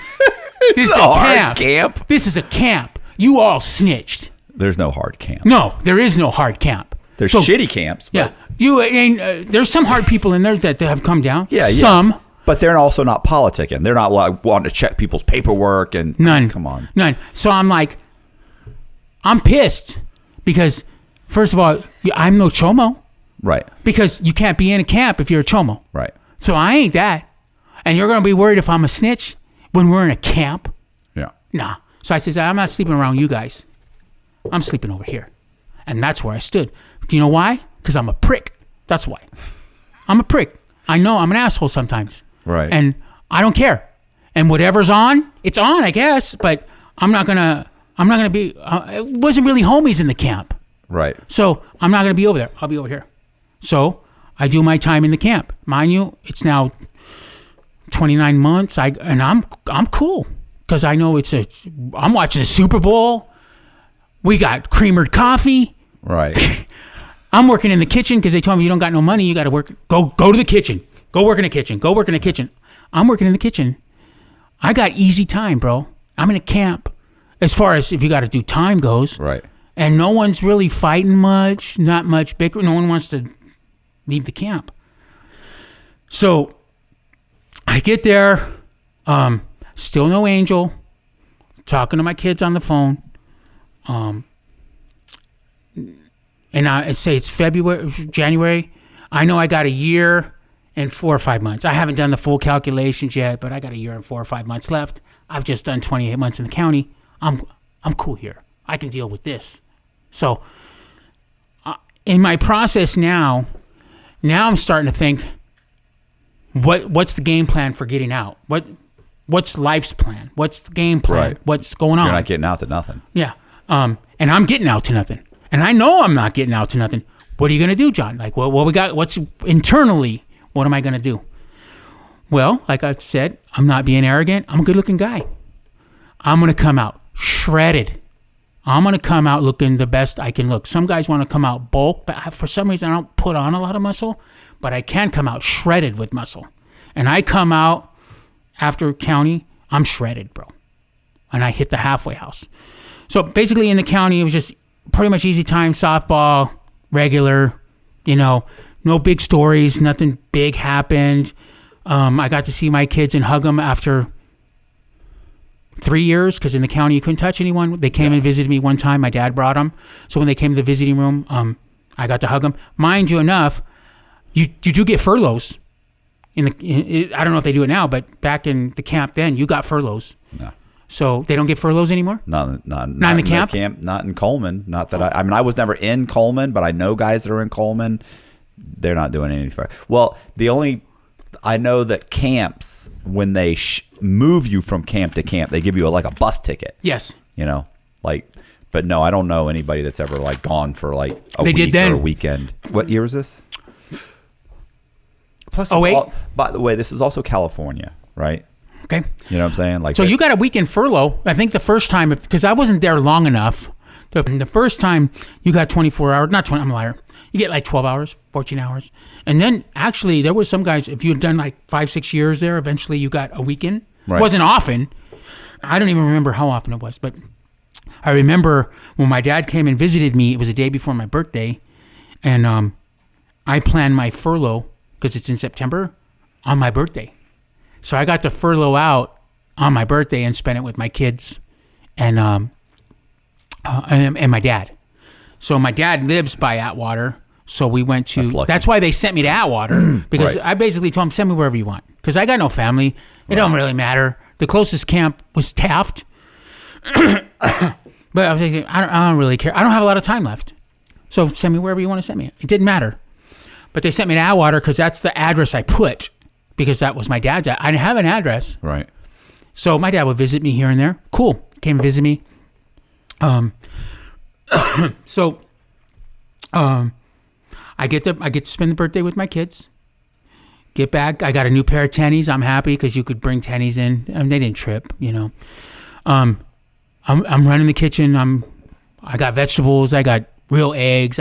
This is a hard camp. This is a camp. You all snitched. There's no hard camp. No, there is no hard camp. There's shitty camps. But Yeah. There's some hard people in there that have come down. Yeah. Some. But they're also not politicking. They're not like wanting to check people's paperwork and None. Come on. None. So I'm like, I'm pissed because, first of all, I'm no chomo. Right. Because you can't be in a camp if you're a chomo. Right. So I ain't that. And you're going to be worried if I'm a snitch when we're in a camp? Yeah. Nah. So I said, I'm not sleeping around you guys. I'm sleeping over here. And that's where I stood. Do you know why? Because I'm a prick. That's why. I'm a prick. I know I'm an asshole sometimes. Right. And I don't care. And whatever's on, it's on, I guess. But I'm not gonna be. It wasn't really homies in the camp. Right. So I'm not gonna be over there. I'll be over here. So I do my time in the camp. Mind you, it's now 29 months. I'm cool because I know I'm watching a Super Bowl. We got creamered coffee. Right. I'm working in the kitchen because they told me you don't got no money. You got to work. Go to the kitchen. Go work in the kitchen. Go work in the kitchen. I'm working in the kitchen. I got easy time, bro. I'm in a camp. As far as if you got to do time goes. Right. And no one's really fighting much. Not much bicker. No one wants to leave the camp. So I get there. Still no angel. Talking to my kids on the phone. And I say it's January. I know I got a year and 4 or 5 months. I haven't done the full calculations yet, but I got a year and 4 or 5 months left. I've just done 28 months in the county. I'm cool here. I can deal with this. So in my process now I'm starting to think, what's the game plan for getting out? What's life's plan? What's the game plan? Right. What's going on? You're not getting out to nothing. Yeah. And I'm getting out to nothing. And I know I'm not getting out to nothing. What are you going to do, John? Like, what we got? What's internally? What am I going to do? Well, like I said, I'm not being arrogant. I'm a good-looking guy. I'm going to come out shredded. I'm going to come out looking the best I can look. Some guys want to come out bulk, but for some reason I don't put on a lot of muscle, but I can come out shredded with muscle. And I come out after county, I'm shredded, bro. And I hit the halfway house. So basically in the county, it was just pretty much easy time, softball, regular, no big stories, nothing big happened. I got to see my kids and hug them after 3 years because in the county you couldn't touch anyone. They came and visited me one time. My dad brought them. So when they came to the visiting room, I got to hug them. Mind you enough, you do get furloughs. I don't know if they do it now, but back in the camp then, you got furloughs. No. So they don't get furloughs anymore? Not in the camp? Not in Coleman. Not that I mean, I was never in Coleman, but I know guys that are in Coleman. They're not doing any fire. Well, I know that camps, when they move you from camp to camp, they give you a bus ticket. Yes. But no, I don't know anybody that's ever gone for a They week did then. or a weekend. What year was this? Plus, by the way, this is also California, right? Okay. You know what I'm saying? So you got a weekend furlough. I think the first time, because I wasn't there long enough. The first time you got 24 hours, not 20, I'm a liar. You get 12 hours, 14 hours. And then actually there was some guys, if you had done 5-6 years there, eventually you got a weekend. Right. It wasn't often. I don't even remember how often it was, but I remember when my dad came and visited me, it was the day before my birthday. And I planned my furlough, because it's in September, on my birthday. So I got to furlough out on my birthday and spend it with my kids and my dad. So my dad lives by Atwater. So we went to. That's why they sent me to Atwater because I basically told them, send me wherever you want because I got no family. It don't really matter. The closest camp was Taft. But I was thinking, I don't really care. I don't have a lot of time left. So send me wherever you want to send me. It didn't matter. But they sent me to Atwater because that's the address I put because that was my dad's. I didn't have an address. Right. So my dad would visit me here and there. Cool. Came and visit me. I get to spend the birthday with my kids. Get back. I got a new pair of tennies. I'm happy because you could bring tennies in. I mean, they didn't trip, you know. I'm running the kitchen. I got vegetables. I got real eggs.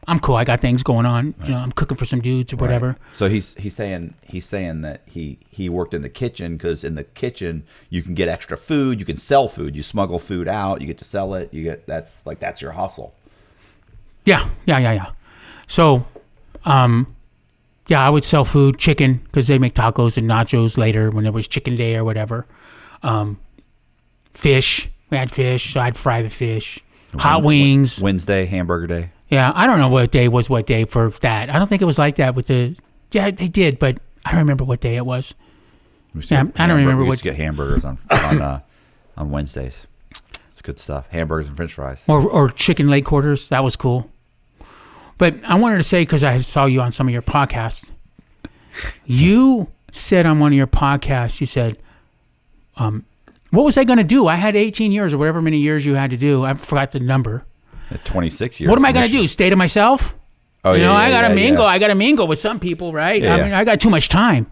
I'm cool. I got things going on. Right. You know, I'm cooking for some dudes or whatever. Right. So he's saying that he worked in the kitchen because in the kitchen you can get extra food. You can sell food. You smuggle food out. You get to sell it. That's your hustle. Yeah. So, I would sell food, chicken, because they make tacos and nachos later when it was chicken day or whatever. Fish. We had fish, so I'd fry the fish. Hot wings. Wednesday, hamburger day. Yeah, I don't know what day was what day for that. I don't think it was like that with the... Yeah, they did, but I don't remember what day it was. I don't remember what... We used to get hamburgers on Wednesdays. It's good stuff. Hamburgers and french fries. Or chicken leg quarters. That was cool. But I wanted to say, because I saw you on some of your podcasts, you said on one of your podcasts, you said, what was I going to do? I had 18 years or whatever many years you had to do. I forgot the number. 26 years. What am I going to do? Stay to myself? Oh, you know, I got to mingle. I got to mingle with some people, right? Yeah, I mean, I got too much time.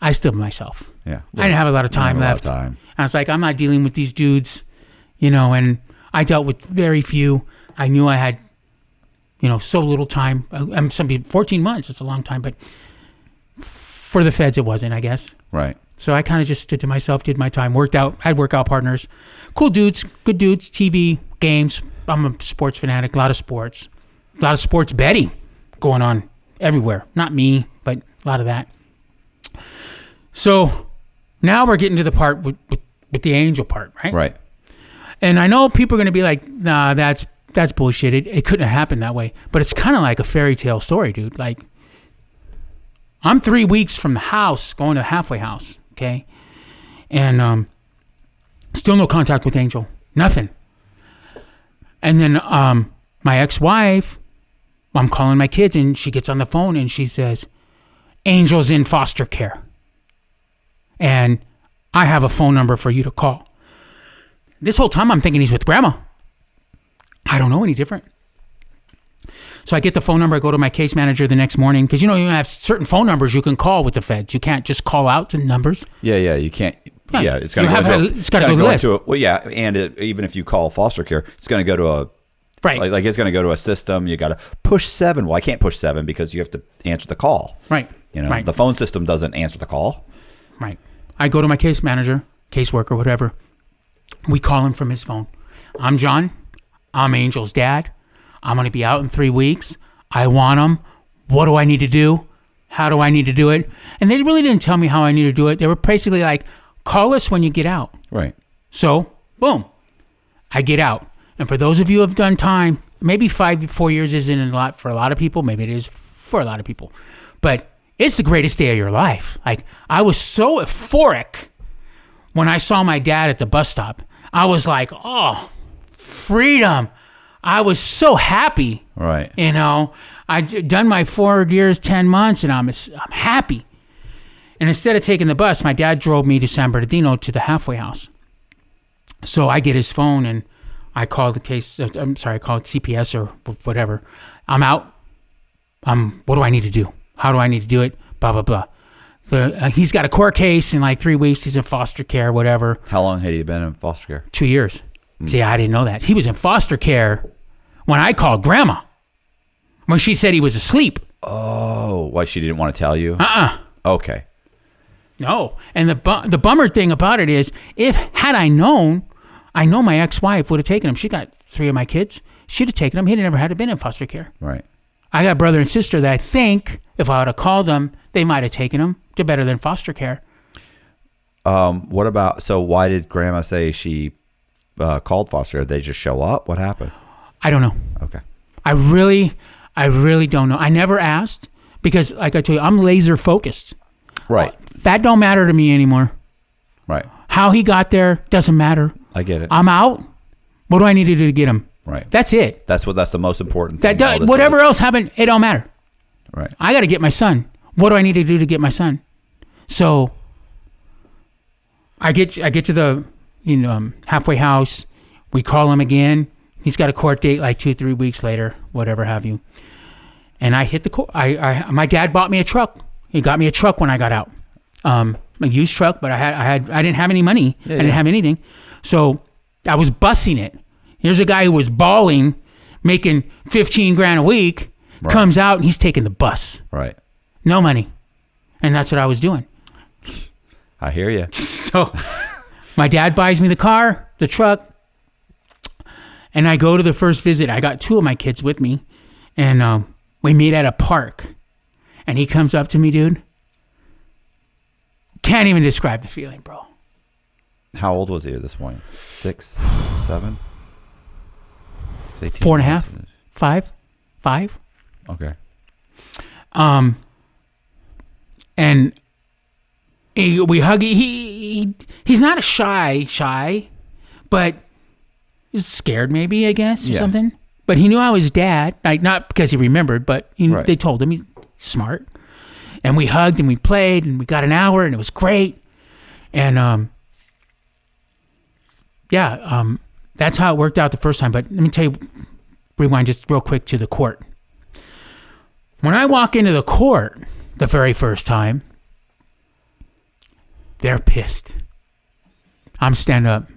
I stood myself. Yeah. I didn't have a lot of time left. I was like, I'm not dealing with these dudes, you know, and I dealt with very few. I knew I had, you know, so little time. Some people, 14 months, it's a long time, but for the feds, it wasn't, I guess. Right. So I kind of just stood to myself, did my time, worked out, had workout partners, cool dudes, good dudes, TV, games. I'm a sports fanatic, a lot of sports betting going on everywhere. Not me, but a lot of that. So now we're getting to the part with the angel part, right? Right. And I know people are going to be like, nah, that's bullshit. It couldn't have happened that way. But it's kind of like a fairy tale story, dude. Like, I'm 3 weeks from the house, going to the halfway house, okay? And still no contact with Angel. Nothing. And then my ex-wife, I'm calling my kids, and she gets on the phone, and she says, Angel's in foster care. And I have a phone number for you to call. This whole time, I'm thinking he's with Grandma. I don't know any different. So I get the phone number. I go to my case manager the next morning because, you know, you have certain phone numbers you can call with the feds. You can't just call out the numbers. Yeah, you can't. Yeah, it's got to go to the list. And even if you call foster care, it's going to go to a right. Like it's going to go to a system. You got to push 7. Well, I can't push 7 because you have to answer the call. Right. You know, right. The phone system doesn't answer the call. Right. I go to my case manager, caseworker, whatever. We call him from his phone. I'm John. I'm Angel's dad. I'm going to be out in 3 weeks. I want him. What do I need to do? How do I need to do it? And they really didn't tell me how I need to do it. They were basically like, call us when you get out. Right. So, boom. I get out. And for those of you who have done time, maybe 4 years isn't a lot for a lot of people. Maybe it is for a lot of people. But it's the greatest day of your life. Like, I was so euphoric when I saw my dad at the bus stop. I was like, oh, freedom. I was so happy. Right. You know, I'd done my 4 years, 10 months, and I'm happy. And instead of taking the bus, my dad drove me to San Bernardino to the halfway house. So I get his phone and I call the case. I call it CPS or whatever. I'm out. What do I need to do? How do I need to do it? Blah, blah, blah. He's got a court case in like 3 weeks. He's in foster care, whatever. How long had he been in foster care? 2 years. See, I didn't know that. He was in foster care when I called Grandma. When she said he was asleep. Oh, why she didn't want to tell you? Okay. No. And the bummer thing about it is, had I known, I know my ex-wife would have taken him. She got 3 of my kids. She'd have taken him. He'd never had been in foster care. Right. I got a brother and sister that I think if I would have called them, they might have taken him to better than foster care. What about, so why did Grandma say she called foster care? Did they just show up? What happened? I don't know. Okay. I really don't know. I never asked because, like I told you, I'm laser focused. Right. That don't matter to me anymore. Right. How he got there doesn't matter. I get it. I'm out. What do I need to do to get him? Right. That's it. That's the most important thing. Whatever else happened, it don't matter. Right. I got to get my son. What do I need to do to get my son? So I get to the halfway house. We call him again. He's got a court date like 2-3 weeks later, whatever have you. And I hit the court. My dad bought me a truck. He got me a truck when I got out. A used truck, but I didn't have any money. I didn't have anything. So I was bussing it. Here's a guy who was balling, making $15,000 a week, comes out and he's taking the bus. Right. No money. And that's what I was doing. I hear you. So my dad buys me the car, the truck, and I go to the first visit. I got 2 of my kids with me, and we meet at a park. And he comes up to me, dude. Can't even describe the feeling, bro. How old was he at this point? 6, 7? 4.5, 5. Okay. And we hug. He's not a shy, but he's scared maybe, I guess, or something. But he knew I was dad, like not because he remembered, but they told him he's smart. And we hugged and we played and we got an hour and it was great. And that's how it worked out the first time. But let me tell you, rewind just real quick to the court. When I walk into the court the very first time, they're pissed. I'm stand up.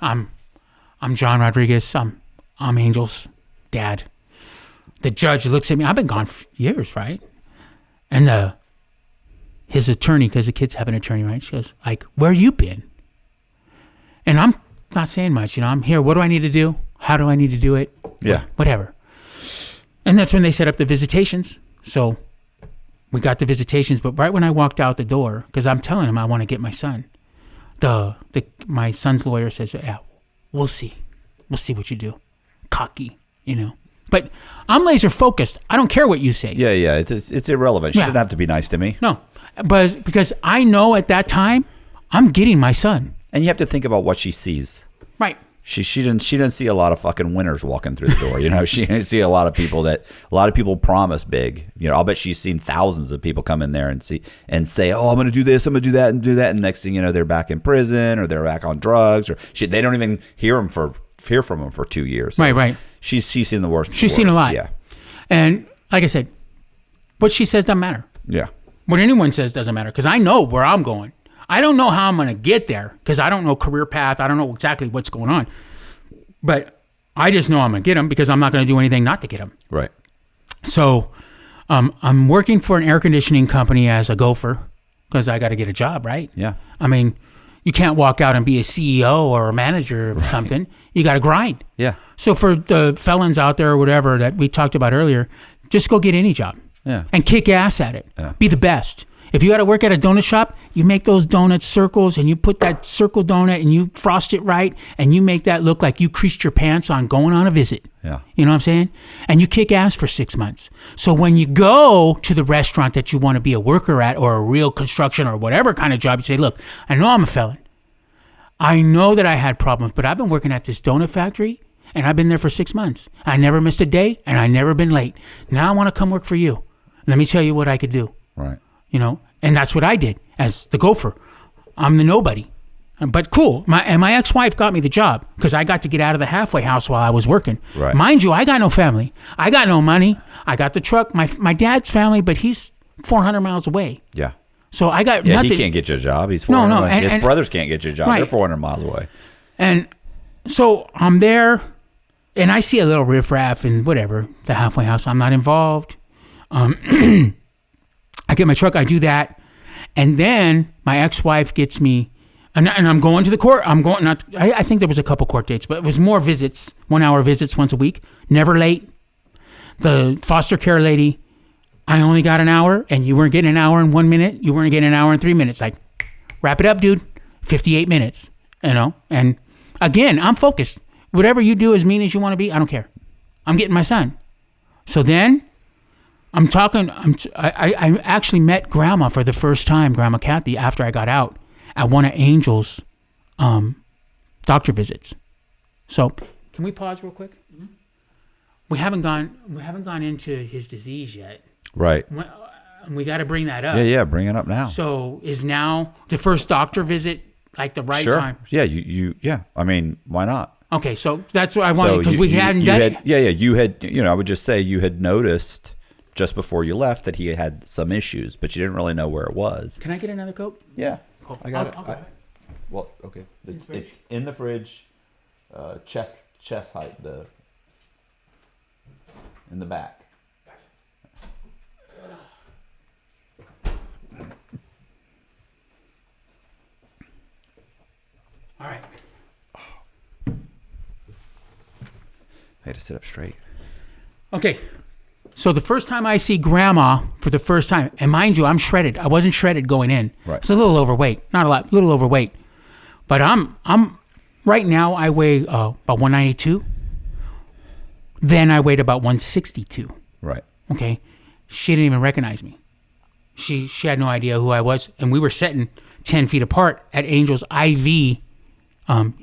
I'm John Rodriguez. I'm Angel's dad. The judge looks at me. I've been gone for years, right? And his attorney, because the kids have an attorney, right? She goes, like, where you been? And I'm not saying much. I'm here. What do I need to do? How do I need to do it? Yeah. Whatever. And that's when they set up the visitations. So we got the visitations, but right when I walked out the door, because I'm telling him I want to get my son, my son's lawyer says, yeah, we'll see. We'll see what you do. Cocky, But I'm laser focused. I don't care what you say. Yeah. It's irrelevant. She didn't have to be nice to me. No, but because I know at that time, I'm getting my son. And you have to think about what she sees. Right. She didn't see a lot of fucking winners walking through the door. She didn't see a lot of people promise big. I'll bet she's seen thousands of people come in there and say, oh, I'm going to do this, I'm going to do that, and do that, and next thing you know, they're back in prison or they're back on drugs or they don't even hear from them for 2 years. So right. She's seen the worst. She's seen a lot. Yeah. And like I said, what she says doesn't matter. Yeah. What anyone says doesn't matter because I know where I'm going. I don't know how I'm going to get there because I don't know career path. I don't know exactly what's going on. But I just know I'm going to get him because I'm not going to do anything not to get him. Right. So I'm working for an air conditioning company as a gopher because I got to get a job, right? Yeah. I mean, you can't walk out and be a CEO or a manager of something. You got to grind. Yeah. So for the felons out there or whatever that we talked about earlier, just go get any job. Yeah. And kick ass at it. Yeah. Be the best. If you got to work at a donut shop, you make those donuts circles and you put that circle donut and you frost it right and you make that look like you creased your pants on going on a visit. Yeah. You know what I'm saying? And you kick ass for 6 months. So when you go to the restaurant that you want to be a worker at or a real construction or whatever kind of job, you say, look, I know I'm a felon. I know that I had problems, but I've been working at this donut factory and I've been there for 6 months. I never missed a day and I never been late. Now I want to come work for you. Let me tell you what I could do. Right. And that's what I did as the gopher. I'm the nobody. But cool. My ex-wife got me the job because I got to get out of the halfway house while I was working. Right. Mind you, I got no family. I got no money. I got the truck. My dad's family, but he's 400 miles away. Yeah. So I got Yeah, nothing. he can't get you a job. He's 400 No, miles. His and brothers can't get you a job. Right. They're 400 miles away. And so I'm there, and I see a little riffraff and whatever, the halfway house. I'm not involved. I get my truck, I do that, and then my ex-wife gets me, and I'm going to the court. I think there was a couple court dates, but it was more visits, 1 hour visits once a week, never late. The foster care lady, I only got an hour, and you weren't getting an hour in 1 minute. You weren't getting an hour in 3 minutes. Like, wrap it up, dude. 58 minutes, and again, I'm focused. Whatever you do as mean as you want to be, I don't care. I'm getting my son. So then I'm talking, I actually met Grandma for the first time, Grandma Kathy, after I got out at one of Angel's doctor visits. So can we pause real quick? Mm-hmm. We haven't gone into his disease yet. Right. We got to bring that up. Yeah, bring it up now. So is now the first doctor visit like the right time? Yeah, yeah. I mean, why not? Okay, so that's what I wanted because we hadn't done it. You had, I would just say you had noticed just before you left that he had some issues, but you didn't really know where it was. Can I get another Coke? Yeah. Cool. I got I'll it. Well, okay. It's in the fridge, chest height, in the back. All right. I had to sit up straight. Okay. So the first time I see Grandma for the first time, and mind you, I'm shredded. I wasn't shredded going in. Right. It's a little overweight. Not a lot, a little overweight. But I'm right now I weigh about 192. Then I weighed about 162. Right. Okay. She didn't even recognize me. She had no idea who I was. And we were sitting 10 feet apart at Angel's IV. He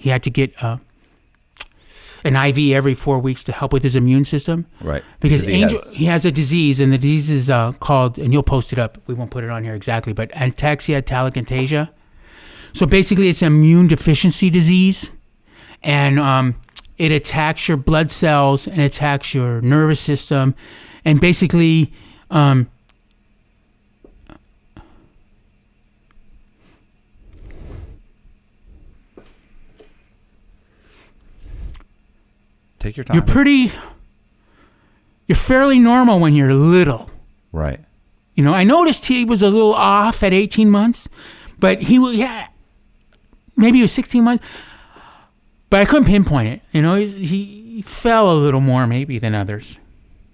had to get an IV every 4 weeks to help with his immune system. Right. Because he has a disease, and the disease is called, and you'll post it up. We won't put it on here exactly, but ataxia telangiectasia. So basically, it's an immune deficiency disease, and it attacks your blood cells and attacks your nervous system, and basically, take your time. You're fairly normal when you're little. Right. I noticed he was a little off at 18 months, but maybe he was 16 months, but I couldn't pinpoint it. He fell a little more maybe than others.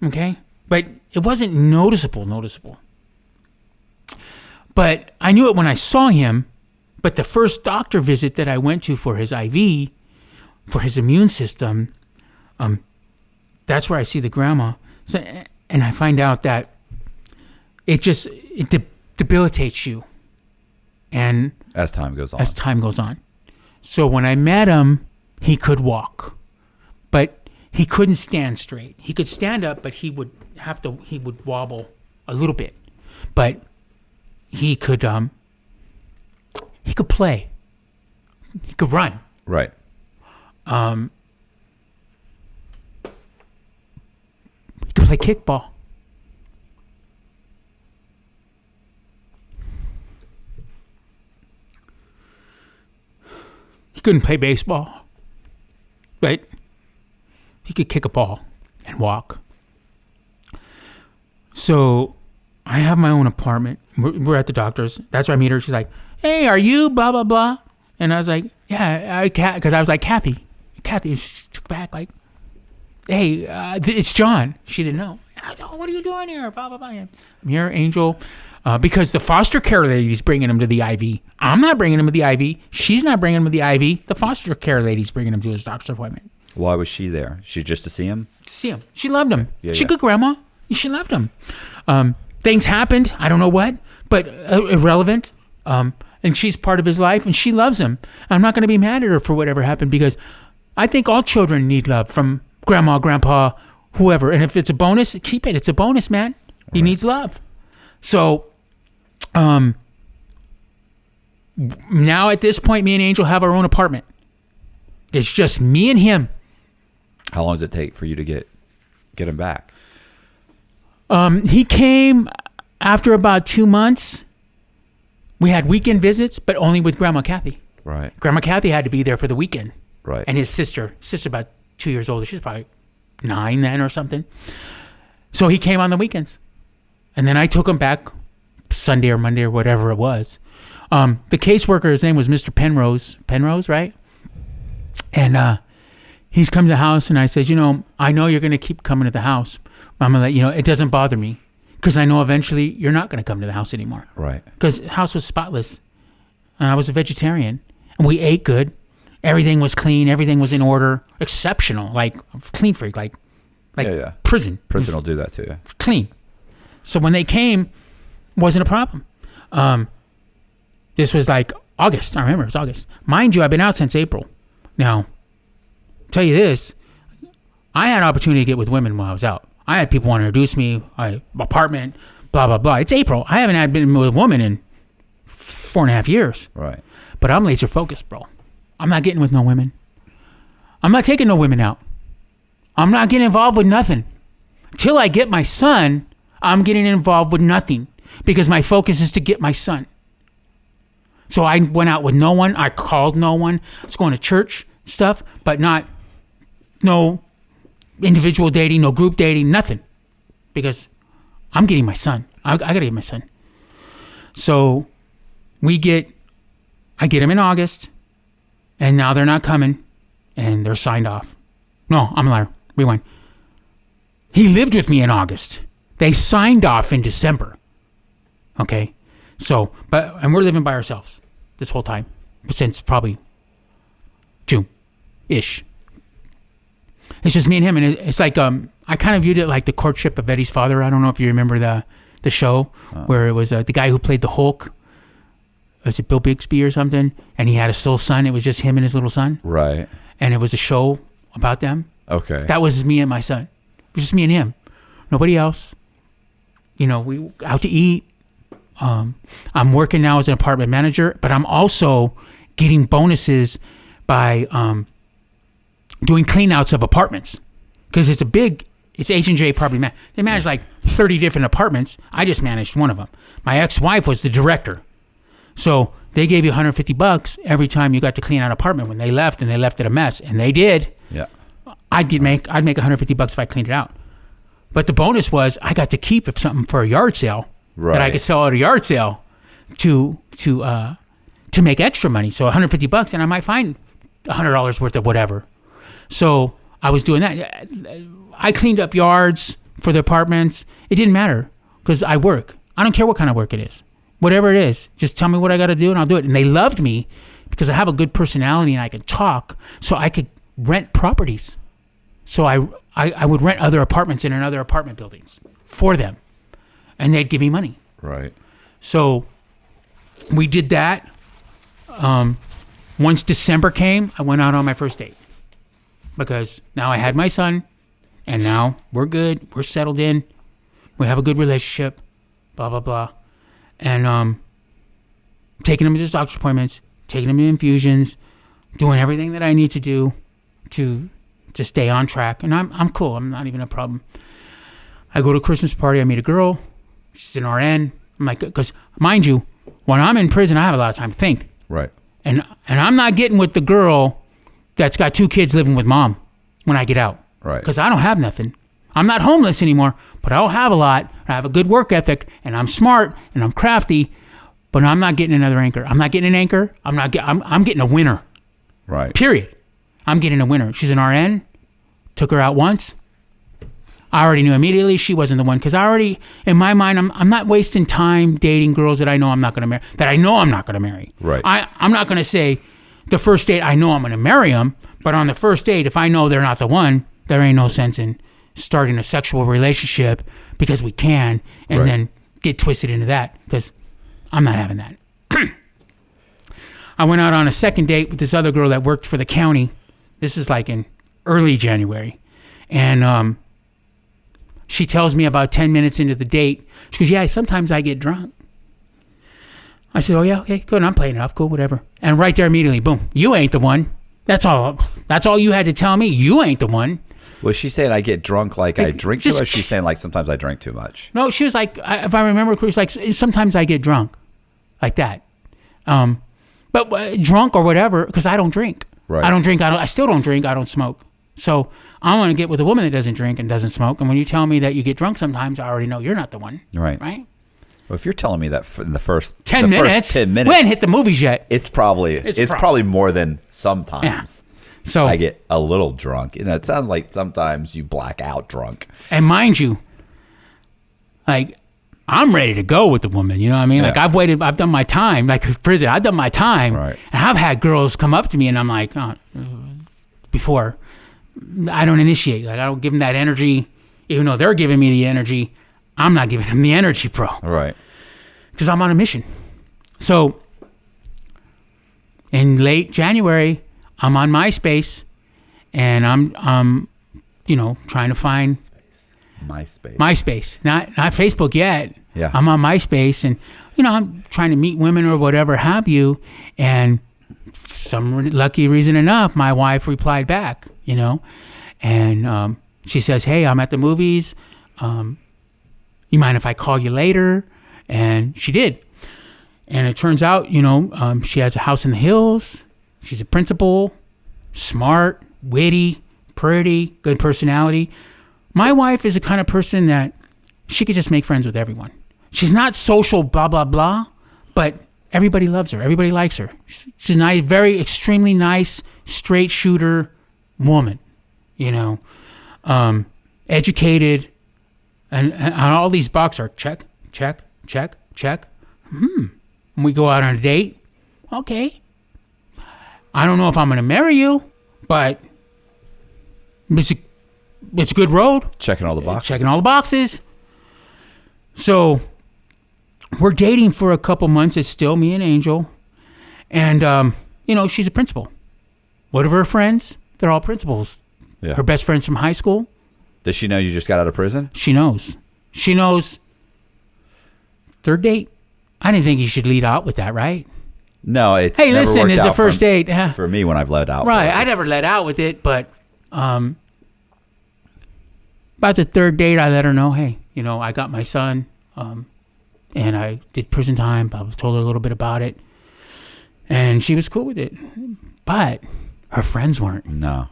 Okay. But it wasn't noticeable. But I knew it when I saw him, but the first doctor visit that I went to for his IV, for his immune system, that's where I see the Grandma. So, and I find out that it debilitates you. And as time goes on. So when I met him, he could walk, but he couldn't stand straight. He could stand up, but he would wobble a little bit. But he could play. He could run. Right. He could play kickball. He couldn't play baseball, but he could kick a ball and walk. So I have my own apartment. We're at the doctor's. That's where I meet her. She's like, "Hey, are you blah, blah, blah?" And I was like, "Yeah, because I was like, Kathy. She took back like, hey, it's John." She didn't know. "What are you doing here? Blah, blah, blah." I'm here, Angel, because the foster care lady's bringing him to the IV. I'm not bringing him to the IV. She's not bringing him to the IV. The foster care lady's bringing him to his doctor's appointment. Why was she there? She just to see him? To see him. She loved him. Yeah, She's a good grandma. She loved him. Things happened. I don't know what, but irrelevant. And she's part of his life, and she loves him. I'm not going to be mad at her for whatever happened, because I think all children need love from grandma, grandpa, whoever. And if it's a bonus, keep it. It's a bonus, man. He needs love. So, now at this point, me and Angel have our own apartment. It's just me and him. How long does it take for you to get him back? He came after about 2 months. We had weekend visits, but only with Grandma Kathy. Right. Grandma Kathy had to be there for the weekend. Right. And his sister about 2 years older. She's probably 9 then or something. So he came on the weekends. And then I took him back Sunday or Monday or whatever it was. The caseworker, his name was Mr. Penrose, right? And he's come to the house, and I said, I know you're going to keep coming to the house. I'm going to let you know, it doesn't bother me, because I know eventually you're not going to come to the house anymore. Right. Because the house was spotless. And I was a vegetarian, and we ate good. Everything was clean. Everything was in order. Exceptional. Like, clean freak. Like Yeah. prison. Prison will do that to you. Clean. So when they came, wasn't a problem. This was like August. I remember it was August. Mind you, I've been out since April. Now, tell you this, I had an opportunity to get with women while I was out. I had people want to introduce me, apartment, blah, blah, blah. It's April. I haven't been with a woman in 4.5 years. Right. But I'm laser focused, bro. I'm not getting with no women. I'm not taking no women out. I'm not getting involved with nothing. Till I get my son, I'm getting involved with nothing because my focus is to get my son. So I went out with no one. I called no one. I was going to church stuff, but no individual dating, no group dating, nothing. Because I'm getting my son. I got to get my son. So I get him in August, and now they're not coming, and they're signed off. No, I'm a liar. Rewind. He lived with me in August. They signed off in December. Okay? So, and we're living by ourselves this whole time, since probably June-ish. It's just me and him, and it's like, I kind of viewed it like the courtship of Eddie's father. I don't know if you remember the show, where it was the guy who played the Hulk. Was it Bill Bixby or something? And he had a little son. It was just him and his little son. Right. And it was a show about them. Okay. That was me and my son. It was just me and him. Nobody else. We out to eat. I'm working now as an apartment manager, but I'm also getting bonuses by doing clean outs of apartments. Because it's H&J Property Man. They manage like 30 different apartments. I just managed one of them. My ex-wife was the director. So they gave you $150 every time you got to clean out an apartment when they left, and they left it a mess. And they did. Yeah. I'd make $150 if I cleaned it out. But the bonus was I got to keep something for a yard sale that I could sell at a yard sale to make extra money. So $150, and I might find $100 worth of whatever. So I was doing that. I cleaned up yards for the apartments. It didn't matter because I work. I don't care what kind of work it is. Whatever it is, just tell me what I got to do and I'll do it. And they loved me because I have a good personality and I can talk, so I could rent properties. So I would rent other apartments in other apartment buildings for them, and they'd give me money. Right. So we did that. Once December came, I went out on my first date because now I had my son, and now we're good. We're settled in. We have a good relationship, blah, blah, blah. And taking him to his doctor's appointments, taking him to infusions, doing everything that I need to do to stay on track. And I'm cool. I'm not even a problem. I go to a Christmas party. I meet a girl. She's an RN. I'm like, because mind you, when I'm in prison, I have a lot of time to think. Right. And I'm not getting with the girl that's got 2 kids living with mom when I get out. Right. Because I don't have nothing. I'm not homeless anymore, but I'll have a lot. I have a good work ethic, and I'm smart, and I'm crafty, but I'm not getting another anchor. I'm not getting an anchor. I'm getting a winner. Right. Period. I'm getting a winner. She's an RN. Took her out once. I already knew immediately she wasn't the one because I already, in my mind, I'm not wasting time dating girls that I know I'm not going to marry. That I know I'm not going to marry. Right. I'm not going to say the first date I know I'm going to marry them, but on the first date, if I know they're not the one, there ain't no sense in starting a sexual relationship because we can and then get twisted into that because I'm not having that. I went out on a second date with this other girl that worked for the county. This is like in early January. And she tells me about 10 minutes into the date, she goes, yeah, sometimes I get drunk. I said, oh, yeah, okay, good. I'm playing it off. Cool, whatever. And right there immediately, boom, you ain't the one. That's all you had to tell me. You ain't the one. Was she saying I get drunk like I drink too much? Or is she saying like sometimes I drink too much? No, she was like, if I remember correctly, like sometimes I get drunk. Like that. But drunk or whatever, because I don't drink. Right. I don't drink. I still don't drink. I don't smoke. So I want to get with a woman that doesn't drink and doesn't smoke. And when you tell me that you get drunk sometimes, I already know you're not the one. Right. Right? Well, if you're telling me that in the first 10 minutes, we hadn't hit the movies yet. It's probably more than sometimes. Yeah. So I get a little drunk. And it sounds like sometimes you black out drunk. And mind you, like I'm ready to go with the woman. You know what I mean? Like, Yeah. I've done my time. Like prison, I've done my time. Right. And I've had girls come up to me and I'm like, before, I don't initiate. Like, I don't give them that energy. Even though they're giving me the energy, I'm not giving them the energy, bro. Right. Because I'm on a mission. So in late January, I'm on MySpace and I'm trying to find MySpace, not Facebook yet. Yeah. I'm on MySpace and, I'm trying to meet women or whatever have you. And some lucky reason enough, my wife replied back, and she says, hey, I'm at the movies. You mind if I call you later? And she did. And it turns out, she has a house in the hills. She's a principal, smart, witty, pretty, good personality. My wife is the kind of person that she could just make friends with everyone. She's not social, blah, blah, blah, but everybody loves her. Everybody likes her. She's a nice, very extremely nice, straight shooter woman, educated, and all these boxes are check, check, check, check. We go out on a date. Okay. I don't know if I'm going to marry you, but it's a good road. Checking all the boxes. Checking all the boxes. So we're dating for a couple months. It's still me and Angel. And, she's a principal. What of her friends? They're all principals. Yeah. Her best friends from high school. Does she know you just got out of prison? She knows. She knows. Third date. I didn't think you should lead out with that, right? No, it's hey, never listen, worked it's out a first date. for me when I've let out. Right, I never let out with it, but about the third date, I let her know, hey, I got my son, and I did prison time. I told her a little bit about it, and she was cool with it. But her friends weren't. No.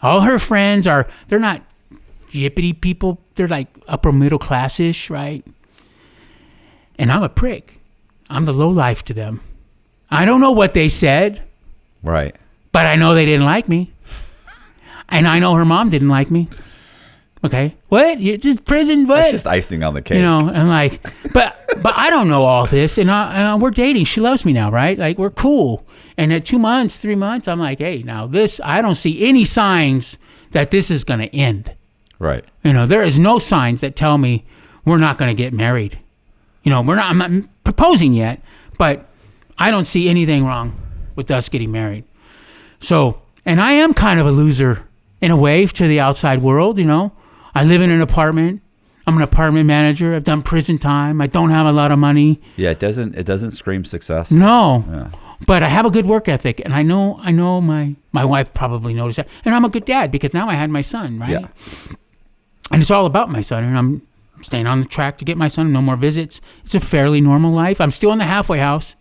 All her friends they're not yippity people. They're like upper middle class-ish, right? And I'm a prick. I'm the lowlife to them. I don't know what they said. Right. But I know they didn't like me. And I know her mom didn't like me. Okay. What? You just prison? What? That's just icing on the cake. I'm like, but I don't know all this. And we're dating. She loves me now, right? Like, we're cool. And at 2 months, 3 months, I'm like, hey, now this, I don't see any signs that this is going to end. Right. There is no signs that tell me we're not going to get married. I'm not proposing yet, but I don't see anything wrong with us getting married. So, and I am kind of a loser in a way to the outside world, I live in an apartment. I'm an apartment manager. I've done prison time. I don't have a lot of money. Yeah, it doesn't scream success. No. Yeah. But I have a good work ethic, and I know my wife probably noticed that. And I'm a good dad because now I had my son, right? Yeah. And it's all about my son, and I'm staying on the track to get my son. No more visits. It's a fairly normal life. I'm still in the halfway house.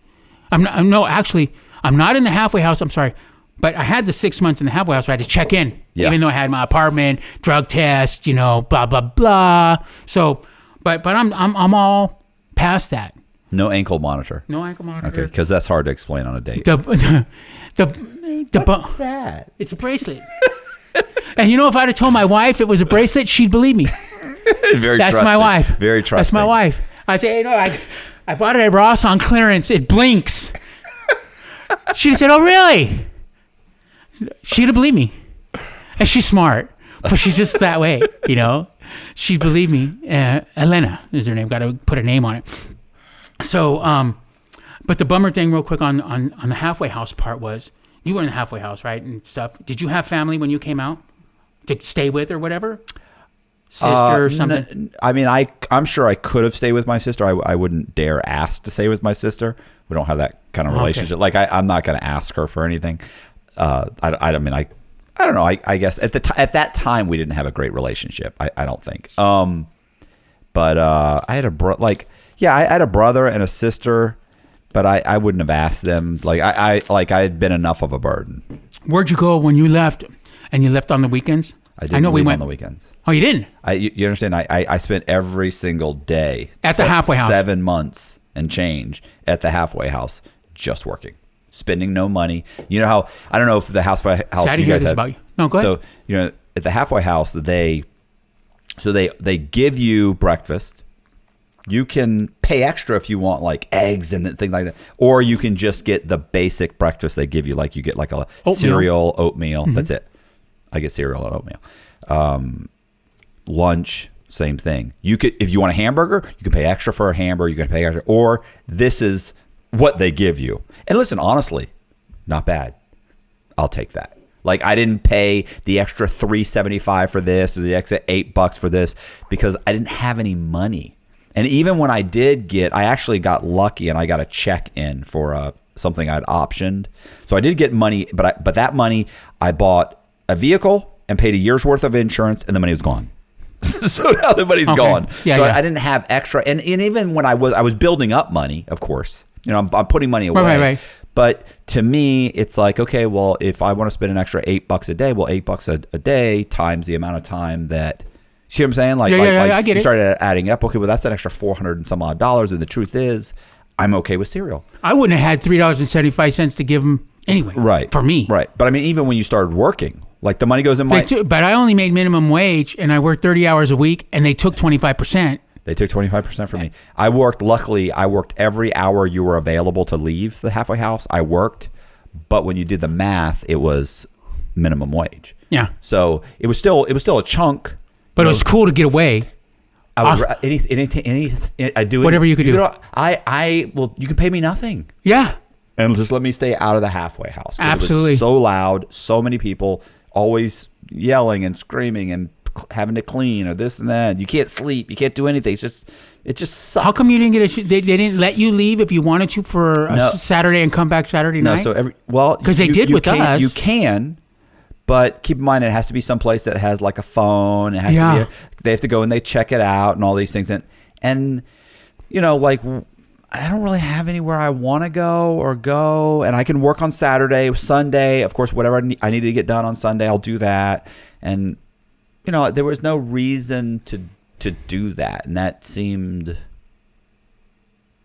I'm not in the halfway house. I'm sorry. But I had the 6 months in the halfway house where I had to check in, even though I had my apartment, drug test, blah, blah, blah. So, but I'm all past that. No ankle monitor. No ankle monitor. Okay, because that's hard to explain on a date. What's that? It's a bracelet. And if I'd have told my wife it was a bracelet, she'd believe me. Very That's trusting. my wife. Very trusting. That's my wife. I'd say, I bought it at Ross on clearance. It blinks. She'd have said, oh, really? She'd have believed me. And she's smart, but she's just that way, She'd believe me. Elena is her name. Got to put a name on it. So, but the bummer thing real quick on the halfway house part was, you were in the halfway house, right, and stuff. Did you have family when you came out to stay with or whatever? Sister or something? I'm sure I could have stayed with my sister. I wouldn't dare ask to stay with my sister. We don't have that kind of relationship. Okay. Like, I'm not going to ask her for anything. I don't know. I guess at that time we didn't have a great relationship. I don't think. But I had I had a brother and a sister, but I wouldn't have asked them. Like, I had been enough of a burden. Where'd you go when you left? And you left on the weekends? I didn't leave on the weekends. Oh, you didn't? You understand? I spent every single day at the halfway house. 7 months and change at the halfway house, just working, spending no money. You know how, I don't know if the halfway house. Sad to hear this about you. No, go ahead. So at the halfway house, they give you breakfast, You can pay extra if you want like eggs and things like that, or you can just get the basic breakfast they give you. Like you get like a cereal, oatmeal. That's it. I get cereal and oatmeal. Lunch, same thing. You could, if you want a hamburger, you can pay extra for a hamburger. You can pay extra, or this is what they give you. And listen, honestly, not bad. I'll take that. Like I didn't pay the extra $3.75 for this or the extra $8 for this because I didn't have any money. And even when I did I actually got lucky and I got a check in for something I'd optioned. So I did get money, but that money I bought a vehicle and paid a year's worth of insurance, and the money was gone. So now the money's gone. Yeah, so yeah. I didn't have extra. And even when I was building up money, of course, I'm putting money away. Right. But to me, it's like, okay, well, if I want to spend an extra $8 a day, well, $8 a day times the amount of time that. See what I'm saying? Like, I get you it. started adding up. Okay, well, that's an extra $400 and some odd dollars. And the truth is, I'm okay with cereal. I wouldn't have had $3.75 to give them anyway. Right. For me. Right. But I mean, even when you started working, like the money goes in my. But I only made minimum wage, and I worked 30 hours a week, and they took 25%. They took 25% from me. Luckily, I worked every hour you were available to leave the halfway house. I worked. But when you did the math, it was minimum wage. Yeah. So it was still a chunk. But it was cool to get away. I would anything I do whatever you could do. You can pay me nothing. Yeah. And just let me stay out of the halfway house. Absolutely. It was so loud, so many people always yelling and screaming and having to clean or this and that. You can't sleep. You can't do anything. It just sucked. How come you didn't get they didn't let you leave if you wanted to for a Saturday and come back Saturday night? No, so because they did with us. You can. But keep in mind, it has to be someplace that has like a phone. It has to be they have to go and they check it out and all these things. And like I don't really have anywhere I want to go. And I can work on Saturday, Sunday. Of course, whatever I need to get done on Sunday, I'll do that. And, there was no reason to do that. And that seemed,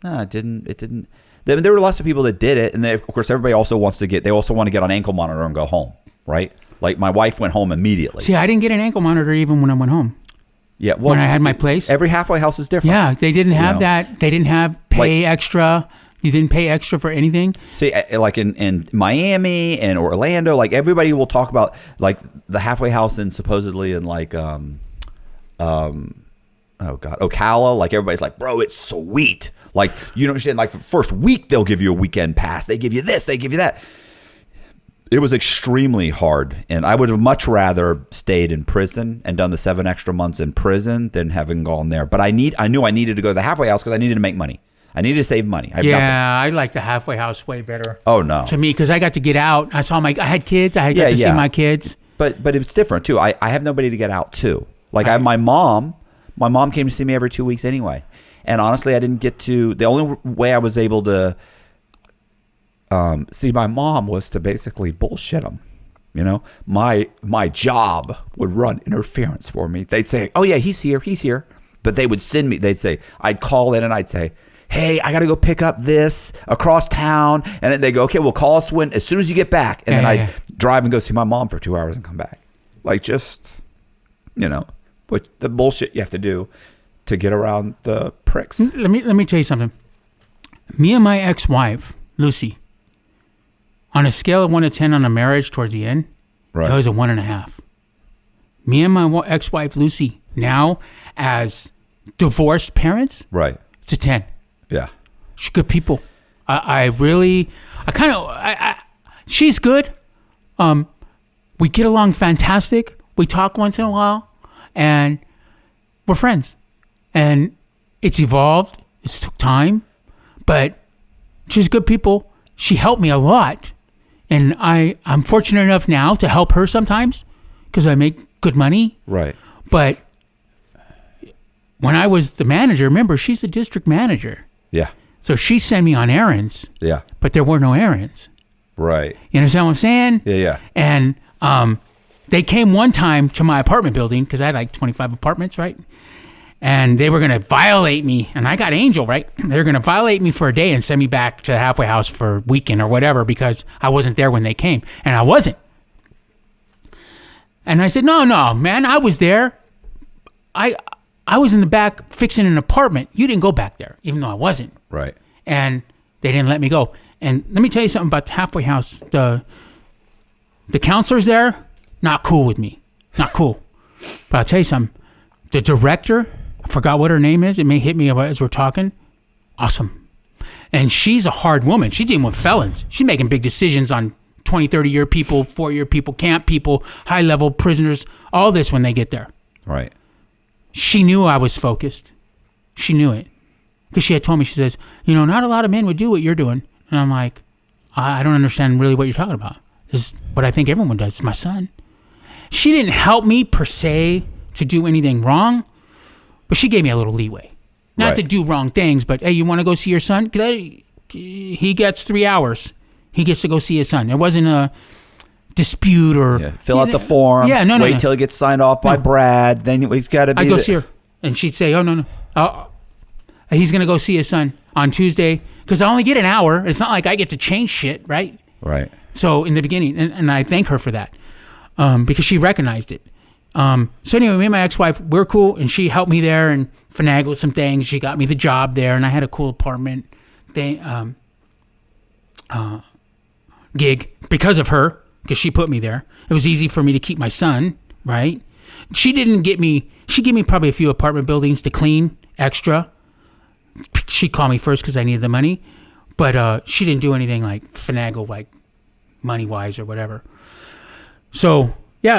it didn't. There were lots of people that did it. And then, of course, everybody also want to get on ankle monitor and go home, right? Like my wife went home immediately. See, I didn't get an ankle monitor even when I went home. Yeah, well, when I had my place. Every halfway house is different. Yeah, they didn't have that. They didn't have pay extra. You didn't pay extra for anything. See, like in Miami and Orlando, like everybody will talk about like the halfway house and supposedly in like Ocala. Like everybody's like, bro, it's sweet. Like you don't understand. Like the first week they'll give you a weekend pass. They give you this. They give you that. It was extremely hard, and I would have much rather stayed in prison and done the 7 extra months in prison than having gone there. But I knew I needed to go to the halfway house because I needed to make money. I needed to save money. I like the halfway house way better. Oh no, to me because I got to get out. I had kids. I got to see my kids. But it's different too. I have nobody to get out to. Like I have my mom. My mom came to see me every 2 weeks anyway, and honestly, I didn't get to. The only way I was able to. See, my mom was to basically bullshit them. My job would run interference for me. They'd say, "Oh yeah, he's here," but they would send me. They'd say, I'd call in and I'd say, "Hey, I got to go pick up this across town," and then they go, "Okay, well, call us as soon as you get back," and then I'd drive and go see my mom for 2 hours and come back. Like just, what the bullshit you have to do to get around the pricks. Let me tell you something. Me and my ex-wife, Lucy. On a scale of 1 to 10 on a marriage towards the end, it was a 1.5. Me and my ex-wife, Lucy, now as divorced parents, it's a 10. Yeah. She's good people. She's good. We get along fantastic. We talk once in a while, and we're friends. And it's evolved. It took time, but she's good people. She helped me a lot. And I'm fortunate enough now to help her sometimes because I make good money. Right. But when I was the manager, remember, she's the district manager. Yeah. So she sent me on errands. Yeah. But there were no errands. Right. You understand what I'm saying? Yeah. And they came one time to my apartment building because I had like 25 apartments, right? And they were going to violate me. And I got Angel, right? They were going to violate me for a day and send me back to the halfway house for a weekend or whatever because I wasn't there when they came. And I wasn't. And I said, no, man, I was there. I was in the back fixing an apartment. You didn't go back there, even though I wasn't. Right. And they didn't let me go. And let me tell you something about the halfway house. The counselors there, not cool with me. Not cool. But I'll tell you something. The director, I forgot what her name is. It may hit me as we're talking. Awesome. And she's a hard woman. She's dealing with felons. She's making big decisions on 20, 30-year people, 4-year people, camp people, high-level prisoners, all this when they get there. Right. She knew I was focused. She knew it. Because she had told me, she says, not a lot of men would do what you're doing. And I'm like, I don't understand really what you're talking about. This is what I think everyone does. It's my son. She didn't help me per se to do anything wrong, but she gave me a little leeway. Not to do wrong things, but hey, you want to go see your son? He gets 3 hours. He gets to go see his son. It wasn't a dispute or fill out the form. Yeah, no. Wait till it gets signed off by Brad. Then we've got to be. I go see her, and she'd say, "Oh no. He's gonna go see his son on Tuesday because I only get an hour. It's not like I get to change shit, right?" Right. So in the beginning, and I thank her for that because she recognized it. So anyway, me and my ex-wife, we're cool, and she helped me there and finagled some things. She got me the job there, and I had a cool apartment gig because of her, because she put me there. It was easy for me to keep my son, right? She gave me probably a few apartment buildings to clean extra. She called me first because I needed the money, but she didn't do anything like finagle, like money-wise or whatever. So,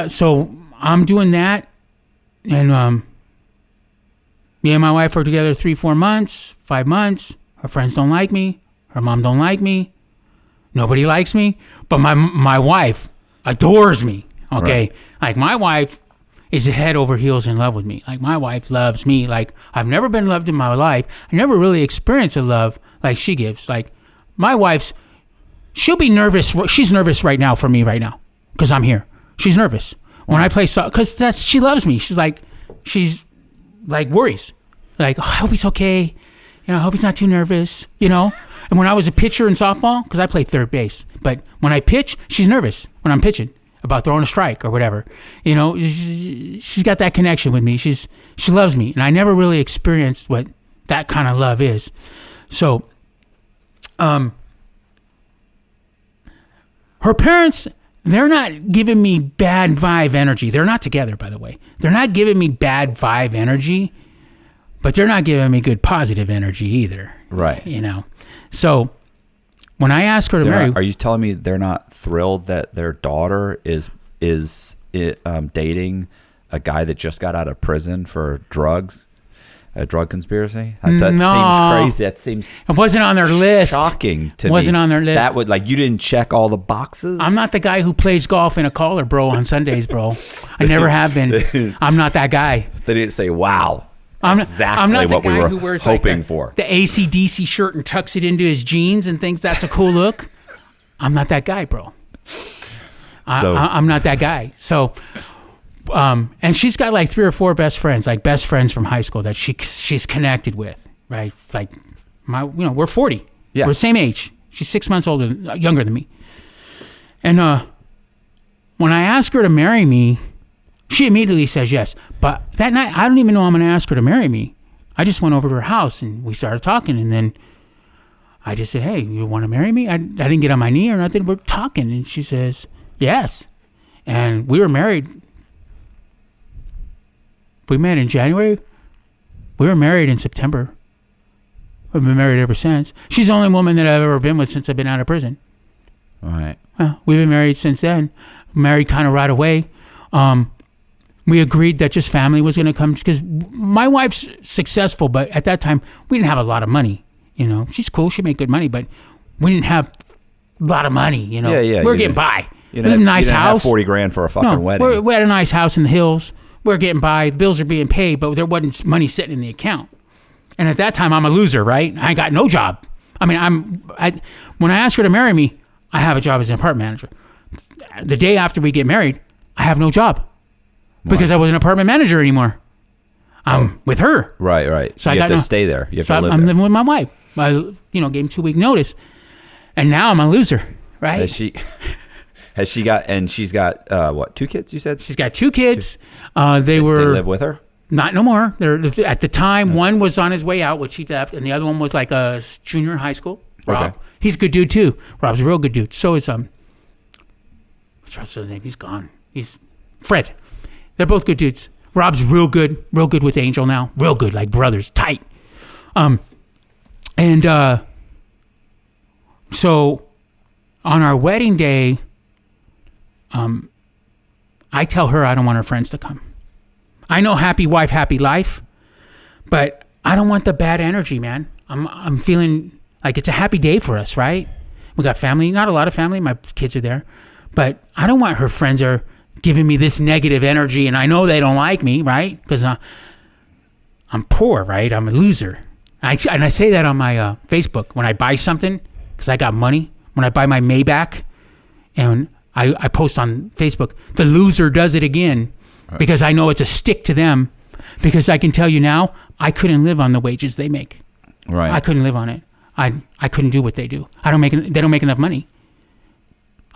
so I'm doing that, and me and my wife are together 3-4 months, 5 months. Her friends don't like me. Her mom don't like me. Nobody likes me, but my wife adores me, okay? Right. Like, my wife is head over heels in love with me. Like, my wife loves me. Like, I've never been loved in my life. I never really experienced a love like she gives. Like, my she'll be nervous. She's nervous right now for me right now because I'm here. She's nervous. When I play soccer, because she loves me. She's like worries. Like, I hope he's okay. I hope he's not too nervous, And when I was a pitcher in softball, because I played third base, but when I pitch, she's nervous when I'm pitching about throwing a strike or whatever. She's got that connection with me. She loves me, and I never really experienced what that kind of love is. So, her parents, they're not giving me bad vibe energy. They're not together, by the way. They're not giving me bad vibe energy, but they're not giving me good positive energy either. Right. So when I ask her to marry, are you telling me they're not thrilled that their daughter is dating a guy that just got out of prison for drugs, a drug conspiracy? That seems crazy. That seems it wasn't on their list. Shocking to me. Wasn't on their list. That would you didn't check all the boxes. I'm not the guy who plays golf in a collar, bro, on Sundays, bro. I never have been. I'm not that guy. They didn't say, "Wow." I'm exactly not what the guy we were who wears hoping like for. The AC/DC shirt and tucks it into his jeans and thinks that's a cool look. I'm not that guy, bro. I'm not that guy. So, and she's got like 3 or 4 best friends from high school that she's connected with, right? Like we're 40. Yeah. We're the same age. She's 6 months younger than me. And when I ask her to marry me, she immediately says yes. But that night, I don't even know I'm going to ask her to marry me. I just went over to her house and we started talking. And then I just said, "Hey, you want to marry me?" I didn't get on my knee or nothing. We're talking. And she says, "Yes." And we were married. We met in January. We were married in September. We've been married ever since. She's the only woman that I've ever been with since I've been out of prison. All right. Well, we've been married since then. Married kind of right away. We agreed that just family was going to come because my wife's successful, but at that time we didn't have a lot of money. She's cool. She made good money, but we didn't have a lot of money. Yeah. We're getting by. We had a nice house. Have $40,000 for a fucking wedding. We had a nice house in the hills. We're getting by. The bills are being paid, but there wasn't money sitting in the account. And at that time, I'm a loser, right? I ain't got no job. I mean, when I ask her to marry me, I have a job as an apartment manager. The day after we get married, I have no job. Because I wasn't an apartment manager anymore. I'm with her. Right. So you have to stay there. You have to live I'm there. living with my wife. I, gave him 2-week notice. And now I'm a loser, right? Has she got, and she's got, 2 kids, you said? She's got 2 kids. They live with her? Not no more. They're at the time. One was on his way out, which he left, and the other one was like a junior in high school. Rob. Okay. He's a good dude too. Rob's a real good dude. So is what's his name? He's gone. He's Fred. They're both good dudes. Rob's real good with Angel now. Real good, like brothers, tight. So on our wedding day, I tell her I don't want her friends to come. I know happy wife, happy life, but I don't want the bad energy, man. I'm feeling like it's a happy day for us, right? We got family, not a lot of family. My kids are there, but I don't want her friends are giving me this negative energy, and I know they don't like me, right? Because I'm poor, right? I'm a loser. And I say that on my Facebook when I buy something because I got money. When I buy my Maybach, and I post on Facebook, the loser does it again, right. Because I know it's a stick to them. Because I can tell you now, I couldn't live on the wages they make. Right. I couldn't live on it. I couldn't do what they do. They don't make enough money.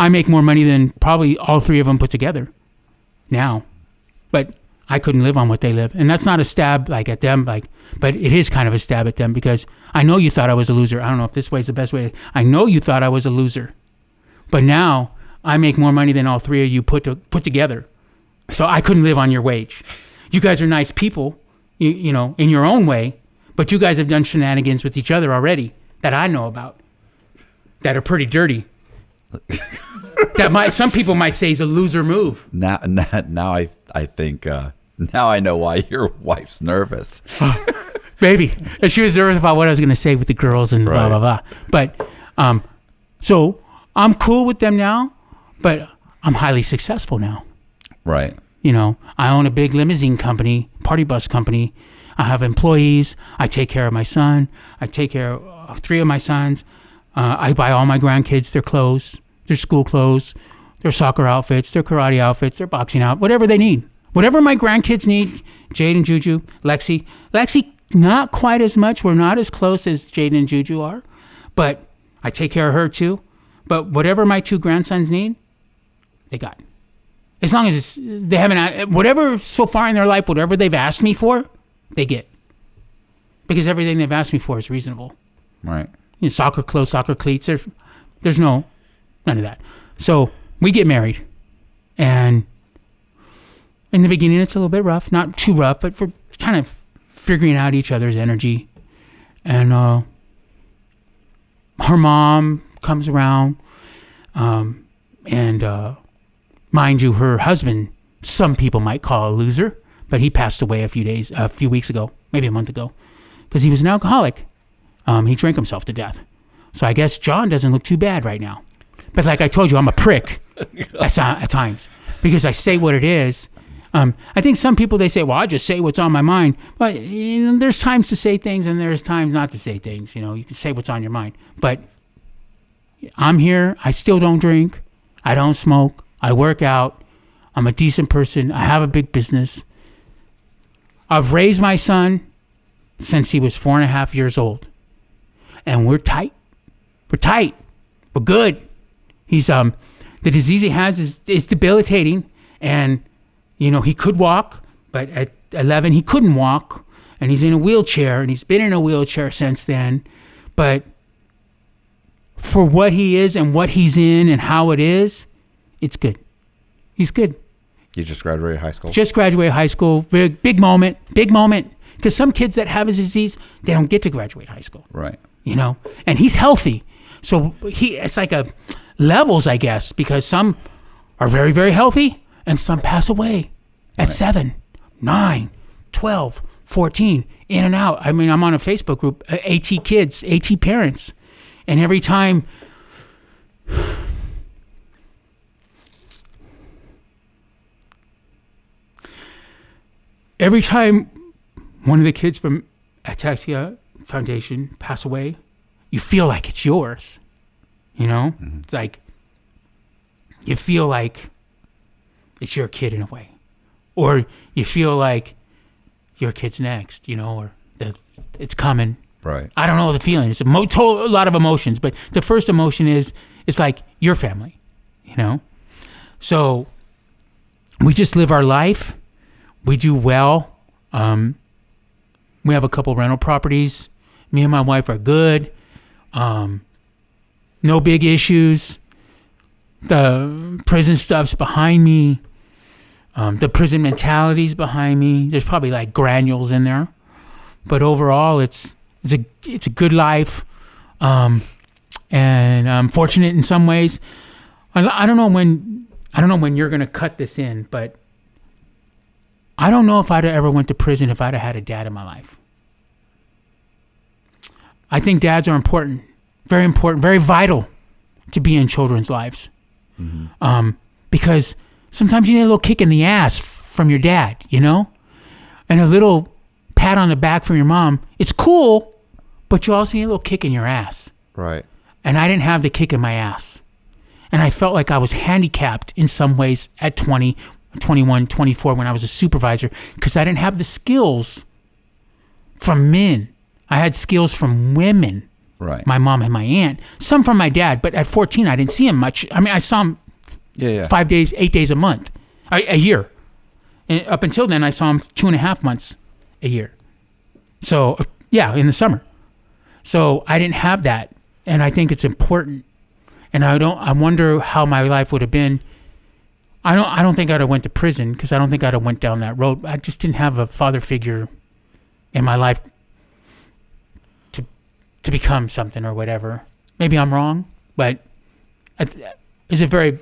I make more money than probably all three of them put together now, but I couldn't live on what they live. And that's not a stab like at them, like, but it is kind of a stab at them because I know you thought I was a loser. I don't know if this way is the best way. I know you thought I was a loser, but now I make more money than all three of you put together. So I couldn't live on your wage. You guys are nice people, you know, in your own way, but you guys have done shenanigans with each other already that I know about that are pretty dirty. That some people might say is a loser move. Now I think now I know why your wife's nervous. Baby, and she was nervous about what I was going to say with the girls and blah blah blah. But so I'm cool with them now, but I'm highly successful now. Right. You know, I own a big limousine company, party bus company. I have employees. I take care of my son. I take care of three of my sons. I buy all my grandkids their clothes, their school clothes, their soccer outfits, their karate outfits, their boxing outfits, whatever they need. Whatever my grandkids need, Jade and Juju, Lexi, not quite as much. We're not as close as Jade and Juju are, but I take care of her too. But whatever my two grandsons need, they got. As long as they haven't, whatever so far in their life, whatever they've asked me for, they get. Because everything they've asked me for is reasonable. Right. You know, soccer clothes, soccer cleats, there's none of that. So we get married. And in the beginning, it's a little bit rough. Not too rough, but we're kind of figuring out each other's energy. And her mom comes around. Mind you, her husband, some people might call a loser, but he passed away a few weeks ago, maybe a month ago, because he was an alcoholic. He drank himself to death. So I guess John doesn't look too bad right now. But like I told you, I'm a prick at times because I say what it is. I think some people, they say, well, I just say what's on my mind. But you know, there's times to say things and there's times not to say things. You know, you can say what's on your mind. But I'm here. I still don't drink. I don't smoke. I work out. I'm a decent person. I have a big business. I've raised my son since he was 4.5 years old. And we're tight. We're tight. We're good. He's the disease he has is debilitating. And, you know, he could walk, but at 11 he couldn't walk. And he's in a wheelchair, and he's been in a wheelchair since then. But for what he is and what he's in and how it is, it's good. He's good. You just graduated high school? Just graduated high school. Big moment. Because some kids that have his disease, they don't get to graduate high school. Right. You know? And he's healthy. So it's like a levels, I guess, because some are very, very healthy and some pass away at 7, 9, 12, 14, in and out. I mean, I'm on a Facebook group, AT kids, AT parents. And every time... Every time one of the kids from Ataxia Foundation pass away, you feel like it's yours. You know? Mm-hmm. It's like, you feel like it's your kid in a way. Or you feel like your kid's next, you know, or it's coming. Right. I don't know the feeling. It's a lot of emotions, but the first emotion is, it's like your family, you know? So we just live our life. We do well. We have a couple rental properties. Me and my wife are good. No big issues. The prison stuff's behind me. The prison mentality's behind me. There's probably like granules in there, but overall, it's a good life, and I'm fortunate in some ways. I don't know when you're gonna cut this in, but I don't know if I'd have ever went to prison if I'd have had a dad in my life. I think dads are important, very vital to be in children's lives. Mm-hmm. Because sometimes you need a little kick in the ass from your dad, you know? And a little pat on the back from your mom. It's cool, but you also need a little kick in your ass. Right. And I didn't have the kick in my ass. And I felt like I was handicapped in some ways at 20, 21, 24 when I was a supervisor because I didn't have the skills from men. I had skills from women. Right. My mom and my aunt. Some from my dad, but at 14, I didn't see him much. I mean, I saw him 5 days, 8 days a month, a year. And up until then, I saw him 2.5 months a year. So, yeah, in the summer. So I didn't have that. And I think it's important. And I wonder how my life would have been. I don't think I'd have went to prison because I don't think I'd have went down that road. I just didn't have a father figure in my life to become something or whatever. Maybe I'm wrong, but it's a very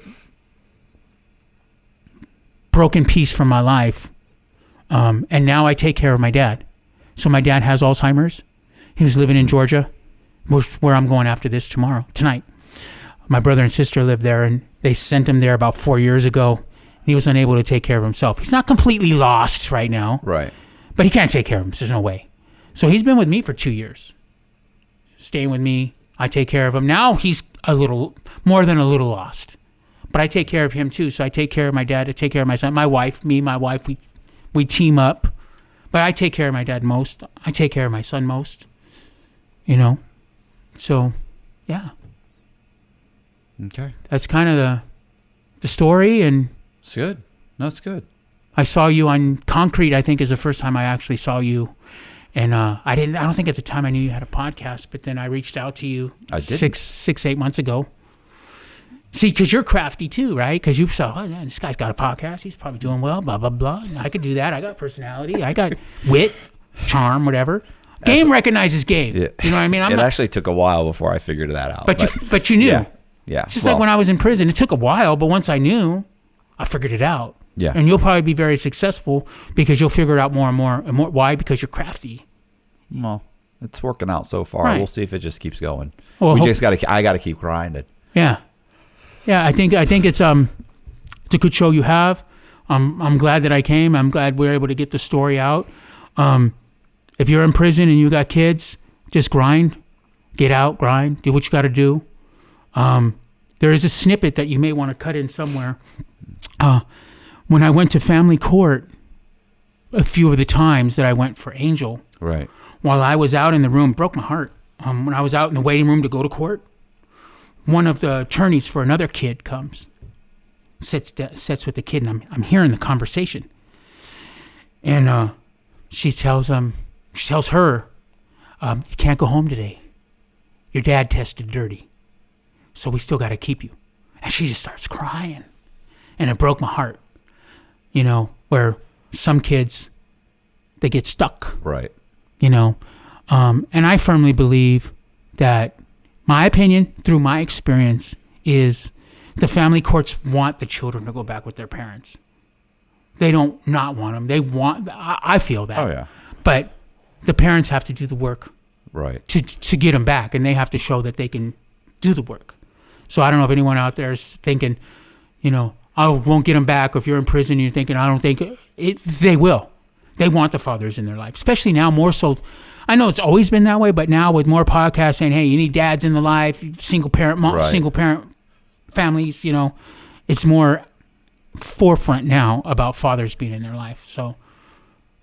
broken piece from my life. And now I take care of my dad. So my dad has Alzheimer's. He was living in Georgia, where I'm going after this tonight. My brother and sister live there, and they sent him there about 4 years ago. He was unable to take care of himself. He's not completely lost right now. Right. But he can't take care of him. There's no way. So he's been with me for 2 years. Staying with me. I take care of him. Now he's a little, more than a little lost. But I take care of him too. So I take care of my dad. I take care of my son. My wife, we team up. But I take care of my dad most. I take care of my son most. You know? So, yeah. Okay. That's kind of the story. And It's good. No, it's good. I saw you on Concrete, I think, is the first time I actually saw you. And I don't think at the time I knew you had a podcast, but then I reached out to you I did. 8 months ago. See, because you're crafty too, right? Because you saw, oh, man, this guy's got a podcast. He's probably doing well, blah, blah, blah. And I could do that. I got personality. I got wit, charm, whatever. Game recognizes game. Yeah. You know what I mean? It actually took a while before I figured that out. But you knew. Yeah. Yeah. It's just like when I was in prison. It took a while, but once I knew, I figured it out. Yeah. And you'll probably be very successful because you'll figure it out more and more. And more. Why? Because you're crafty. Well, it's working out so far. Right. We'll see if it just keeps going. Well, I got to keep grinding. Yeah. Yeah, I think it's a good show you have. I'm glad that I came. I'm glad we were able to get the story out. If you're in prison and you got kids, just grind. Get out, grind, do what you got to do. There is a snippet that you may want to cut in somewhere. When I went to family court, a few of the times that I went for Angel, Right. while I was out in the room, broke my heart. When I was out in the waiting room to go to court, one of the attorneys for another kid comes, sits with the kid, and I'm hearing the conversation. And she tells her, you can't go home today. Your dad tested dirty, so we still got to keep you. And she just starts crying, and it broke my heart. You know, where some kids, they get stuck. Right. You know, and I firmly believe that my opinion, through my experience, is the family courts want the children to go back with their parents. They don't not want them. They want. I feel that. Oh yeah. But the parents have to do the work. Right. To get them back, and they have to show that they can do the work. So I don't know if anyone out there is thinking, you know, I won't get them back. Or if you're in prison, and you're thinking, I don't think it. They will. They want the fathers in their life, especially now more so. I know it's always been that way, but now with more podcasts saying, hey, you need dads in the life, single parent mom, Right. single parent families, you know, it's more forefront now about fathers being in their life. So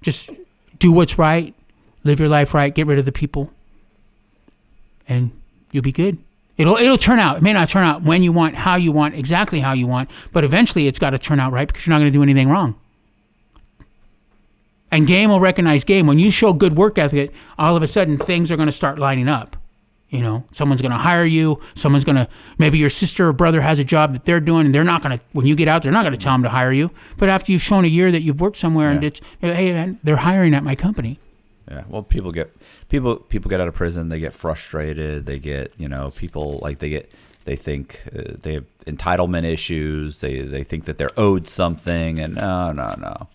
just do what's right, live your life right, get rid of the people, and you'll be good. It'll turn out. It may not turn out when you want, how you want, exactly how you want, but eventually it's got to turn out right because you're not going to do anything wrong. And game will recognize game. When you show good work ethic, all of a sudden things are going to start lining up. You know, someone's going to hire you. Someone's going to, maybe your sister or brother has a job that they're doing, and they're not going to, when you get out, they're not going to tell them to hire you. But after you've shown a year that you've worked somewhere and it's, hey man, they're hiring at my company. Yeah. Well, people get out of prison. They get frustrated. They get, you know, people like they think they have entitlement issues. They think that they're owed something. And no.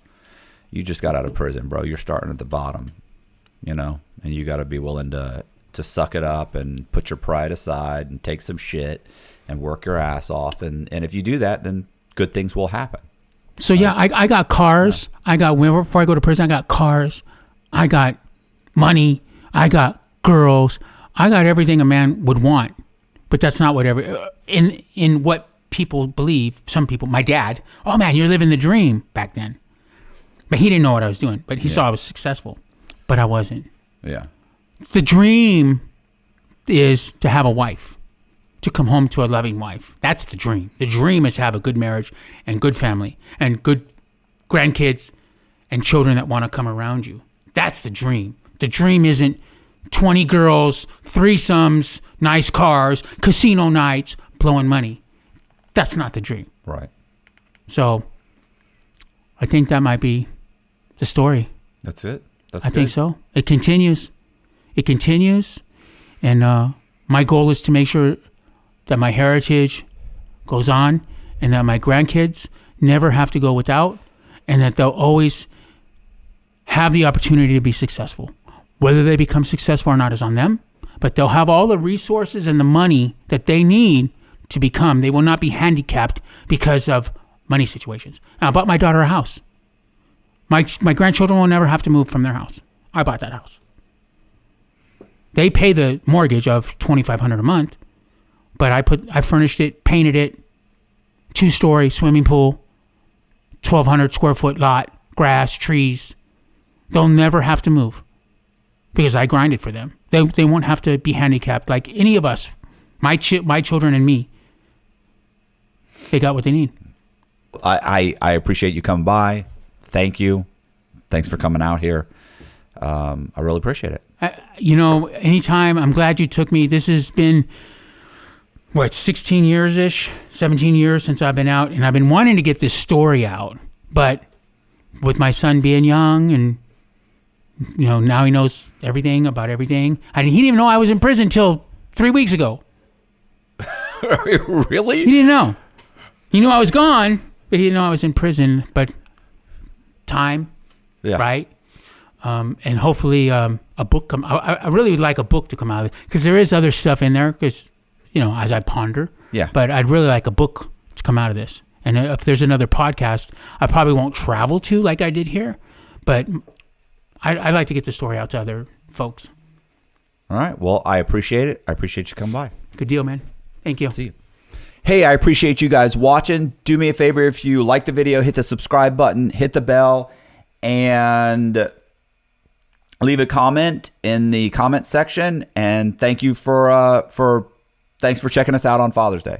You just got out of prison, bro. You're starting at the bottom, you know, and you got to be willing to suck it up and put your pride aside and take some shit and work your ass off. And if you do that, then good things will happen. So yeah, I got cars. Yeah. Before I go to prison, I got cars. I got money. I got girls. I got everything a man would want. But that's not what in what people believe. Some people, my dad, oh man, you're living the dream back then. But he didn't know what I was doing. But he saw I was successful. But I wasn't. Yeah. The dream is to have a wife, to come home to a loving wife. That's the dream. The dream is to have a good marriage and good family and good grandkids and children that want to come around you. That's the dream. The dream isn't 20 girls, threesomes, nice cars, casino nights, blowing money. That's not the dream. Right. So I think that might be the story. That's it. I think so. It continues. And my goal is to make sure that my heritage goes on and that my grandkids never have to go without, and that they'll always have the opportunity to be successful. Whether they become successful or not is on them, but they'll have all the resources and the money that they need to become. They will not be handicapped because of money situations. I bought my daughter a house. My grandchildren will never have to move from their house. I bought that house. They pay the mortgage of $2,500 a month, but I furnished it, painted it, 2-story swimming pool, 1,200 square foot lot, grass, trees. They'll never have to move because I grinded for them. They won't have to be handicapped like any of us, my children and me. They got what they need. I appreciate you coming by. Thank you. Thanks for coming out here. I really appreciate it. Anytime. I'm glad you took me. This has been, 16 years-ish, 17 years since I've been out, and I've been wanting to get this story out. But with my son being young and, now he knows everything about everything. He didn't even know I was in prison until 3 weeks ago. Really? He didn't know. He knew I was gone, but he didn't know I was in prison. But time, right? And hopefully a book come. I really would like a book to come out of it because there is other stuff in there. Because as I ponder. Yeah. But I'd really like a book to come out of this. And if there's another podcast, I probably won't travel to like I did here, but I'd like to get the story out to other folks. All right. Well, I appreciate it. I appreciate you coming by. Good deal, man. Thank you. See you. Hey, I appreciate you guys watching. Do me a favor, if you like the video, hit the subscribe button, hit the bell, and leave a comment in the comment section. And thanks for checking us out on Father's Day.